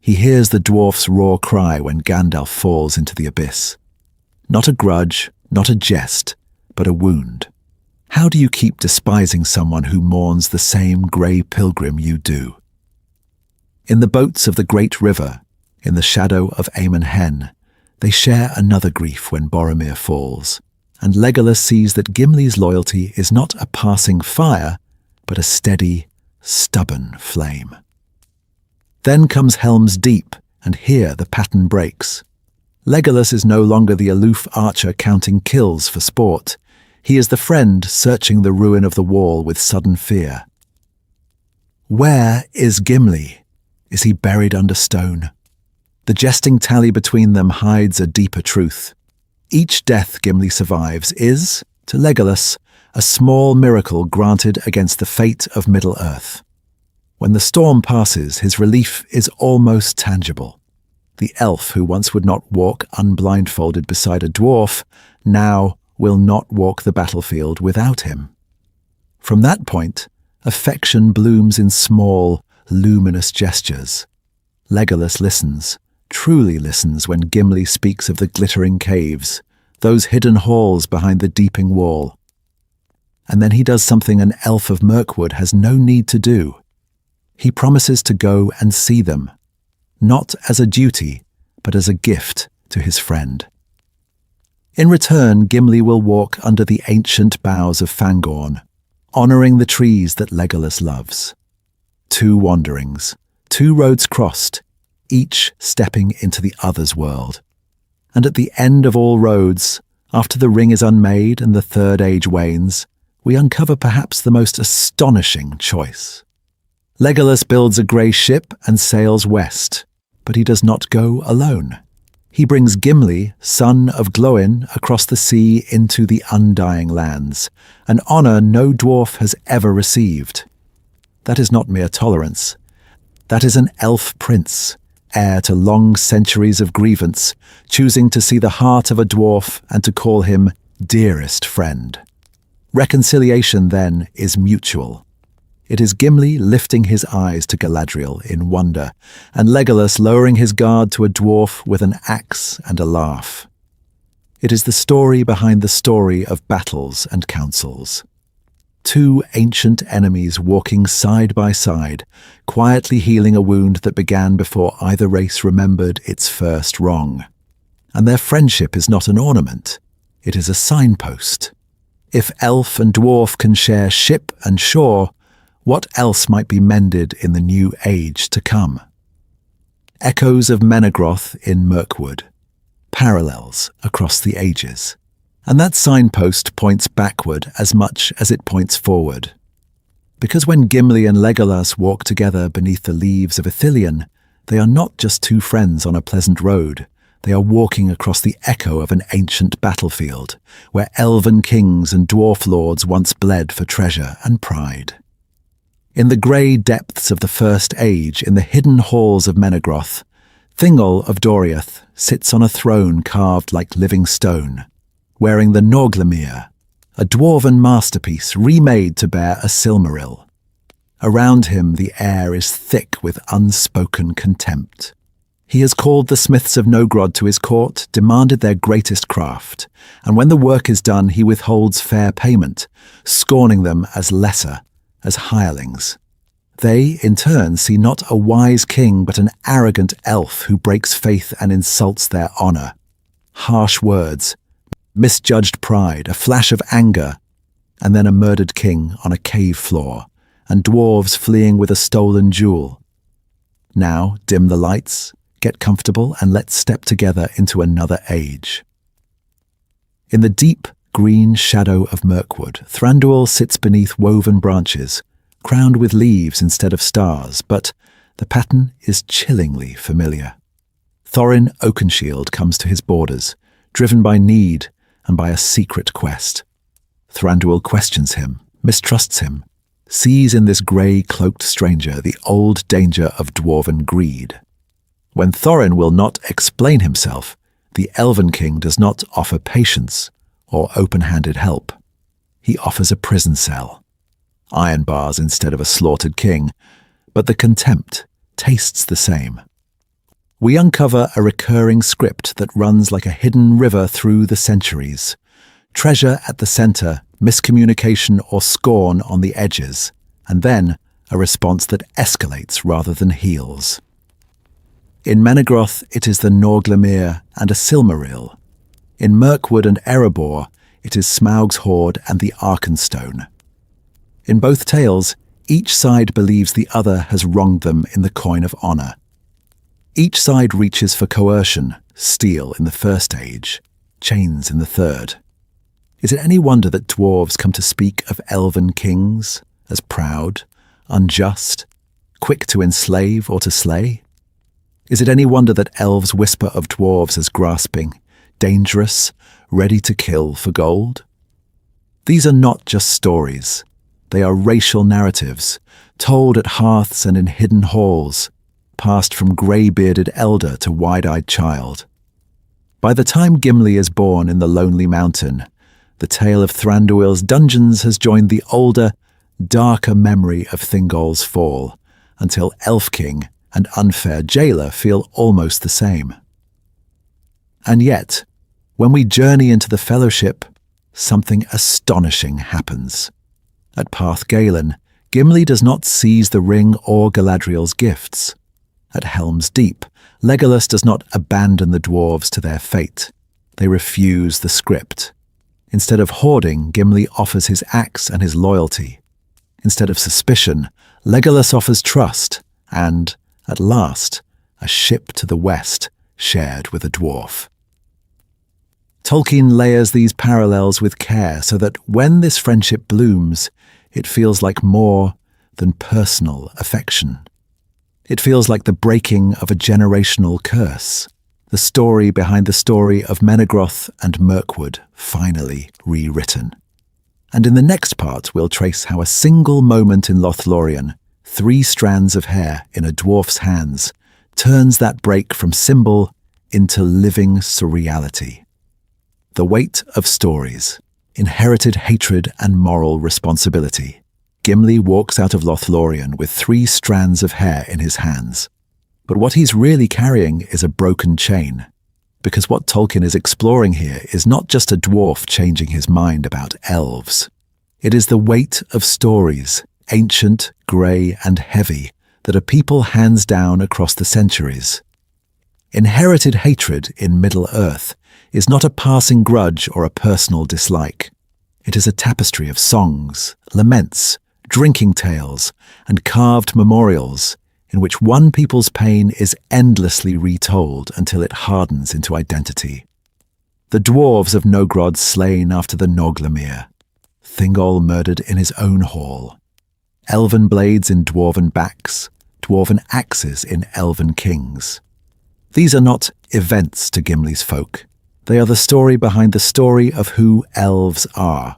He hears the dwarf's raw cry when Gandalf falls into the abyss. Not a grudge, not a jest, but a wound. How do you keep despising someone who mourns the same grey pilgrim you do? In the boats of the great river, in the shadow of Amon Hen, they share another grief when Boromir falls. And Legolas sees that Gimli's loyalty is not a passing fire, but a steady, stubborn flame. Then comes Helm's Deep, and here the pattern breaks. Legolas is no longer the aloof archer counting kills for sport. He is the friend searching the ruin of the wall with sudden fear. Where is Gimli? Is he buried under stone? The jesting tally between them hides a deeper truth. Each death Gimli survives is, to Legolas, a small miracle granted against the fate of Middle-earth. When the storm passes, his relief is almost tangible. The elf who once would not walk unblindfolded beside a dwarf, now will not walk the battlefield without him. From that point, affection blooms in small, luminous gestures. Legolas listens. Truly listens when Gimli speaks of the glittering caves, those hidden halls behind the deeping wall. And then he does something an elf of Mirkwood has no need to do. He promises to go and see them, not as a duty, but as a gift to his friend. In return, Gimli will walk under the ancient boughs of Fangorn, honouring the trees that Legolas loves. 2 wanderings, 2 roads crossed, each stepping into the other's world. And at the end of all roads, after the ring is unmade and the third age wanes, we uncover perhaps the most astonishing choice. Legolas builds a grey ship and sails west, but he does not go alone. He brings Gimli, son of Glóin, across the sea into the Undying Lands, an honour no dwarf has ever received. That is not mere tolerance. That is an elf prince, heir to long centuries of grievance, choosing to see the heart of a dwarf and to call him dearest friend. Reconciliation, then, is mutual. It is Gimli lifting his eyes to Galadriel in wonder, and Legolas lowering his guard to a dwarf with an axe and a laugh. It is the story behind the story of battles and councils. 2 ancient enemies walking side by side, quietly healing a wound that began before either race remembered its first wrong. And their friendship is not an ornament, it is a signpost. If elf and dwarf can share ship and shore, what else might be mended in the new age to come? Echoes of Menegroth in Mirkwood, parallels across the ages. And that signpost points backward as much as it points forward. Because when Gimli and Legolas walk together beneath the leaves of Ithilien, they are not just 2 friends on a pleasant road. They are walking across the echo of an ancient battlefield, where elven kings and dwarf lords once bled for treasure and pride. In the grey depths of the First Age, in the hidden halls of Menegroth, Thingol of Doriath sits on a throne carved like living stone, wearing the Norglemir, a dwarven masterpiece remade to bear a Silmaril. Around him the air is thick with unspoken contempt. He has called the smiths of Nogrod to his court, demanded their greatest craft, and when the work is done he withholds fair payment, scorning them as lesser, as hirelings. They, in turn, see not a wise king but an arrogant elf who breaks faith and insults their honour. Harsh words, misjudged pride, a flash of anger, and then a murdered king on a cave floor, and dwarves fleeing with a stolen jewel. Now dim the lights, get comfortable, and let's step together into another age. In the deep green shadow of Mirkwood, Thranduil sits beneath woven branches, crowned with leaves instead of stars, but the pattern is chillingly familiar. Thorin Oakenshield comes to his borders, driven by need and by a secret quest. Thranduil questions him, mistrusts him, sees in this grey-cloaked stranger the old danger of dwarven greed. When Thorin will not explain himself, the Elven King does not offer patience or open-handed help. He offers a prison cell, iron bars instead of a slaughtered king, but the contempt tastes the same. We uncover a recurring script that runs like a hidden river through the centuries. Treasure at the centre, miscommunication or scorn on the edges, and then a response that escalates rather than heals. In Menegroth, it is the Norglemir and a Silmaril. In Mirkwood and Erebor, it is Smaug's hoard and the Arkenstone. In both tales, each side believes the other has wronged them in the coin of honour. Each side reaches for coercion, steel in the First Age, chains in the Third. Is it any wonder that dwarves come to speak of elven kings as proud, unjust, quick to enslave or to slay? Is it any wonder that elves whisper of dwarves as grasping, dangerous, ready to kill for gold? These are not just stories. They are racial narratives, told at hearths and in hidden halls, passed from grey-bearded elder to wide-eyed child. By the time Gimli is born in the Lonely Mountain, the tale of Thranduil's dungeons has joined the older, darker memory of Thingol's fall, until Elf King and unfair jailer feel almost the same. And yet, when we journey into the Fellowship, something astonishing happens. At Parth Galen, Gimli does not seize the ring or Galadriel's gifts. At Helm's Deep, Legolas does not abandon the dwarves to their fate. they refuse the script. Instead of hoarding, Gimli offers his axe and his loyalty. Instead of suspicion, Legolas offers trust, and, at last, a ship to the west shared with a dwarf. Tolkien layers these parallels with care so that when this friendship blooms, it feels like more than personal affection. It feels like the breaking of a generational curse, the story behind the story of Menegroth and Mirkwood finally rewritten. And in the next part, we'll trace how a single moment in Lothlorien, 3 strands of hair in a dwarf's hands, turns that break from symbol into living surreality. The weight of stories, inherited hatred and moral responsibility. Gimli walks out of Lothlorien with 3 strands of hair in his hands. But what he's really carrying is a broken chain. Because what Tolkien is exploring here is not just a dwarf changing his mind about elves. It is the weight of stories, ancient, grey and heavy, that a people hands down across the centuries. Inherited hatred in Middle-earth is not a passing grudge or a personal dislike. It is a tapestry of songs, laments, drinking tales, and carved memorials in which one people's pain is endlessly retold until it hardens into identity. The dwarves of Nogrod slain after the Noglamir, Thingol murdered in his own hall, elven blades in dwarven backs, dwarven axes in elven kings. These are not events to Gimli's folk. They are the story behind the story of who elves are.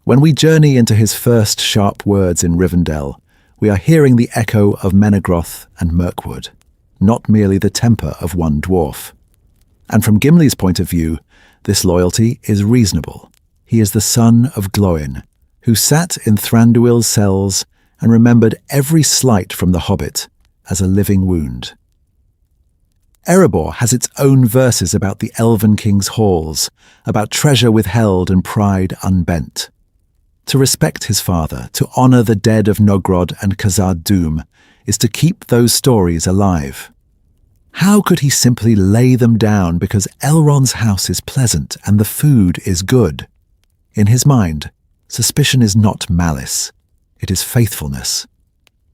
When we journey into his first sharp words in Rivendell, we are hearing the echo of Menegroth and Mirkwood, not merely the temper of one dwarf. And from Gimli's point of view, this loyalty is reasonable. He is the son of Glóin, who sat in Thranduil's cells and remembered every slight from the Hobbit as a living wound. Erebor has its own verses about the Elven King's halls, about treasure withheld and pride unbent. To respect his father, to honour the dead of Nogrod and Khazad-dûm, is to keep those stories alive. How could he simply lay them down because Elrond's house is pleasant and the food is good? In his mind, suspicion is not malice, it is faithfulness.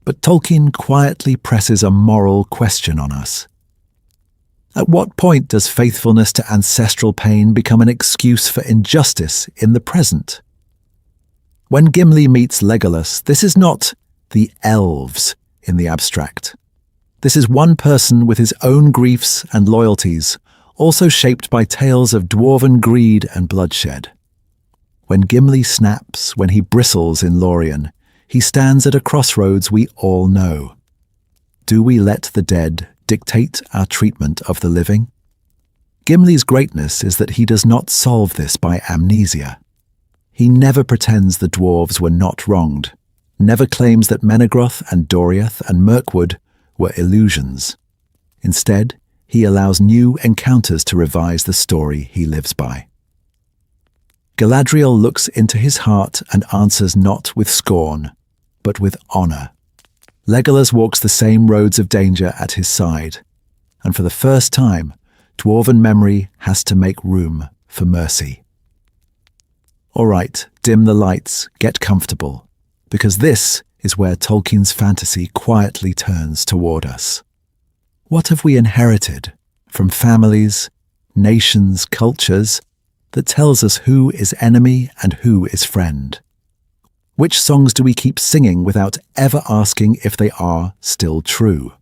But Tolkien quietly presses a moral question on us. At what point does faithfulness to ancestral pain become an excuse for injustice in the present? When Gimli meets Legolas, this is not the elves in the abstract. This is one person with his own griefs and loyalties, also shaped by tales of dwarven greed and bloodshed. When Gimli snaps, when he bristles in Lorien, he stands at a crossroads we all know. Do we let the dead dictate our treatment of the living? Gimli's greatness is that he does not solve this by amnesia. He never pretends the dwarves were not wronged, never claims that Menegroth and Doriath and Mirkwood were illusions. Instead, he allows new encounters to revise the story he lives by. Galadriel looks into his heart and answers not with scorn, but with honour. Legolas walks the same roads of danger at his side, and for the first time, dwarven memory has to make room for mercy. All right, dim the lights, get comfortable, because this is where Tolkien's fantasy quietly turns toward us. What have we inherited from families, nations, cultures that tells us who is enemy and who is friend? Which songs do we keep singing without ever asking if they are still true?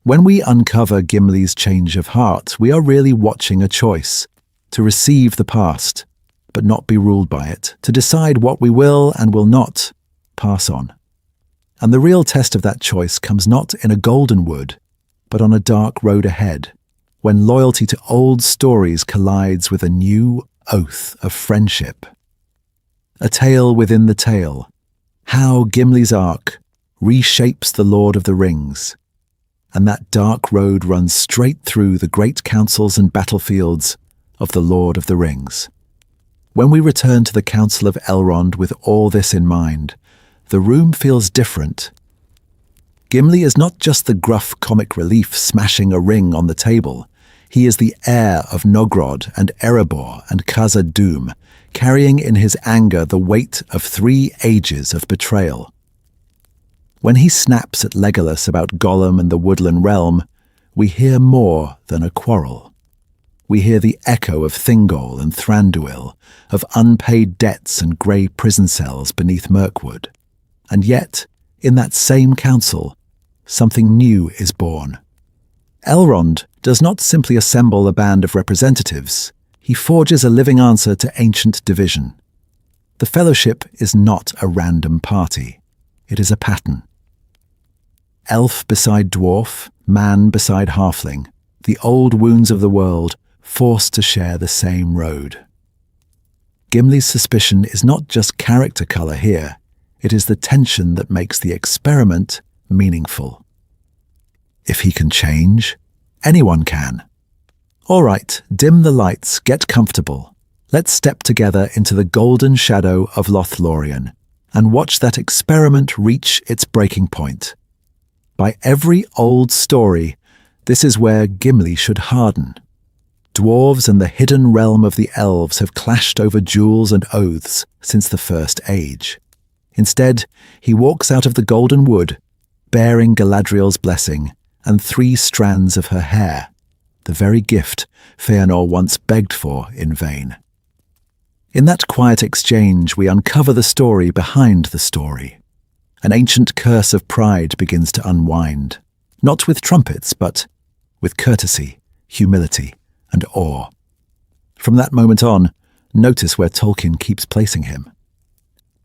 When we uncover Gimli's change of heart, we are really watching a choice to receive the past, but not be ruled by it, to decide what we will and will not pass on. And the real test of that choice comes not in a golden wood, but on a dark road ahead, when loyalty to old stories collides with a new oath of friendship. A tale within the tale, how Gimli's arc reshapes the Lord of the Rings, and that dark road runs straight through the great councils and battlefields of the Lord of the Rings. When we return to the Council of Elrond with all this in mind, the room feels different. Gimli is not just the gruff comic relief smashing a ring on the table. He is the heir of Nogrod and Erebor and Khazad-dûm, carrying in his anger the weight of 3 ages of betrayal. When he snaps at Legolas about Gollum and the Woodland Realm, we hear more than a quarrel. We hear the echo of Thingol and Thranduil, of unpaid debts and grey prison cells beneath Mirkwood. And yet, in that same council, something new is born. Elrond does not simply assemble a band of representatives, he forges a living answer to ancient division. The Fellowship is not a random party, it is a pattern. Elf beside dwarf, man beside halfling, the old wounds of the world forced to share the same road. Gimli's suspicion is not just character colour here, it is the tension that makes the experiment meaningful. If he can change, anyone can. All right, dim the lights, get comfortable. Let's step together into the golden shadow of Lothlorien and watch that experiment reach its breaking point. By every old story, this is where Gimli should harden. Dwarves and the hidden realm of the elves have clashed over jewels and oaths since the First Age. Instead, he walks out of the Golden Wood, bearing Galadriel's blessing and 3 strands of her hair, the very gift Fëanor once begged for in vain. In that quiet exchange, we uncover the story behind the story. An ancient curse of pride begins to unwind, not with trumpets, but with courtesy, humility, and awe. From that moment on, notice where Tolkien keeps placing him.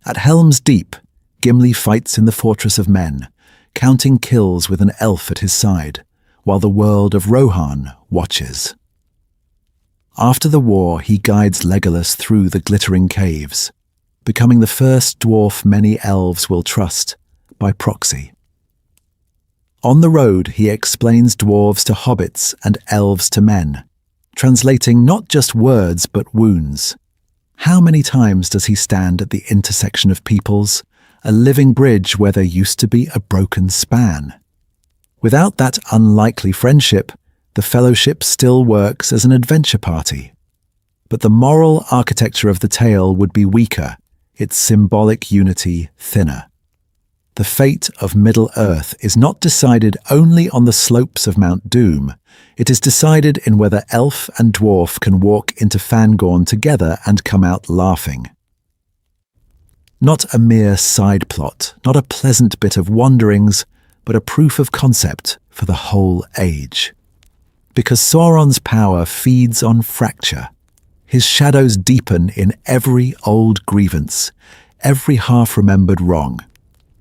At Helm's Deep, Gimli fights in the Fortress of Men, counting kills with an elf at his side, while the world of Rohan watches. After the war, he guides Legolas through the glittering caves, becoming the first dwarf many elves will trust, by proxy. On the road, he explains dwarves to hobbits and elves to men, translating not just words but wounds. How many times does he stand at the intersection of peoples, a living bridge where there used to be a broken span? Without that unlikely friendship, the Fellowship still works as an adventure party. But the moral architecture of the tale would be weaker, its symbolic unity thinner. The fate of Middle-earth is not decided only on the slopes of Mount Doom. It is decided in whether elf and dwarf can walk into Fangorn together and come out laughing. Not a mere side plot, not a pleasant bit of wanderings, but a proof of concept for the whole age. Because Sauron's power feeds on fracture. His shadows deepen in every old grievance, every half-remembered wrong.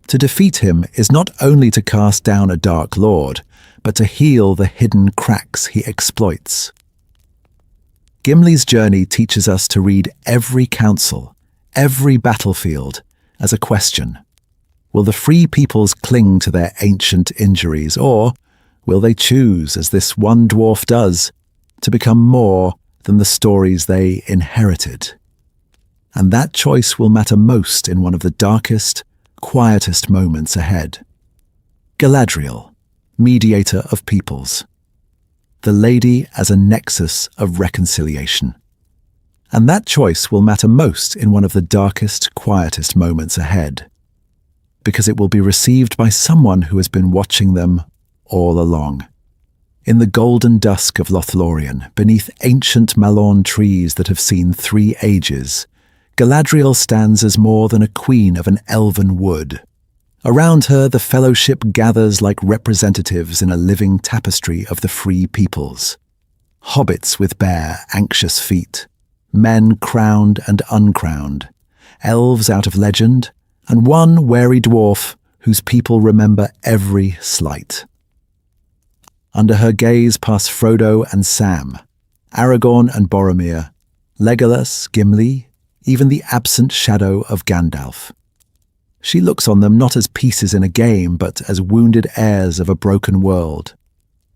To defeat him is not only to cast down a dark lord, but to heal the hidden cracks he exploits. Gimli's journey teaches us to read every council, every battlefield, as a question. Will the free peoples cling to their ancient injuries, or will they choose, as this one dwarf does, to become more than the stories they inherited? And that choice will matter most in one of the darkest, quietest moments ahead. Galadriel, mediator of peoples. The lady as a nexus of reconciliation. And that choice will matter most in one of the darkest, quietest moments ahead. Because it will be received by someone who has been watching them all along. In the golden dusk of Lothlorien, beneath ancient Malorn trees that have seen 3 ages, Galadriel stands as more than a queen of an elven wood. Around her, the Fellowship gathers like representatives in a living tapestry of the free peoples. Hobbits with bare, anxious feet, men crowned and uncrowned, elves out of legend, and one wary dwarf whose people remember every slight. Under her gaze pass Frodo and Sam, Aragorn and Boromir, Legolas, Gimli, even the absent shadow of Gandalf. She looks on them not as pieces in a game, but as wounded heirs of a broken world.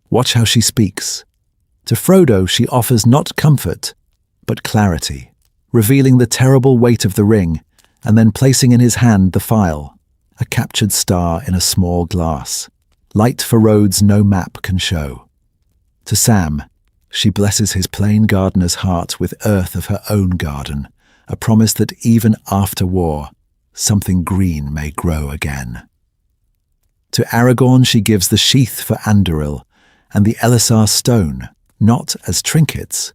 Watch how she speaks. To Frodo she offers not comfort, but clarity, revealing the terrible weight of the ring, and then placing in his hand the phial, a captured star in a small glass, light for roads no map can show. To Sam, She blesses his plain gardener's heart with earth of her own garden, a promise that even after war, something green may grow again. To Aragorn she gives the sheath for Anduril and the Elisar stone, not as trinkets,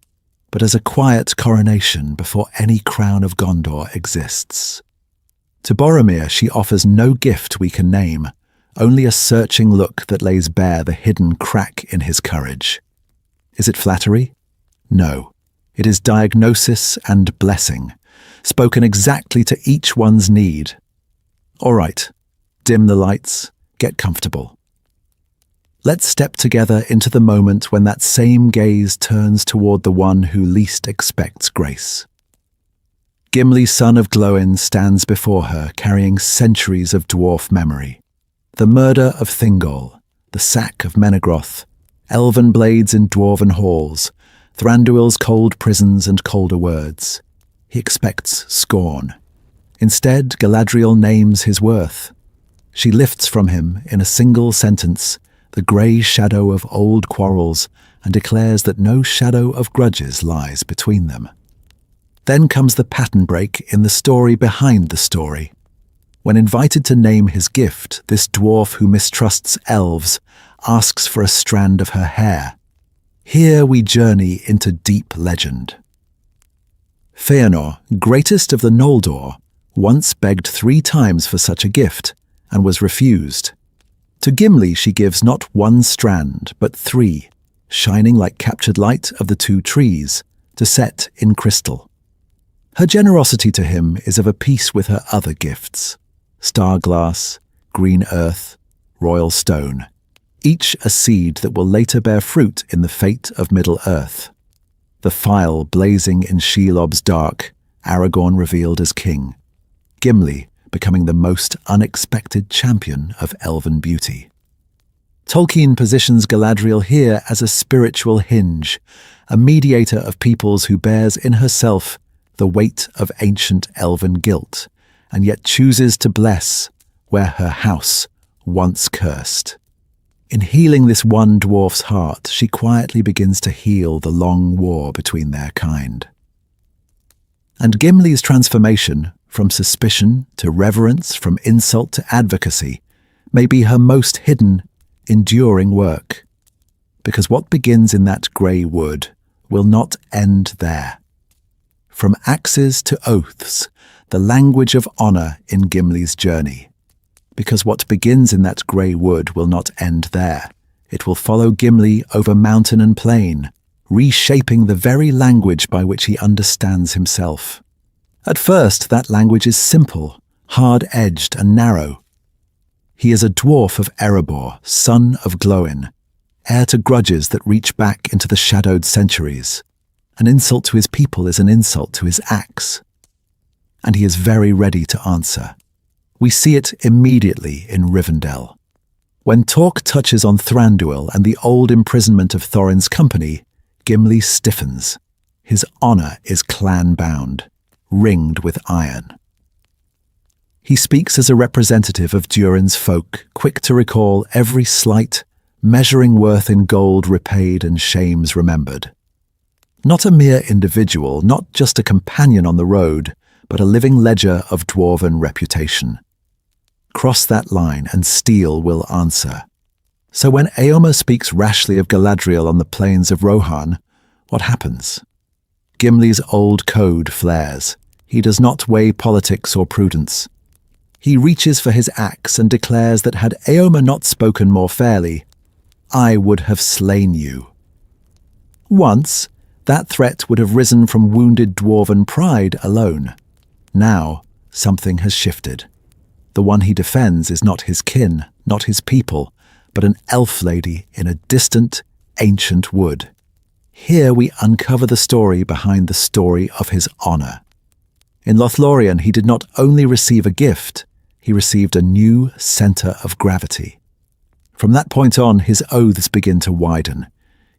but as a quiet coronation before any crown of Gondor exists. To Boromir she offers no gift we can name, only a searching look that lays bare the hidden crack in his courage. Is it flattery? No. It is diagnosis and blessing, spoken exactly to each one's need. All right, dim the lights, get comfortable. Let's step together into the moment when that same gaze turns toward the one who least expects grace. Gimli, son of Glóin, stands before her, carrying centuries of dwarf memory. The murder of Thingol, the sack of Menegroth, elven blades in dwarven halls, Thranduil's cold prisons and colder words. He expects scorn. Instead, Galadriel names his worth. She lifts from him, in a single sentence, the grey shadow of old quarrels and declares that no shadow of grudges lies between them. Then comes the pattern break in the story behind the story. When invited to name his gift, this dwarf who mistrusts elves asks for a strand of her hair. Here we journey into deep legend. Fëanor, greatest of the Noldor, once begged 3 times for such a gift, and was refused. To Gimli she gives not 1 strand, but 3, shining like captured light of the 2 trees, to set in crystal. Her generosity to him is of a piece with her other gifts: star glass, green earth, royal stone, each a seed that will later bear fruit in the fate of Middle-earth. The fire blazing in Shelob's dark, Aragorn revealed as king, Gimli becoming the most unexpected champion of elven beauty. Tolkien positions Galadriel here as a spiritual hinge, a mediator of peoples who bears in herself the weight of ancient elven guilt, and yet chooses to bless where her house once cursed. In healing this one dwarf's heart, she quietly begins to heal the long war between their kind. And Gimli's transformation, from suspicion to reverence, from insult to advocacy, may be her most hidden, enduring work. Because what begins in that grey wood will not end there. From axes to oaths, the language of honour in Gimli's journey. Because what begins in that grey wood will not end there. It will follow Gimli over mountain and plain, reshaping the very language by which he understands himself. At first, that language is simple, hard-edged and narrow. He is a dwarf of Erebor, son of Glóin, heir to grudges that reach back into the shadowed centuries. An insult to his people is an insult to his axe. And he is very ready to answer. We see it immediately in Rivendell. When talk touches on Thranduil and the old imprisonment of Thorin's company, Gimli stiffens. His honour is clan-bound, ringed with iron. He speaks as a representative of Durin's folk, quick to recall every slight, measuring worth in gold repaid and shames remembered. Not a mere individual, not just a companion on the road, but a living ledger of dwarven reputation. Cross that line and steel will answer. So when Éomer speaks rashly of Galadriel on the plains of Rohan, what happens? Gimli's old code flares. He does not weigh politics or prudence. He reaches for his axe and declares that had Éomer not spoken more fairly, I would have slain you. Once, that threat would have risen from wounded dwarven pride alone. Now, something has shifted. The one he defends is not his kin, not his people, but an elf lady in a distant, ancient wood. Here we uncover the story behind the story of his honour. In Lothlórien, he did not only receive a gift, he received a new centre of gravity. From that point on, his oaths begin to widen.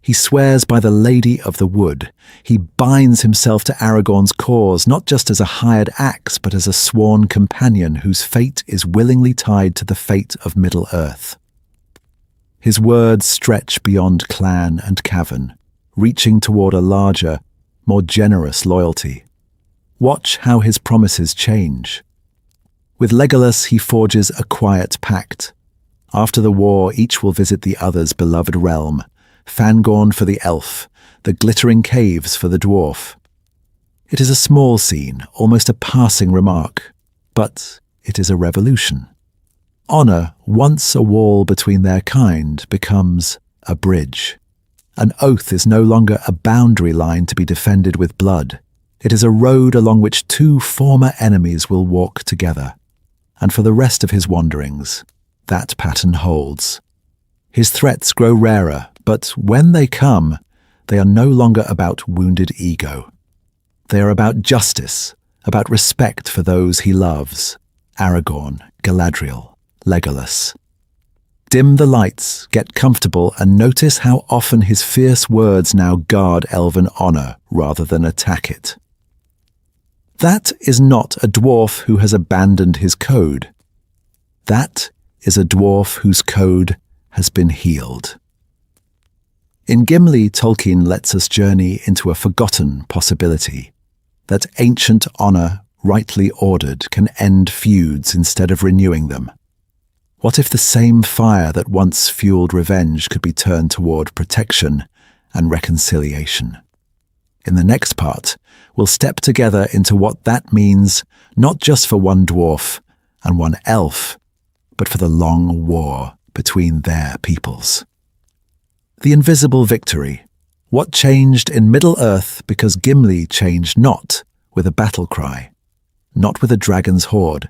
He swears by the Lady of the Wood. He binds himself to Aragorn's cause, not just as a hired axe, but as a sworn companion whose fate is willingly tied to the fate of Middle-earth. His words stretch beyond clan and cavern, reaching toward a larger, more generous loyalty. Watch how his promises change. With Legolas, he forges a quiet pact. After the war, each will visit the other's beloved realm, Fangorn for the elf, the glittering caves for the dwarf. It is a small scene, almost a passing remark, but it is a revolution. Honor, once a wall between their kind, becomes a bridge. An oath is no longer a boundary line to be defended with blood. It is a road along which two former enemies will walk together. And for the rest of his wanderings, that pattern holds. His threats grow rarer, but when they come, they are no longer about wounded ego. They are about justice, about respect for those he loves. Aragorn, Galadriel, Legolas. Dim the lights, get comfortable, and notice how often his fierce words now guard elven honor rather than attack it. That is not a dwarf who has abandoned his code. That is a dwarf whose code has been healed. In Gimli, Tolkien lets us journey into a forgotten possibility, that ancient honor, rightly ordered, can end feuds instead of renewing them. What if the same fire that once fueled revenge could be turned toward protection and reconciliation? In the next part, we'll step together into what that means, not just for one dwarf and one elf, but for the long war between their peoples. The invisible victory. What changed in Middle-earth because Gimli changed not with a battle cry, not with a dragon's horde,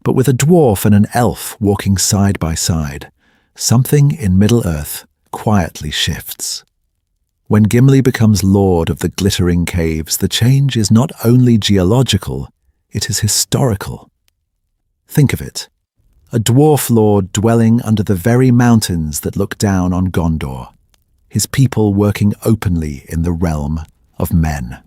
but with a dwarf and an elf walking side by side. Something in Middle-earth quietly shifts. When Gimli becomes lord of the glittering caves, the change is not only geological, it is historical. Think of it. A dwarf lord dwelling under the very mountains that look down on Gondor, his people working openly in the realm of men.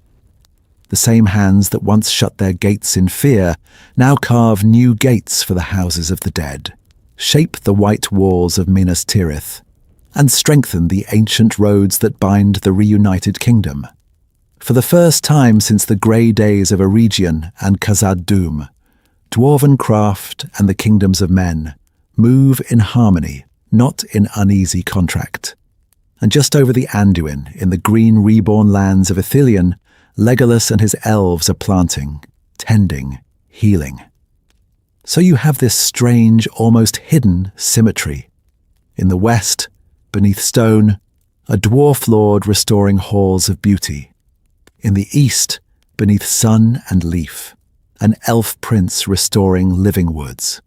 The same hands that once shut their gates in fear now carve new gates for the houses of the dead, shape the white walls of Minas Tirith, and strengthen the ancient roads that bind the reunited kingdom. For the first time since the grey days of Eregion and Khazad-dûm, dwarven craft and the kingdoms of men move in harmony, not in uneasy contract. And just over the Anduin, in the green reborn lands of Ithilien, Legolas and his elves are planting, tending, healing. So you have this strange, almost hidden symmetry. In the west, beneath stone, a dwarf lord restoring halls of beauty. In the east, beneath sun and leaf, an elf prince restoring living woods.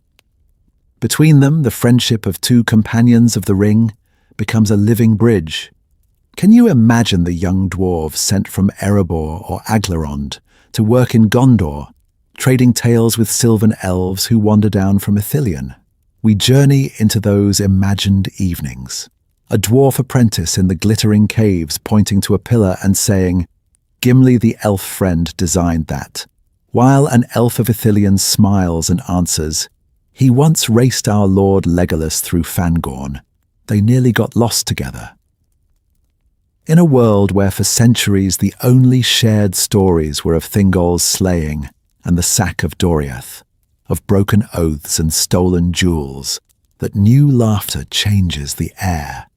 Between them, the friendship of two companions of the ring becomes a living bridge. Can you imagine the young dwarves sent from Erebor or Aglarond to work in Gondor, trading tales with sylvan elves who wander down from Ithilien? We journey into those imagined evenings. A dwarf apprentice in the glittering caves pointing to a pillar and saying, "Gimli the elf friend designed that," while an elf of Ithilien smiles and answers, "He once raced our lord Legolas through Fangorn. They nearly got lost together." In a world where for centuries the only shared stories were of Thingol's slaying and the sack of Doriath, of broken oaths and stolen jewels, that new laughter changes the air,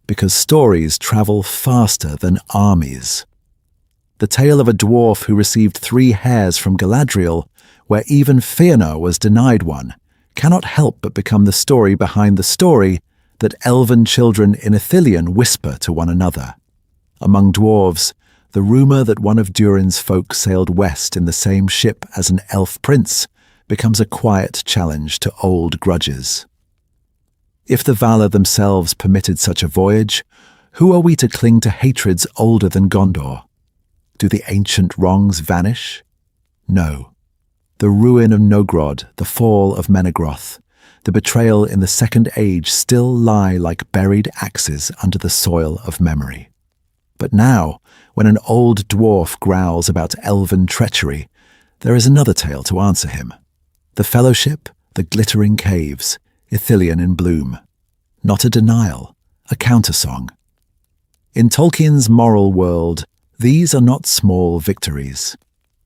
because stories travel faster than armies. The tale of a dwarf who received 3 hairs from Galadriel, where even Fëanor was denied one, cannot help but become the story behind the story that elven children in Ithilien whisper to one another. Among dwarves, the rumour that one of Durin's folk sailed west in the same ship as an elf prince becomes a quiet challenge to old grudges. If the Valar themselves permitted such a voyage, who are we to cling to hatreds older than Gondor? Do the ancient wrongs vanish? No. The ruin of Nogrod, the fall of Menegroth, the betrayal in the Second Age still lie like buried axes under the soil of memory. But now, when an old dwarf growls about elven treachery, there is another tale to answer him. The Fellowship, the glittering caves, Ithilien in bloom. Not a denial, a countersong. In Tolkien's moral world, these are not small victories.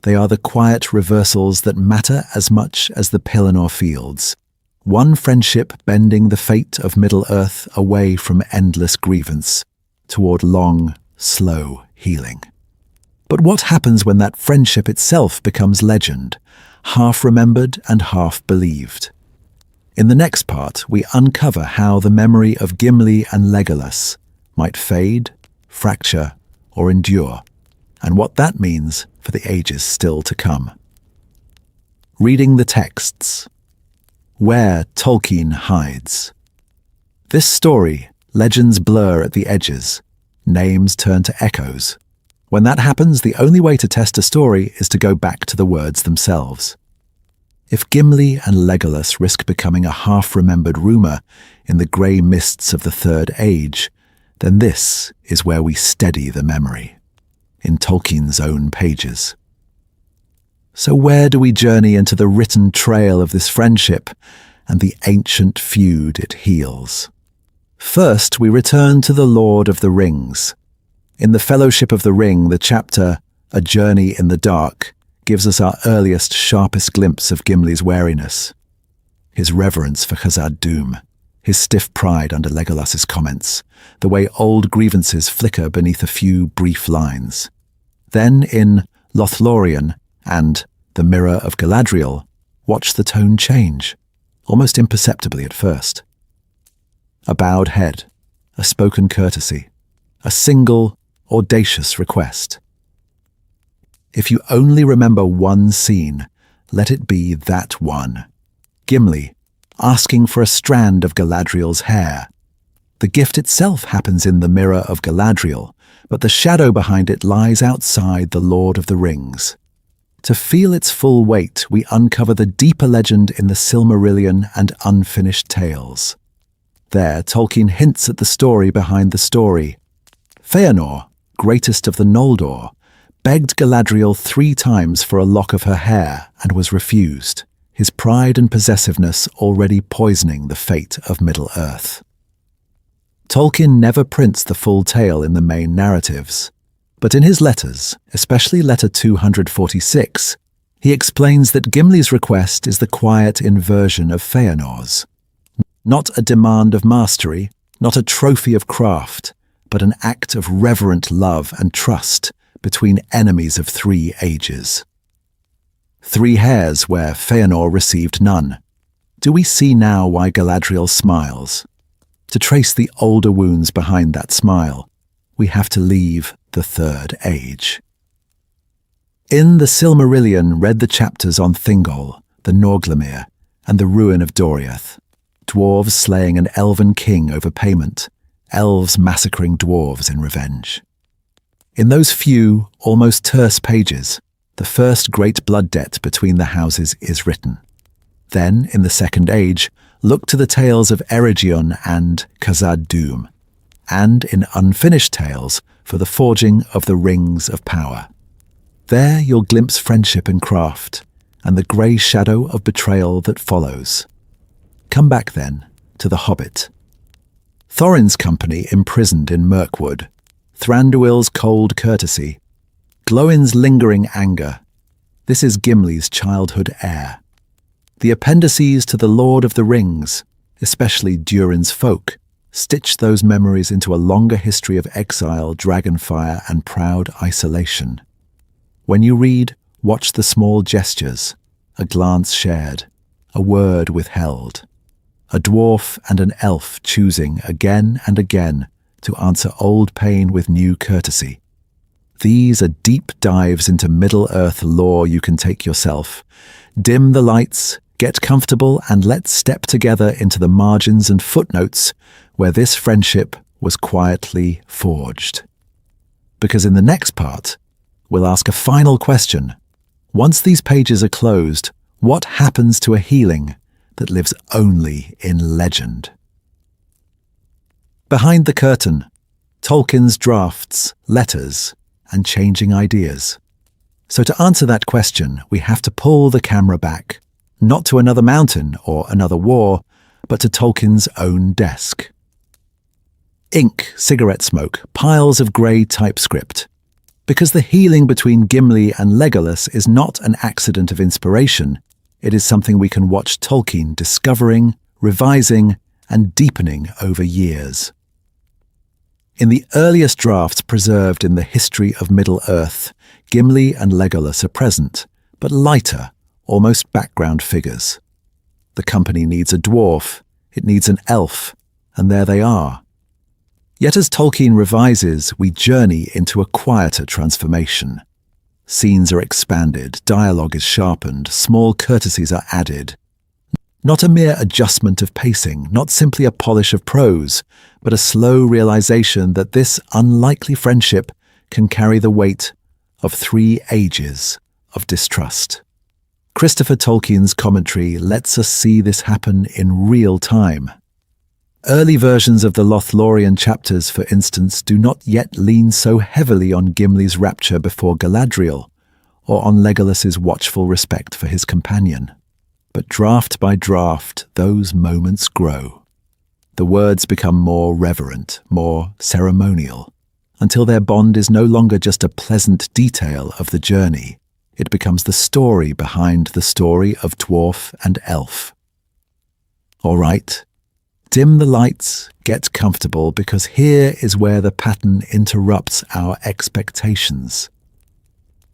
They are the quiet reversals that matter as much as the Pelennor fields. One friendship bending the fate of Middle-earth away from endless grievance, toward long, slow healing. But what happens when that friendship itself becomes legend, half remembered and half believed? In the next part, we uncover how the memory of Gimli and Legolas might fade, fracture, or endure, and what that means for the ages still to come. Reading the texts. Where Tolkien hides. This story, legends blur at the edges, names turn to echoes. When that happens, the only way to test a story is to go back to the words themselves. If Gimli and Legolas risk becoming a half-remembered rumour in the grey mists of the Third Age, then this is where we steady the memory, in Tolkien's own pages. So where do we journey into the written trail of this friendship and the ancient feud it heals? First, we return to the Lord of the Rings. In the Fellowship of the Ring, the chapter, A Journey in the Dark, gives us our earliest, sharpest glimpse of Gimli's wariness. His reverence for Khazad-dûm, his stiff pride under Legolas's comments, the way old grievances flicker beneath a few brief lines. Then in Lothlorien and The Mirror of Galadriel, watch the tone change, almost imperceptibly at first. A bowed head, a spoken courtesy, a single, audacious request. If you only remember one scene, let it be that one. Gimli, asking for a strand of Galadriel's hair. The gift itself happens in the Mirror of Galadriel, but the shadow behind it lies outside the Lord of the Rings. To feel its full weight, we uncover the deeper legend in the Silmarillion and Unfinished Tales. There, Tolkien hints at the story behind the story. Feanor, greatest of the Noldor, begged Galadriel 3 times for a lock of her hair and was refused, his pride and possessiveness already poisoning the fate of Middle-earth. Tolkien never prints the full tale in the main narratives, but in his letters, especially letter 246, he explains that Gimli's request is the quiet inversion of Feanor's. Not a demand of mastery, not a trophy of craft, but an act of reverent love and trust between enemies of 3 ages. 3 hairs where Feanor received none. Do we see now why Galadriel smiles? To trace the older wounds behind that smile, we have to leave the Third Age. In the Silmarillion, read the chapters on Thingol, the Norglemir, and the ruin of Doriath. Dwarves slaying an elven king over payment, elves massacring dwarves in revenge. In those few, almost terse pages, the first great blood debt between the houses is written. Then, in the Second Age, look to the tales of Eregion and Khazad-dûm, and in Unfinished Tales for the forging of the Rings of Power. There you'll glimpse friendship and craft, and the grey shadow of betrayal that follows. Come back, then, to The Hobbit. Thorin's company imprisoned in Mirkwood, Thranduil's cold courtesy, Glóin's lingering anger. This is Gimli's childhood heir. The appendices to The Lord of the Rings, especially Durin's folk, stitch those memories into a longer history of exile, dragonfire, and proud isolation. When you read, watch the small gestures, a glance shared, a word withheld. A dwarf and an elf choosing again and again to answer old pain with new courtesy. These are deep dives into Middle-earth lore you can take yourself. Dim the lights, get comfortable, and let's step together into the margins and footnotes where this friendship was quietly forged. Because in the next part, we'll ask a final question. Once these pages are closed, what happens to a healing that lives only in legend? Behind the curtain, Tolkien's drafts, letters, and changing ideas. So to answer that question, we have to pull the camera back, not to another mountain or another war, but to Tolkien's own desk. ink, cigarette smoke, piles of grey typescript. Because the healing between Gimli and Legolas is not an accident of inspiration, it is something we can watch Tolkien discovering, revising, and deepening over years. In the earliest drafts preserved in the history of Middle-earth, Gimli and Legolas are present, but lighter, almost background figures. The company needs a dwarf, it needs an elf, and there they are. Yet as Tolkien revises, we journey into a quieter transformation. Scenes are expanded, dialogue is sharpened, small courtesies are added. Not a mere adjustment of pacing, not simply a polish of prose, but a slow realization that this unlikely friendship can carry the weight of 3 ages of distrust. Christopher Tolkien's commentary lets us see this happen in real time. Early versions of the Lothlorien chapters, for instance, do not yet lean so heavily on Gimli's rapture before Galadriel, or on Legolas's watchful respect for his companion. But draft by draft, those moments grow. The words become more reverent, more ceremonial, until their bond is no longer just a pleasant detail of the journey. It becomes the story behind the story of dwarf and elf. All right, dim the lights, get comfortable, because here is where the pattern interrupts our expectations.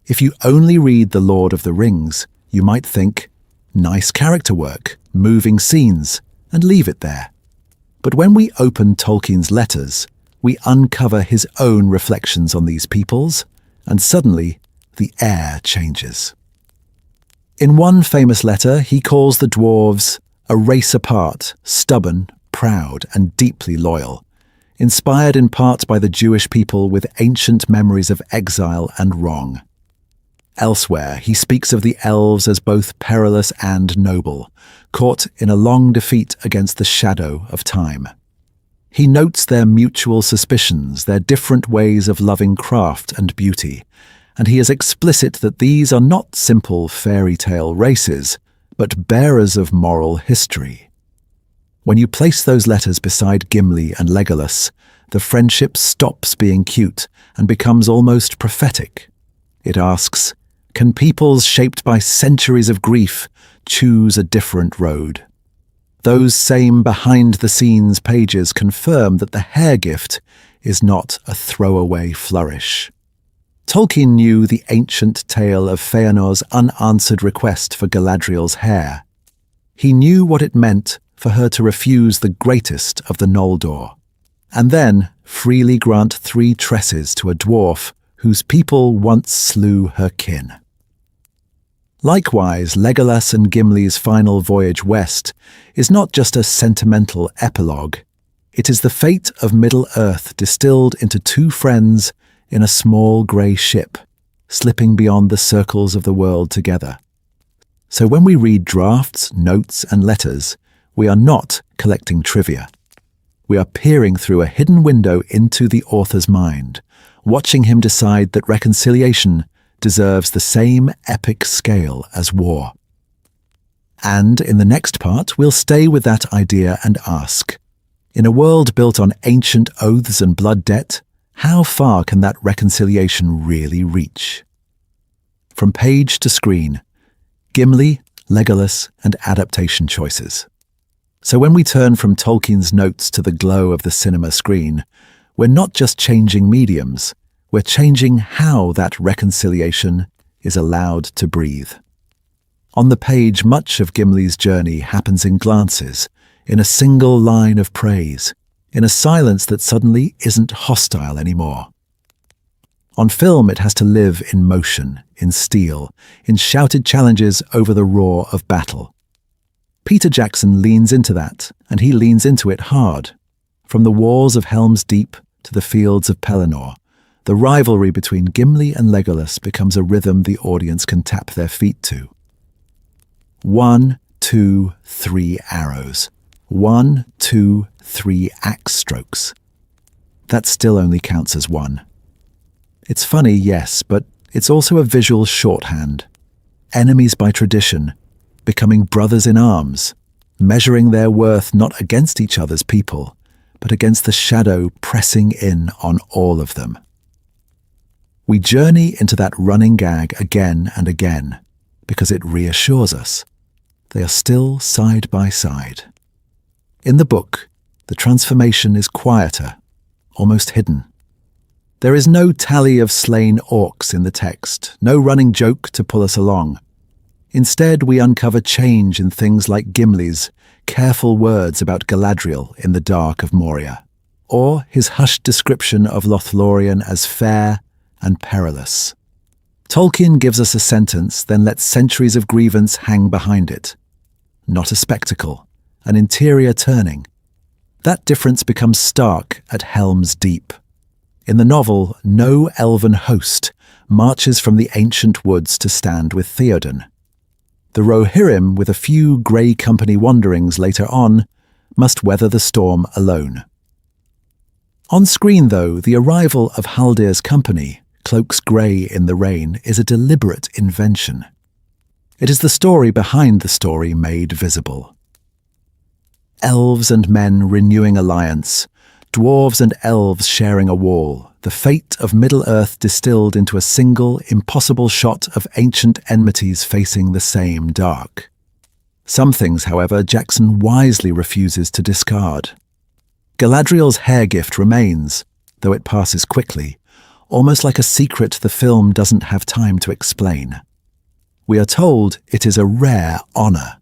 If you only read The Lord of the Rings, you might think, nice character work, moving scenes, and leave it there. But when we open Tolkien's letters, we uncover his own reflections on these peoples, and suddenly the air changes. In one famous letter, he calls the dwarves a race apart, stubborn, proud, and deeply loyal, inspired in part by the Jewish people with ancient memories of exile and wrong. Elsewhere, he speaks of the elves as both perilous and noble, caught in a long defeat against the shadow of time. He notes their mutual suspicions, their different ways of loving craft and beauty, and he is explicit that these are not simple fairy tale races, but bearers of moral history. When you place those letters beside Gimli and Legolas, the friendship stops being cute and becomes almost prophetic. It asks, can peoples shaped by centuries of grief choose a different road? Those same behind-the-scenes pages confirm that the hair gift is not a throwaway flourish. Tolkien knew the ancient tale of Feanor's unanswered request for Galadriel's hair. He knew what it meant for her to refuse the greatest of the Noldor, and then freely grant 3 tresses to a dwarf whose people once slew her kin. Likewise, Legolas and Gimli's final voyage west is not just a sentimental epilogue. It is the fate of Middle-earth distilled into 2 friends in a small grey ship, slipping beyond the circles of the world together. So when we read drafts, notes, and letters, we are not collecting trivia. We are peering through a hidden window into the author's mind, watching him decide that reconciliation deserves the same epic scale as war. And in the next part, we'll stay with that idea and ask, in a world built on ancient oaths and blood debt, how far can that reconciliation really reach? From page to screen, Gimli, Legolas, and adaptation choices. So when we turn from Tolkien's notes to the glow of the cinema screen, we're not just changing mediums, we're changing how that reconciliation is allowed to breathe. On the page, much of Gimli's journey happens in glances, in a single line of praise, in a silence that suddenly isn't hostile anymore. On film, it has to live in motion, in steel, in shouted challenges over the roar of battle. Peter Jackson leans into that, and he leans into it hard. From the wars of Helm's Deep to the fields of Pelennor, the rivalry between Gimli and Legolas becomes a rhythm the audience can tap their feet to. 1, 2, 3 arrows. 1, 2, 3 axe strokes. That still only counts as 1. It's funny, yes, but it's also a visual shorthand. Enemies by tradition, becoming brothers in arms, measuring their worth not against each other's people, but against the shadow pressing in on all of them. We journey into that running gag again and again, because it reassures us. They are still side by side. In the book, the transformation is quieter, almost hidden. There is no tally of slain orcs in the text, no running joke to pull us along. Instead, we uncover change in things like Gimli's careful words about Galadriel in the dark of Moria, or his hushed description of Lothlorien as fair and perilous. Tolkien gives us a sentence, then lets centuries of grievance hang behind it. Not a spectacle, an interior turning. That difference becomes stark at Helm's Deep. In the novel, no elven host marches from the ancient woods to stand with Theoden. The Rohirrim, with a few Grey Company wanderings later on, must weather the storm alone. On screen, though, the arrival of Haldir's company, cloaks grey in the rain, is a deliberate invention. It is the story behind the story made visible. Elves and men renewing alliance, dwarves and elves sharing a wall, the fate of Middle-earth distilled into a single, impossible shot of ancient enmities facing the same dark. Some things, however, Jackson wisely refuses to discard. Galadriel's hair gift remains, though it passes quickly, almost like a secret the film doesn't have time to explain. We are told it is a rare honor.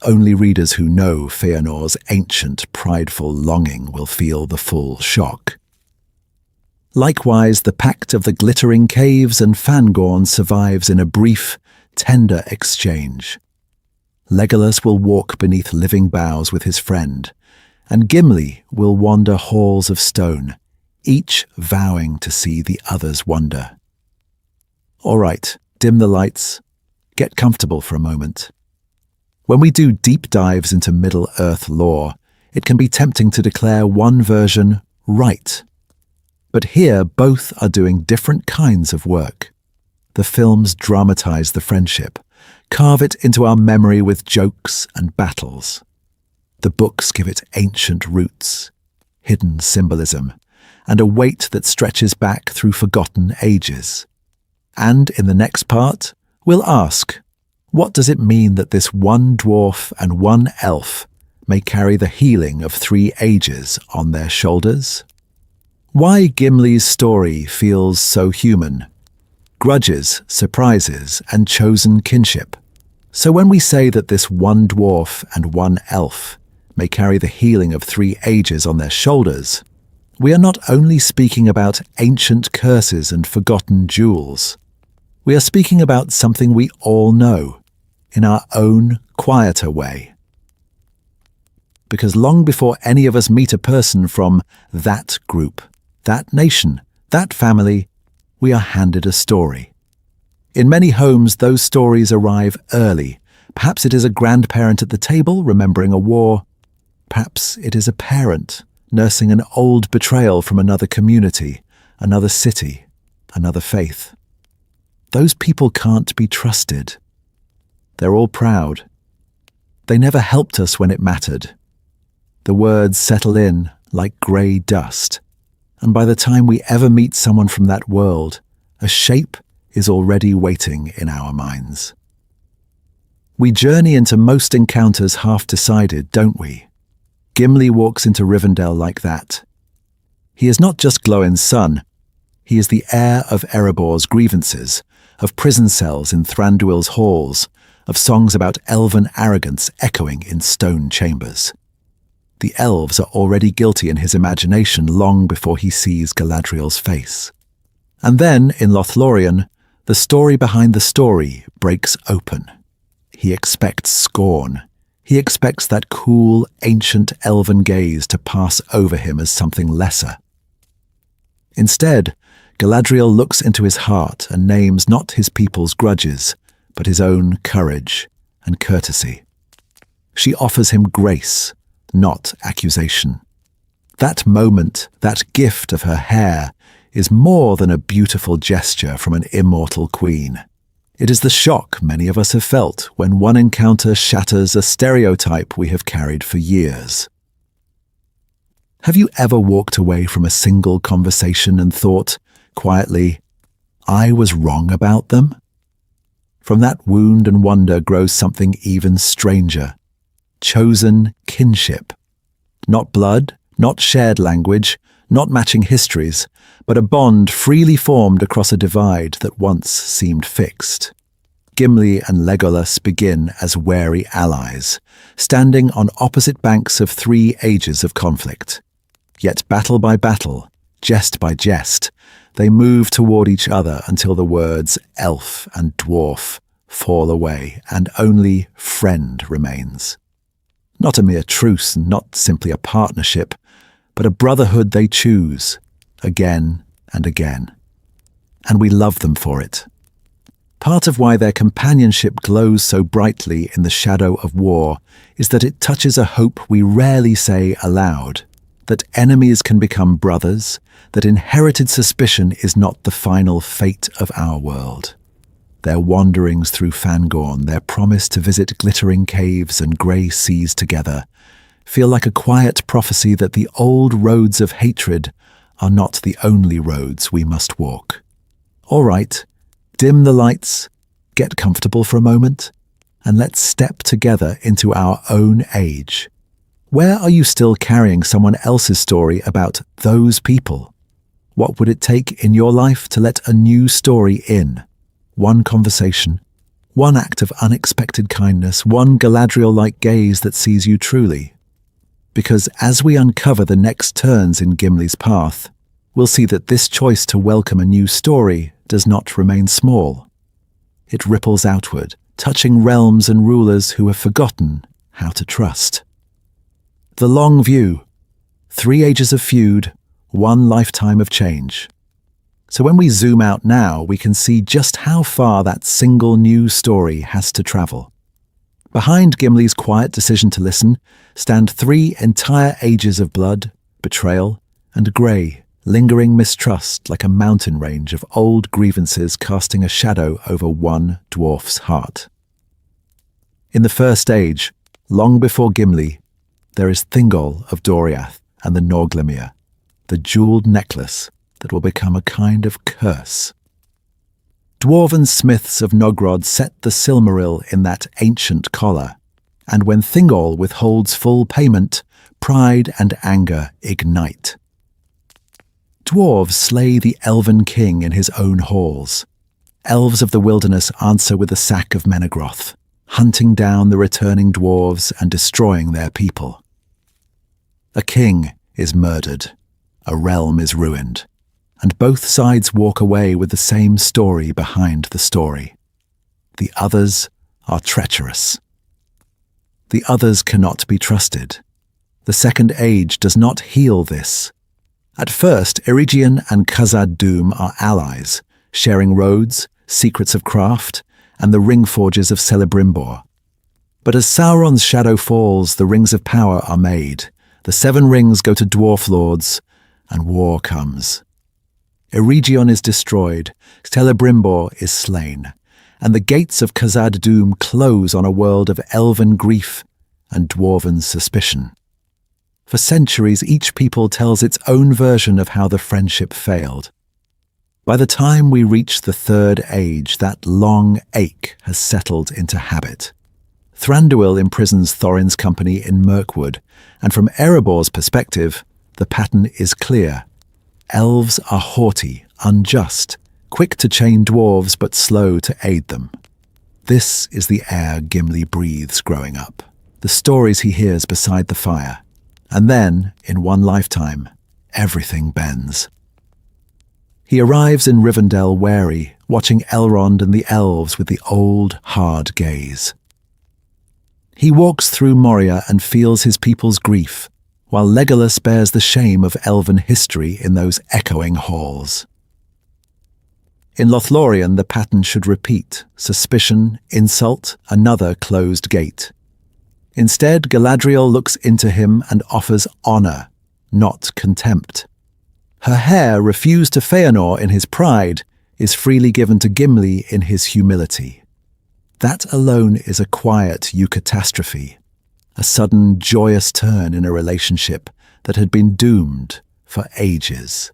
Only readers who know Feanor's ancient, prideful longing will feel the full shock. Likewise, the pact of the glittering caves and Fangorn survives in a brief, tender exchange. Legolas will walk beneath living boughs with his friend, and Gimli will wander halls of stone, each vowing to see the other's wonder. All right, dim the lights. Get comfortable for a moment. When we do deep dives into Middle-earth lore, it can be tempting to declare one version right. But here, both are doing different kinds of work. The films dramatize the friendship, carve it into our memory with jokes and battles. The books give it ancient roots, hidden symbolism, and a weight that stretches back through forgotten ages. And in the next part, we'll ask, what does it mean that this one dwarf and one elf may carry the healing of 3 ages on their shoulders? Why Gimli's story feels so human. Grudges, surprises, and chosen kinship. So when we say that this one dwarf and one elf may carry the healing of 3 ages on their shoulders, we are not only speaking about ancient curses and forgotten jewels. We are speaking about something we all know, in our own quieter way. Because long before any of us meet a person from that group, that nation, that family, we are handed a story. In many homes, those stories arrive early. Perhaps it is a grandparent at the table remembering a war. Perhaps it is a parent nursing an old betrayal from another community, another city, another faith. Those people can't be trusted. They're all proud. They never helped us when it mattered. The words settle in like grey dust, and by the time we ever meet someone from that world, a shape is already waiting in our minds. We journey into most encounters half-decided, don't we? Gimli walks into Rivendell like that. He is not just Glóin's son. He is the heir of Erebor's grievances, of prison cells in Thranduil's halls, of songs about elven arrogance echoing in stone chambers. The elves are already guilty in his imagination long before he sees Galadriel's face. And then, in Lothlorien, the story behind the story breaks open. He expects scorn. He expects that cool, ancient elven gaze to pass over him as something lesser. Instead, Galadriel looks into his heart and names not his people's grudges, but his own courage and courtesy. She offers him grace, not accusation. That moment, that gift of her hair, is more than a beautiful gesture from an immortal queen. It is the shock many of us have felt when one encounter shatters a stereotype we have carried for years. Have you ever walked away from a single conversation and thought, quietly, I was wrong about them? From that wound and wonder grows something even stranger. Chosen kinship. Not blood, not shared language, not matching histories, but a bond freely formed across a divide that once seemed fixed. Gimli and Legolas begin as wary allies, standing on opposite banks of 3 ages of conflict. Yet battle by battle, jest by jest, they move toward each other until the words elf and dwarf fall away and only friend remains. Not a mere truce and not simply a partnership, but a brotherhood they choose, again and again. And we love them for it. Part of why their companionship glows so brightly in the shadow of war is that it touches a hope we rarely say aloud, that enemies can become brothers, that inherited suspicion is not the final fate of our world. Their wanderings through Fangorn, their promise to visit glittering caves and grey seas together, feel like a quiet prophecy that the old roads of hatred are not the only roads we must walk. All right, dim the lights, get comfortable for a moment, and let's step together into our own age. Where are you still carrying someone else's story about those people? What would it take in your life to let a new story in? One conversation, one act of unexpected kindness, one Galadriel-like gaze that sees you truly. Because as we uncover the next turns in Gimli's path, we'll see that this choice to welcome a new story does not remain small. It ripples outward, touching realms and rulers who have forgotten how to trust. The long view. 3 ages of feud, 1 lifetime of change. So when we zoom out now, we can see just how far that single new story has to travel. Behind Gimli's quiet decision to listen stand 3 entire ages of blood, betrayal, and grey, lingering mistrust like a mountain range of old grievances casting a shadow over one dwarf's heart. In the first age, long before Gimli, there is Thingol of Doriath and the Norglimir, the jeweled necklace that will become a kind of curse. Dwarven smiths of Nogrod set the Silmaril in that ancient collar, and when Thingol withholds full payment, pride and anger ignite. Dwarves slay the elven king in his own halls. Elves of the wilderness answer with a sack of Menegroth, hunting down the returning dwarves and destroying their people. A king is murdered, a realm is ruined, and both sides walk away with the same story behind the story. The others are treacherous. The others cannot be trusted. The Second Age does not heal this. At first, Eregion and Khazad-dûm are allies, sharing roads, secrets of craft, and the ring forges of Celebrimbor. But as Sauron's shadow falls, the rings of power are made. The 7 rings go to dwarf lords, and war comes. Eregion is destroyed, Celebrimbor is slain, and the gates of Khazad-dûm close on a world of elven grief and dwarven suspicion. For centuries, each people tells its own version of how the friendship failed. By the time we reach the Third Age, that long ache has settled into habit. Thranduil imprisons Thorin's company in Mirkwood, and from Erebor's perspective, the pattern is clear. Elves are haughty, unjust, quick to chain dwarves but slow to aid them. This is the air Gimli breathes growing up, the stories he hears beside the fire. And then, in one lifetime, everything bends. He arrives in Rivendell wary, watching Elrond and the elves with the old, hard gaze. He walks through Moria and feels his people's grief, while Legolas bears the shame of elven history in those echoing halls. In Lothlorien, the pattern should repeat: suspicion, insult, another closed gate. Instead, Galadriel looks into him and offers honor, not contempt. Her heir, refused to Feanor in his pride, is freely given to Gimli in his humility. That alone is a quiet eucatastrophe, a sudden joyous turn in a relationship that had been doomed for ages.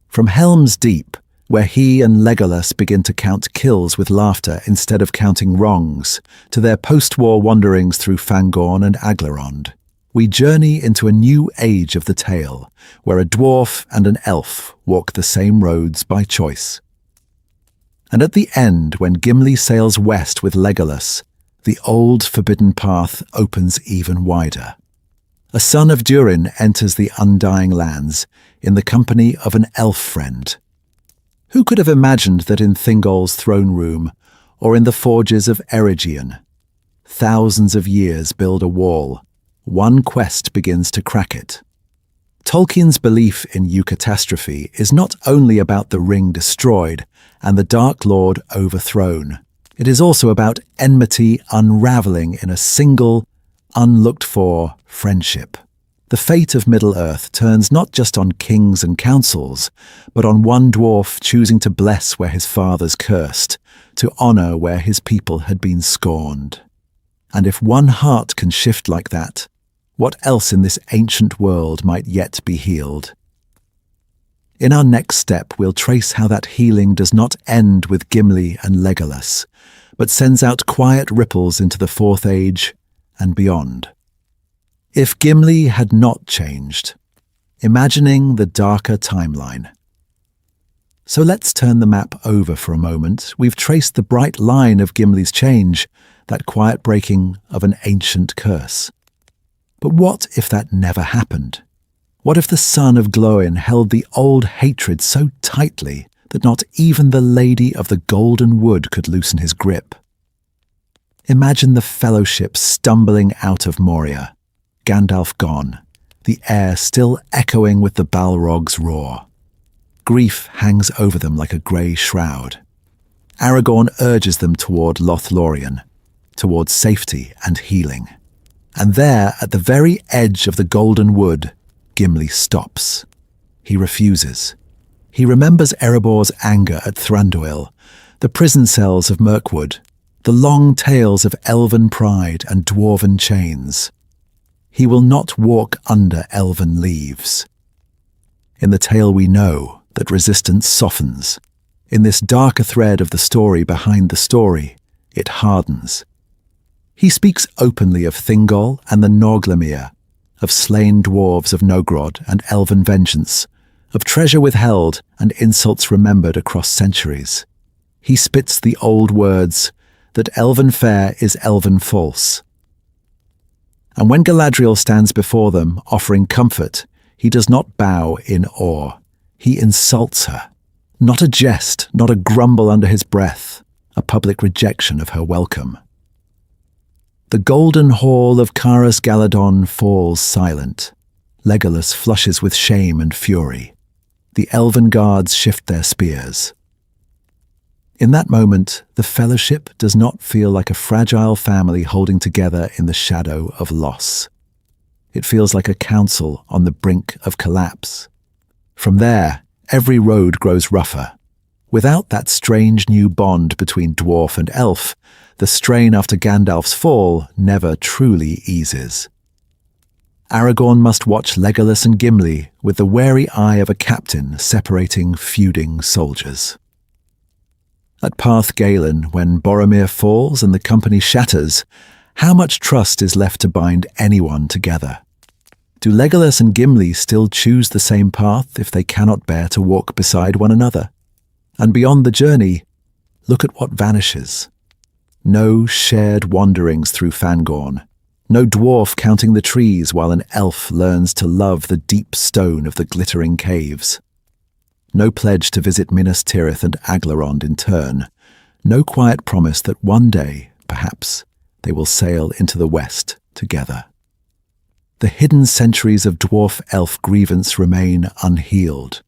From Helm's Deep, where he and Legolas begin to count kills with laughter instead of counting wrongs, to their post-war wanderings through Fangorn and Aglarond, we journey into a new age of the tale, where a dwarf and an elf walk the same roads by choice. And at the end, when Gimli sails west with Legolas, the old forbidden path opens even wider. A son of Durin enters the Undying Lands in the company of an elf friend. Who could have imagined that in Thingol's throne room, or in the forges of Eregion, thousands of years build a wall, one quest begins to crack it? Tolkien's belief in eucatastrophe is not only about the ring destroyed and the Dark Lord overthrown. It is also about enmity unraveling in a single, unlooked-for friendship. The fate of Middle-earth turns not just on kings and councils, but on one dwarf choosing to bless where his fathers cursed, to honor where his people had been scorned. And if one heart can shift like that, what else in this ancient world might yet be healed? In our next step, we'll trace how that healing does not end with Gimli and Legolas, but sends out quiet ripples into the Fourth Age and beyond. If Gimli had not changed, imagining the darker timeline. So let's turn the map over for a moment. We've traced the bright line of Gimli's change, that quiet breaking of an ancient curse. But what if that never happened? What if the son of Glóin held the old hatred so tightly that not even the Lady of the Golden Wood could loosen his grip? Imagine the Fellowship stumbling out of Moria, Gandalf gone, the air still echoing with the Balrog's roar. Grief hangs over them like a grey shroud. Aragorn urges them toward Lothlórien, towards safety and healing. And there, at the very edge of the Golden Wood, Gimli stops. He refuses. He remembers Erebor's anger at Thranduil, the prison cells of Mirkwood, the long tales of elven pride and dwarven chains. He will not walk under elven leaves. In the tale we know that resistance softens. In this darker thread of the story behind the story, it hardens. He speaks openly of Thingol and the Norglemir, of slain dwarves of Nogrod and elven vengeance, of treasure withheld and insults remembered across centuries. He spits the old words that elven fair is elven false. And when Galadriel stands before them, offering comfort, he does not bow in awe. He insults her. Not a jest, not a grumble under his breath, a public rejection of her welcome. The golden hall of Caras Galadon falls silent. Legolas flushes with shame and fury. The elven guards shift their spears. In that moment, the Fellowship does not feel like a fragile family holding together in the shadow of loss. It feels like a council on the brink of collapse. From there, every road grows rougher. Without that strange new bond between dwarf and elf, the strain after Gandalf's fall never truly eases. Aragorn must watch Legolas and Gimli with the wary eye of a captain separating feuding soldiers. At Parth Galen, when Boromir falls and the company shatters, how much trust is left to bind anyone together? Do Legolas and Gimli still choose the same path if they cannot bear to walk beside one another? And beyond the journey, look at what vanishes. No shared wanderings through Fangorn. No dwarf counting the trees while an elf learns to love the deep stone of the glittering caves. No pledge to visit Minas Tirith and Aglarond in turn. No quiet promise that one day, perhaps, they will sail into the west together. The hidden centuries of dwarf-elf grievance remain unhealed.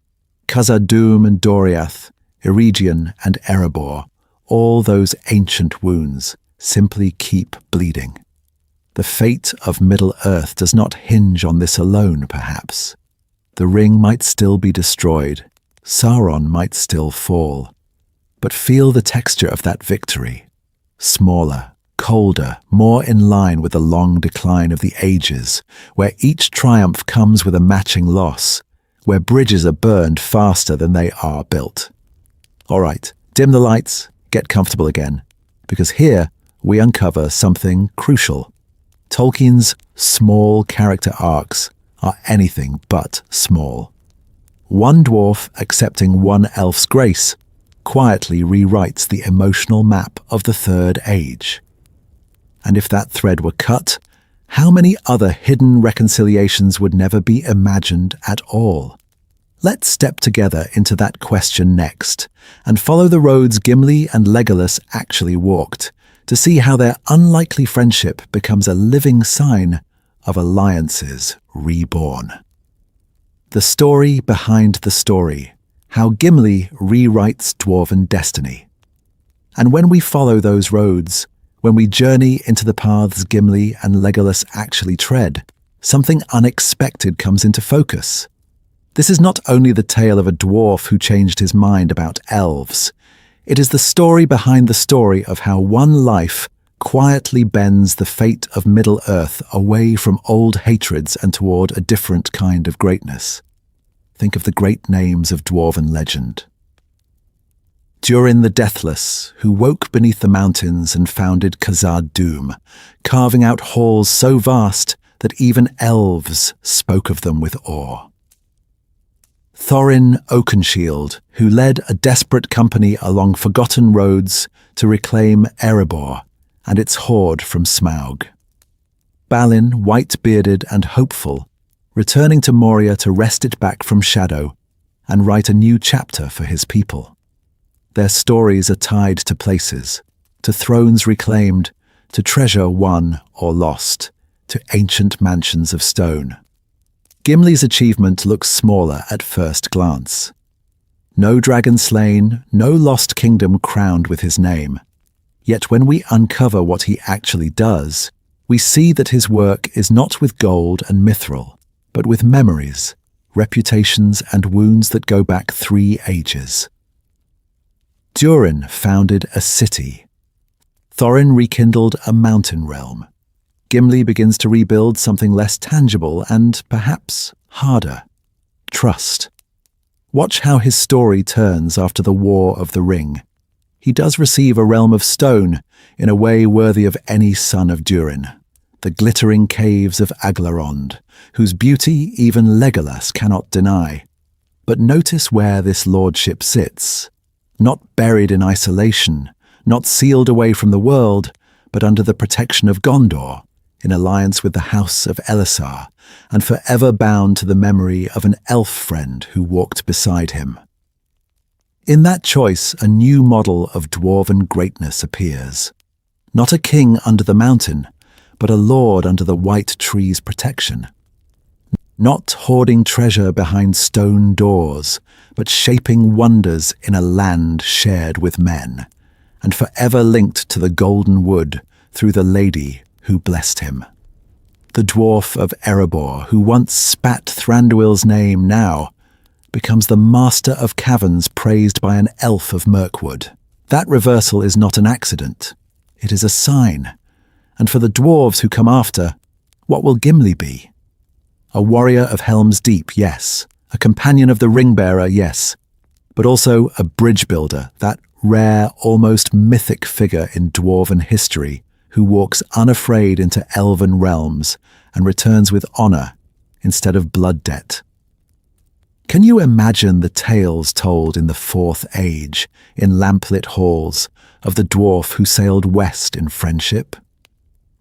Khazad-dûm and Doriath, Eregion and Erebor, all those ancient wounds simply keep bleeding. The fate of Middle-earth does not hinge on this alone, perhaps. The ring might still be destroyed, Sauron might still fall, but feel the texture of that victory. Smaller, colder, more in line with the long decline of the ages, where each triumph comes with a matching loss, where bridges are burned faster than they are built. All right, dim the lights, get comfortable again, because here we uncover something crucial. Tolkien's small character arcs are anything but small. One dwarf accepting one elf's grace quietly rewrites the emotional map of the Third Age. And if that thread were cut, how many other hidden reconciliations would never be imagined at all? Let's step together into that question next, and follow the roads Gimli and Legolas actually walked, to see how their unlikely friendship becomes a living sign of alliances reborn. The story behind the story, how Gimli rewrites dwarven destiny. And when we follow those roads, when we journey into the paths Gimli and Legolas actually tread, something unexpected comes into focus. This is not only the tale of a dwarf who changed his mind about elves. It is the story behind the story of how one life quietly bends the fate of Middle-earth away from old hatreds and toward a different kind of greatness. Think of the great names of dwarven legend. Durin the Deathless, who woke beneath the mountains and founded Khazad-dûm, carving out halls so vast that even elves spoke of them with awe. Thorin Oakenshield, who led a desperate company along forgotten roads to reclaim Erebor and its horde from Smaug. Balin, white-bearded and hopeful, returning to Moria to wrest it back from shadow and write a new chapter for his people. Their stories are tied to places, to thrones reclaimed, to treasure won or lost, to ancient mansions of stone. Gimli's achievement looks smaller at first glance. No dragon slain, no lost kingdom crowned with his name. Yet when we uncover what he actually does, we see that his work is not with gold and mithril, but with memories, reputations and wounds that go back 3 ages. Durin founded a city. Thorin rekindled a mountain realm. Gimli begins to rebuild something less tangible and, perhaps, harder: trust. Watch how his story turns after the War of the Ring. He does receive a realm of stone in a way worthy of any son of Durin, the glittering caves of Aglarond, whose beauty even Legolas cannot deny. But notice where this lordship sits. Not buried in isolation, not sealed away from the world, but under the protection of Gondor, in alliance with the House of Elisar, and forever bound to the memory of an elf friend who walked beside him. In that choice, a new model of dwarven greatness appears. Not a king under the mountain, but a lord under the white tree's protection. Not hoarding treasure behind stone doors, but shaping wonders in a land shared with men, and forever linked to the golden wood through the lady who blessed him. The dwarf of Erebor, who once spat Thranduil's name, now becomes the master of caverns praised by an elf of Mirkwood. That reversal is not an accident. It is a sign. And for the dwarves who come after, what will Gimli be? A warrior of Helm's Deep, yes. A companion of the Ringbearer, yes. But also a bridge builder, that rare, almost mythic figure in dwarven history, who walks unafraid into elven realms and returns with honor instead of blood debt. Can you imagine the tales told in the Fourth Age, in lamplit halls, of the dwarf who sailed west in friendship?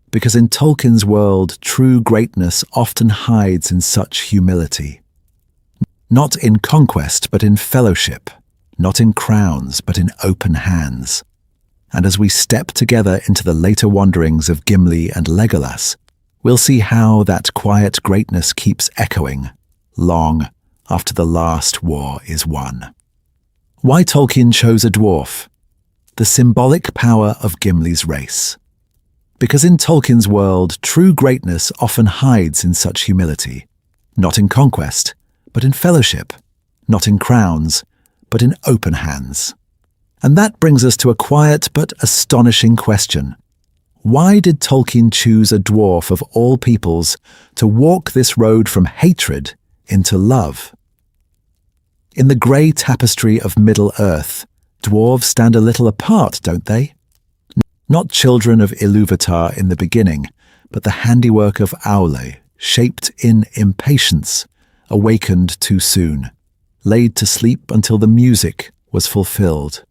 Because in Tolkien's world, true greatness often hides in such humility. Not in conquest, but in fellowship. Not in crowns, but in open hands. And as we step together into the later wanderings of Gimli and Legolas, we'll see how that quiet greatness keeps echoing, long after the last war is won. Why Tolkien chose a dwarf? The symbolic power of Gimli's race. Because in Tolkien's world, true greatness often hides in such humility. Not in conquest, but in fellowship. Not in crowns, but in open hands. And that brings us to a quiet but astonishing question. Why did Tolkien choose a dwarf of all peoples to walk this road from hatred into love? In the grey tapestry of Middle-earth, dwarves stand a little apart, don't they? Not children of Ilúvatar in the beginning, but the handiwork of Aule, shaped in impatience, awakened too soon, laid to sleep until the music was fulfilled.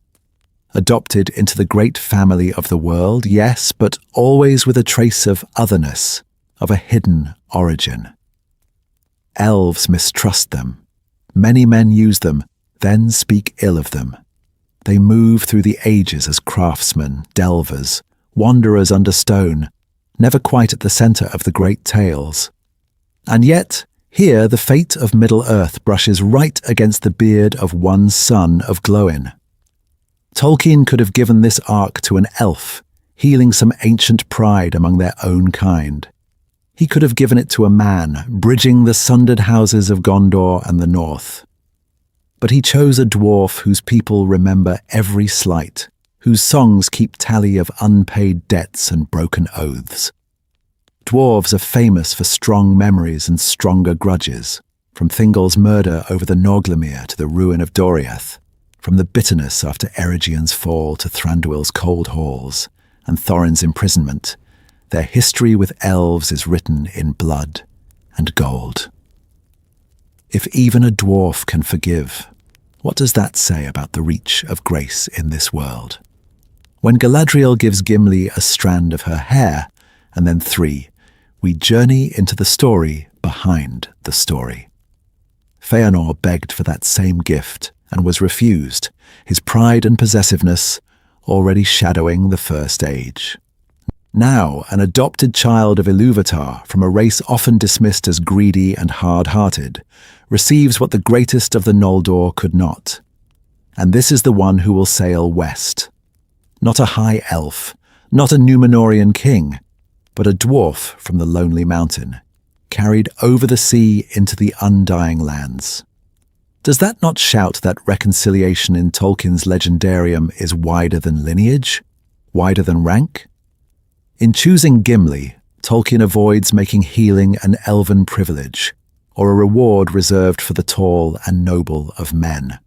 Adopted into the great family of the world, yes, but always with a trace of otherness, of a hidden origin. Elves mistrust them. Many men use them, then speak ill of them. They move through the ages as craftsmen, delvers, wanderers under stone, never quite at the centre of the great tales. And yet, here the fate of Middle-earth brushes right against the beard of one son of Glóin. Tolkien could have given this arc to an elf, healing some ancient pride among their own kind. He could have given it to a man, bridging the sundered houses of Gondor and the North. But he chose a dwarf whose people remember every slight, whose songs keep tally of unpaid debts and broken oaths. Dwarves are famous for strong memories and stronger grudges, from Thingol's murder over the Norglemere to the ruin of Doriath, from the bitterness after Eregion's fall to Thranduil's cold halls and Thorin's imprisonment. Their history with elves is written in blood and gold. If even a dwarf can forgive, what does that say about the reach of grace in this world? When Galadriel gives Gimli a strand of her hair, and then 3, we journey into the story behind the story. Feanor begged for that same gift and was refused, his pride and possessiveness already shadowing the First Age. Now, an adopted child of Ilúvatar, from a race often dismissed as greedy and hard-hearted, receives what the greatest of the Noldor could not. And this is the one who will sail west. Not a high elf, not a Númenórean king, but a dwarf from the lonely mountain, carried over the sea into the undying lands. Does that not shout that reconciliation in Tolkien's legendarium is wider than lineage, wider than rank? In choosing Gimli, Tolkien avoids making healing an elven privilege, or a reward reserved for the tall and noble of men.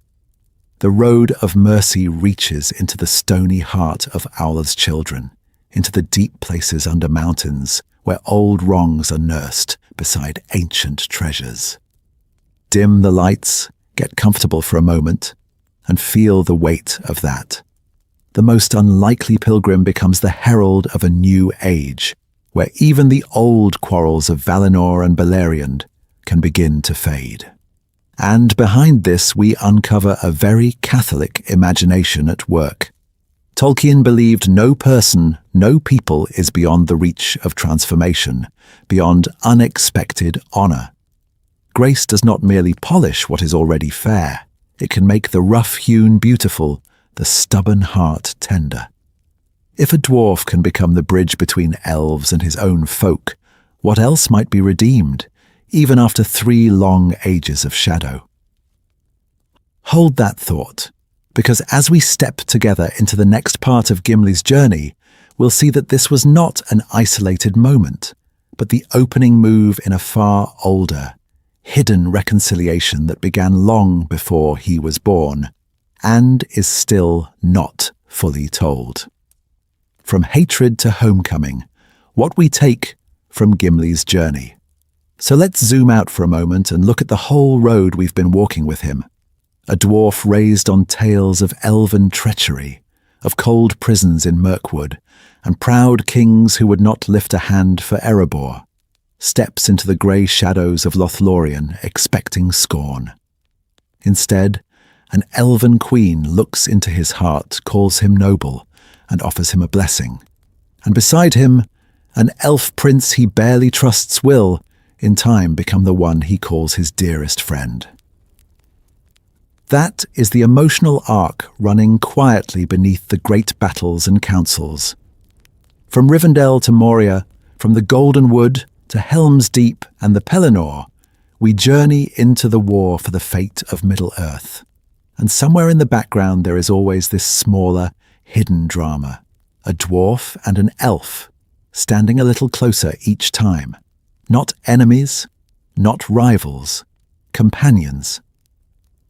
The road of mercy reaches into the stony heart of Aula's children, into the deep places under mountains where old wrongs are nursed beside ancient treasures. Dim the lights, get comfortable for a moment, and feel the weight of that. The most unlikely pilgrim becomes the herald of a new age, where even the old quarrels of Valinor and Beleriand can begin to fade. And behind this we uncover a very Catholic imagination at work. Tolkien believed no person, no people is beyond the reach of transformation, beyond unexpected honor. Grace does not merely polish what is already fair. It can make the rough-hewn beautiful, the stubborn heart tender. If a dwarf can become the bridge between elves and his own folk, what else might be redeemed, even after 3 long ages of shadow? Hold that thought, because as we step together into the next part of Gimli's journey, we'll see that this was not an isolated moment, but the opening move in a far older, hidden reconciliation that began long before he was born, and is still not fully told. From hatred to homecoming, what we take from Gimli's journey. So let's zoom out for a moment and look at the whole road we've been walking with him. A dwarf raised on tales of elven treachery, of cold prisons in Mirkwood, and proud kings who would not lift a hand for Erebor, steps into the grey shadows of Lothlórien expecting scorn. Instead, an elven queen looks into his heart, calls him noble, and offers him a blessing. And beside him, an elf prince he barely trusts will, in time, become the one he calls his dearest friend. That is the emotional arc running quietly beneath the great battles and councils. From Rivendell to Moria, from the Golden Wood to Helm's Deep and the Pelennor, we journey into the war for the fate of Middle-earth. And somewhere in the background there is always this smaller, hidden drama. A dwarf and an elf standing a little closer each time. Not enemies, not rivals, companions.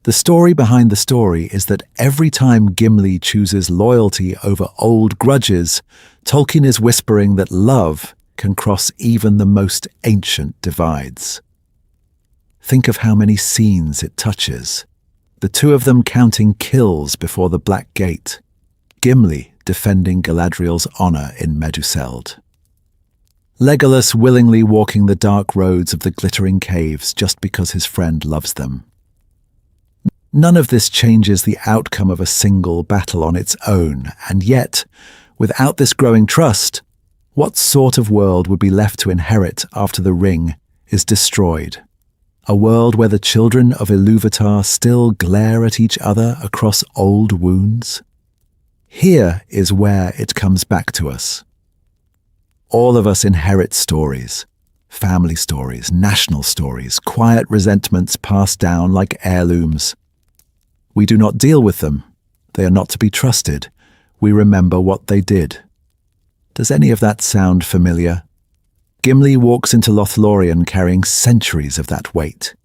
The story behind the story is that every time Gimli chooses loyalty over old grudges, Tolkien is whispering that love can cross even the most ancient divides. Think of how many scenes it touches. The two of them counting kills before the Black Gate. Gimli defending Galadriel's honor in Meduseld. Legolas willingly walking the dark roads of the glittering caves just because his friend loves them. None of this changes the outcome of a single battle on its own, and yet, without this growing trust, what sort of world would be left to inherit after the ring is destroyed? A world where the children of Ilúvatar still glare at each other across old wounds? Here is where it comes back to us. All of us inherit stories, family stories, national stories, quiet resentments passed down like heirlooms. We do not deal with them. They are not to be trusted. We remember what they did. Does any of that sound familiar? Gimli walks into Lothlorien carrying centuries of that weight.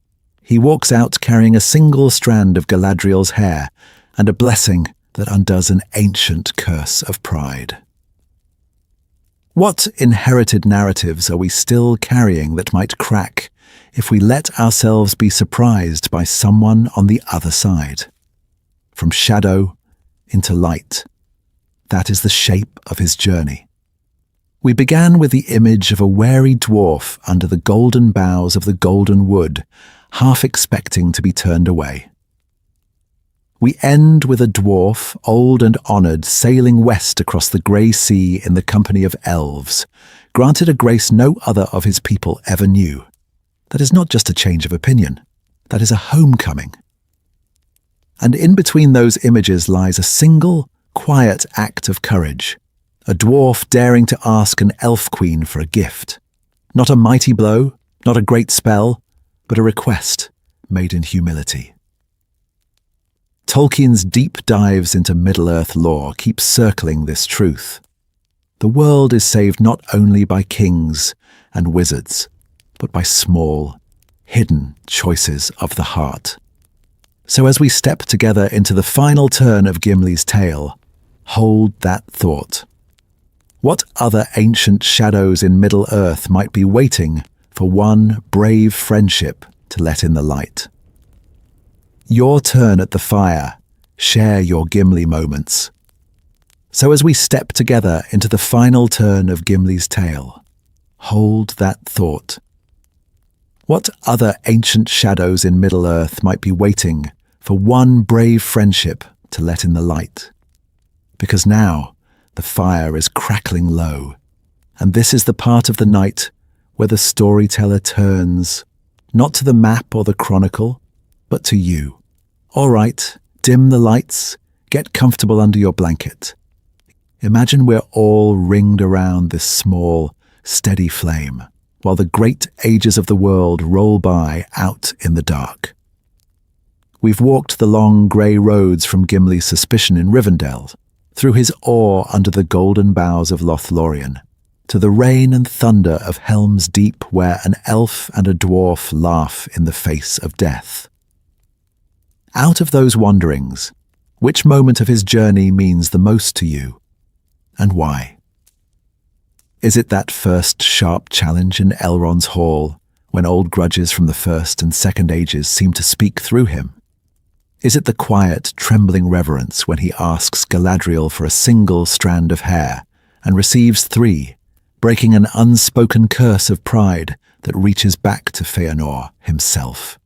He walks out carrying a single strand of Galadriel's hair and a blessing that undoes an ancient curse of pride. What inherited narratives are we still carrying that might crack if we let ourselves be surprised by someone on the other side? From shadow into light. That is the shape of his journey. We began with the image of a wary dwarf under the golden boughs of the golden wood, half expecting to be turned away. We end with a dwarf, old and honoured, sailing west across the grey sea in the company of elves, granted a grace no other of his people ever knew. That is not just a change of opinion. That is a homecoming. And in between those images lies a single, quiet act of courage. A dwarf daring to ask an elf queen for a gift. Not a mighty blow, not a great spell, but a request made in humility. Tolkien's deep dives into Middle-earth lore keep circling this truth. The world is saved not only by kings and wizards, but by small, hidden choices of the heart. So as we step together into the final turn of Gimli's tale, hold that thought. What other ancient shadows in Middle-earth might be waiting for one brave friendship to let in the light? Your turn at the fire. Share your Gimli moments. So as we step together into the final turn of Gimli's tale, hold that thought. What other ancient shadows in Middle-earth might be waiting for one brave friendship to let in the light? Because now the fire is crackling low, and this is the part of the night where the storyteller turns, not to the map or the chronicle, but to you. All right, dim the lights, get comfortable under your blanket. Imagine we're all ringed around this small, steady flame, while the great ages of the world roll by out in the dark. We've walked the long grey roads from Gimli's suspicion in Rivendell, through his awe under the golden boughs of Lothlorien, to the rain and thunder of Helm's Deep where an elf and a dwarf laugh in the face of death. Out of those wanderings, which moment of his journey means the most to you, and why? Is it that first sharp challenge in Elrond's hall, when old grudges from the first and second ages seem to speak through him? Is it the quiet, trembling reverence when he asks Galadriel for a single strand of hair and receives 3, breaking an unspoken curse of pride that reaches back to Feanor himself?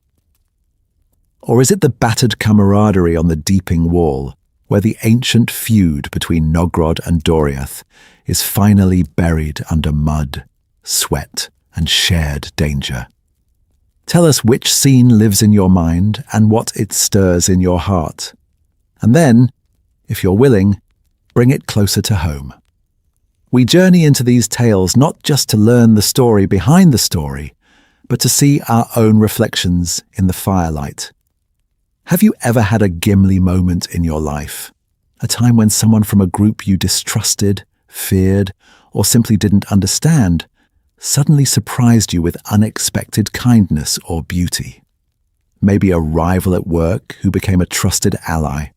Or is it the battered camaraderie on the Deeping Wall, where the ancient feud between Nogrod and Doriath is finally buried under mud, sweat, and shared danger? Tell us which scene lives in your mind and what it stirs in your heart. And then, if you're willing, bring it closer to home. We journey into these tales not just to learn the story behind the story, but to see our own reflections in the firelight. Have you ever had a Gimli moment in your life? A time when someone from a group you distrusted feared, or simply didn't understand, suddenly surprised you with unexpected kindness or beauty. Maybe a rival at work who became a trusted ally,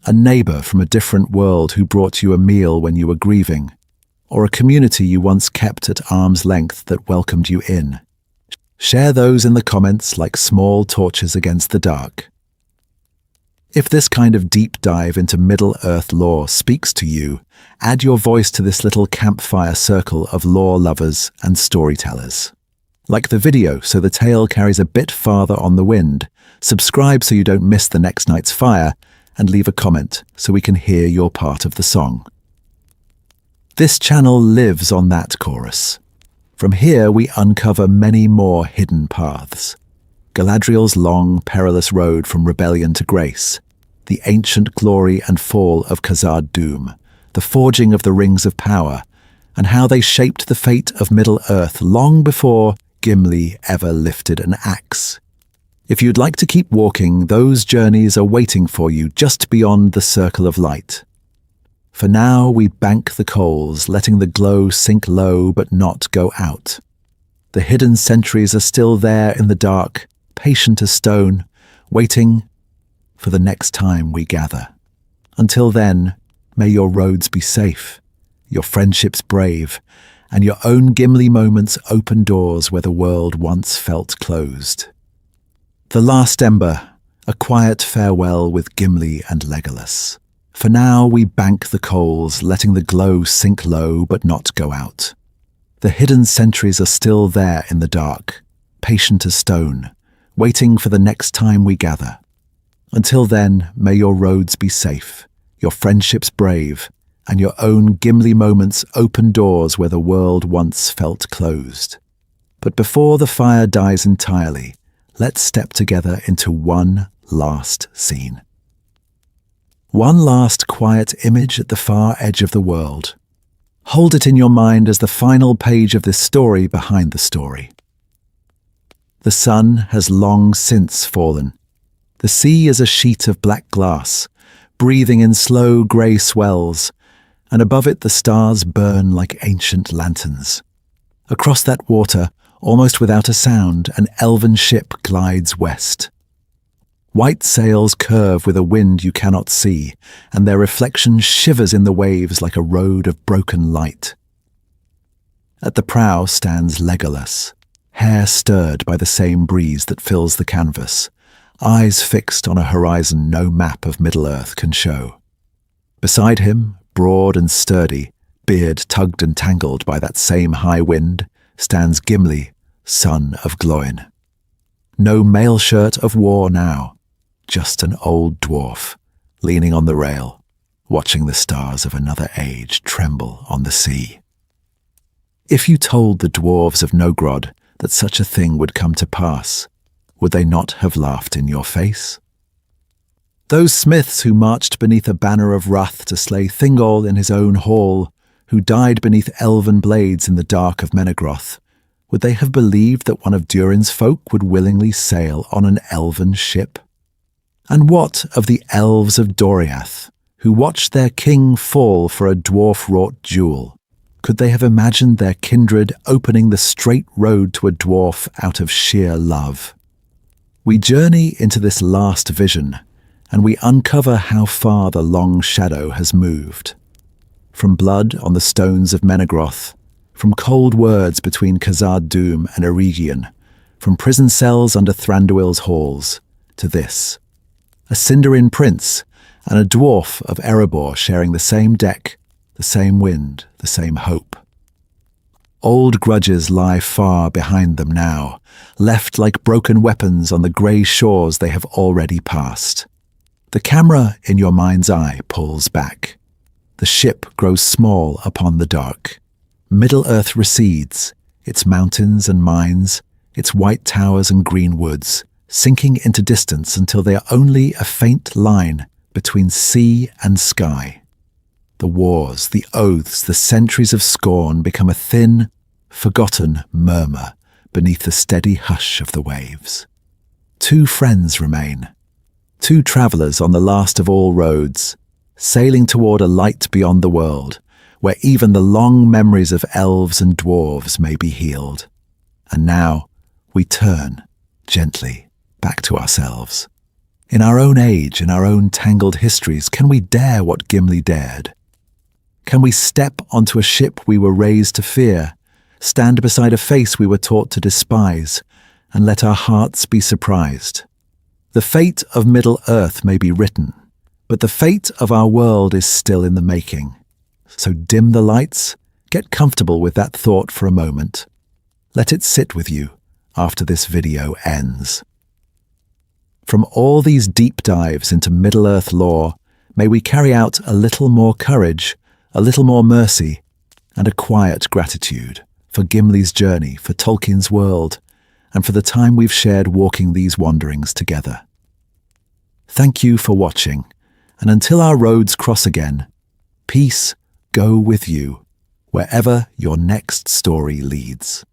a neighbor from a different world who brought you a meal when you were grieving, or a community you once kept at arm's length that welcomed you in. Share those in the comments like small torches against the dark. If this kind of deep dive into Middle-earth lore speaks to you, add your voice to this little campfire circle of lore lovers and storytellers. Like the video so the tale carries a bit farther on the wind, subscribe so you don't miss the next night's fire, and leave a comment so we can hear your part of the song. This channel lives on that chorus. From here we uncover many more hidden paths. Galadriel's long, perilous road from rebellion to grace, the ancient glory and fall of Khazad-dûm, the forging of the Rings of Power, and how they shaped the fate of Middle-earth long before Gimli ever lifted an axe. If you'd like to keep walking, those journeys are waiting for you just beyond the circle of light. For now, we bank the coals, letting the glow sink low but not go out. The hidden sentries are still there in the dark, patient as stone, waiting for the next time we gather. Until then, may your roads be safe, your friendships brave, and your own Gimli moments open doors where the world once felt closed. The Last Ember, a quiet farewell with Gimli and Legolas. For now, we bank the coals, letting the glow sink low but not go out. The hidden sentries are still there in the dark, patient as stone, waiting for the next time we gather. Until then, may your roads be safe, your friendships brave, and your own Gimli moments open doors where the world once felt closed. But before the fire dies entirely, let's step together into one last scene. One last quiet image at the far edge of the world. Hold it in your mind as the final page of this story behind the story. The sun has long since fallen. The sea is a sheet of black glass, breathing in slow grey swells, and above it the stars burn like ancient lanterns. Across that water, almost without a sound, an elven ship glides west. White sails curve with a wind you cannot see, and their reflection shivers in the waves like a road of broken light. At the prow stands Legolas, hair stirred by the same breeze that fills the canvas, eyes fixed on a horizon no map of Middle-earth can show. Beside him, broad and sturdy, beard tugged and tangled by that same high wind, stands Gimli, son of Gloin. No mail shirt of war now, just an old dwarf, leaning on the rail, watching the stars of another age tremble on the sea. If you told the dwarves of Nogrod that such a thing would come to pass, would they not have laughed in your face? Those smiths who marched beneath a banner of wrath to slay Thingol in his own hall, who died beneath elven blades in the dark of Menegroth, would they have believed that one of Durin's folk would willingly sail on an elven ship? And what of the elves of Doriath, who watched their king fall for a dwarf-wrought jewel? Could they have imagined their kindred opening the straight road to a dwarf out of sheer love? We journey into this last vision, and we uncover how far the long shadow has moved. From blood on the stones of Menegroth, from cold words between Khazad-dûm and Eregion, from prison cells under Thranduil's halls, to this. A Sindarin prince and a dwarf of Erebor sharing the same deck, the same wind, the same hope. Old grudges lie far behind them now, left like broken weapons on the grey shores they have already passed. The camera in your mind's eye pulls back. The ship grows small upon the dark. Middle-earth recedes, its mountains and mines, its white towers and green woods, sinking into distance until they are only a faint line between sea and sky. The wars, the oaths, the centuries of scorn become a thin, forgotten murmur beneath the steady hush of the waves. Two friends remain, two travellers on the last of all roads, sailing toward a light beyond the world, where even the long memories of elves and dwarves may be healed. And now we turn, gently, back to ourselves. In our own age, in our own tangled histories, can we dare what Gimli dared? Can we step onto a ship we were raised to fear, stand beside a face we were taught to despise, and let our hearts be surprised? The fate of Middle-earth may be written, but the fate of our world is still in the making. So dim the lights, get comfortable with that thought for a moment. Let it sit with you after this video ends. From all these deep dives into Middle-earth lore, may we carry out a little more courage, a little more mercy, and a quiet gratitude for Gimli's journey, for Tolkien's world, and for the time we've shared walking these wanderings together. Thank you for watching, and until our roads cross again, peace go with you, wherever your next story leads.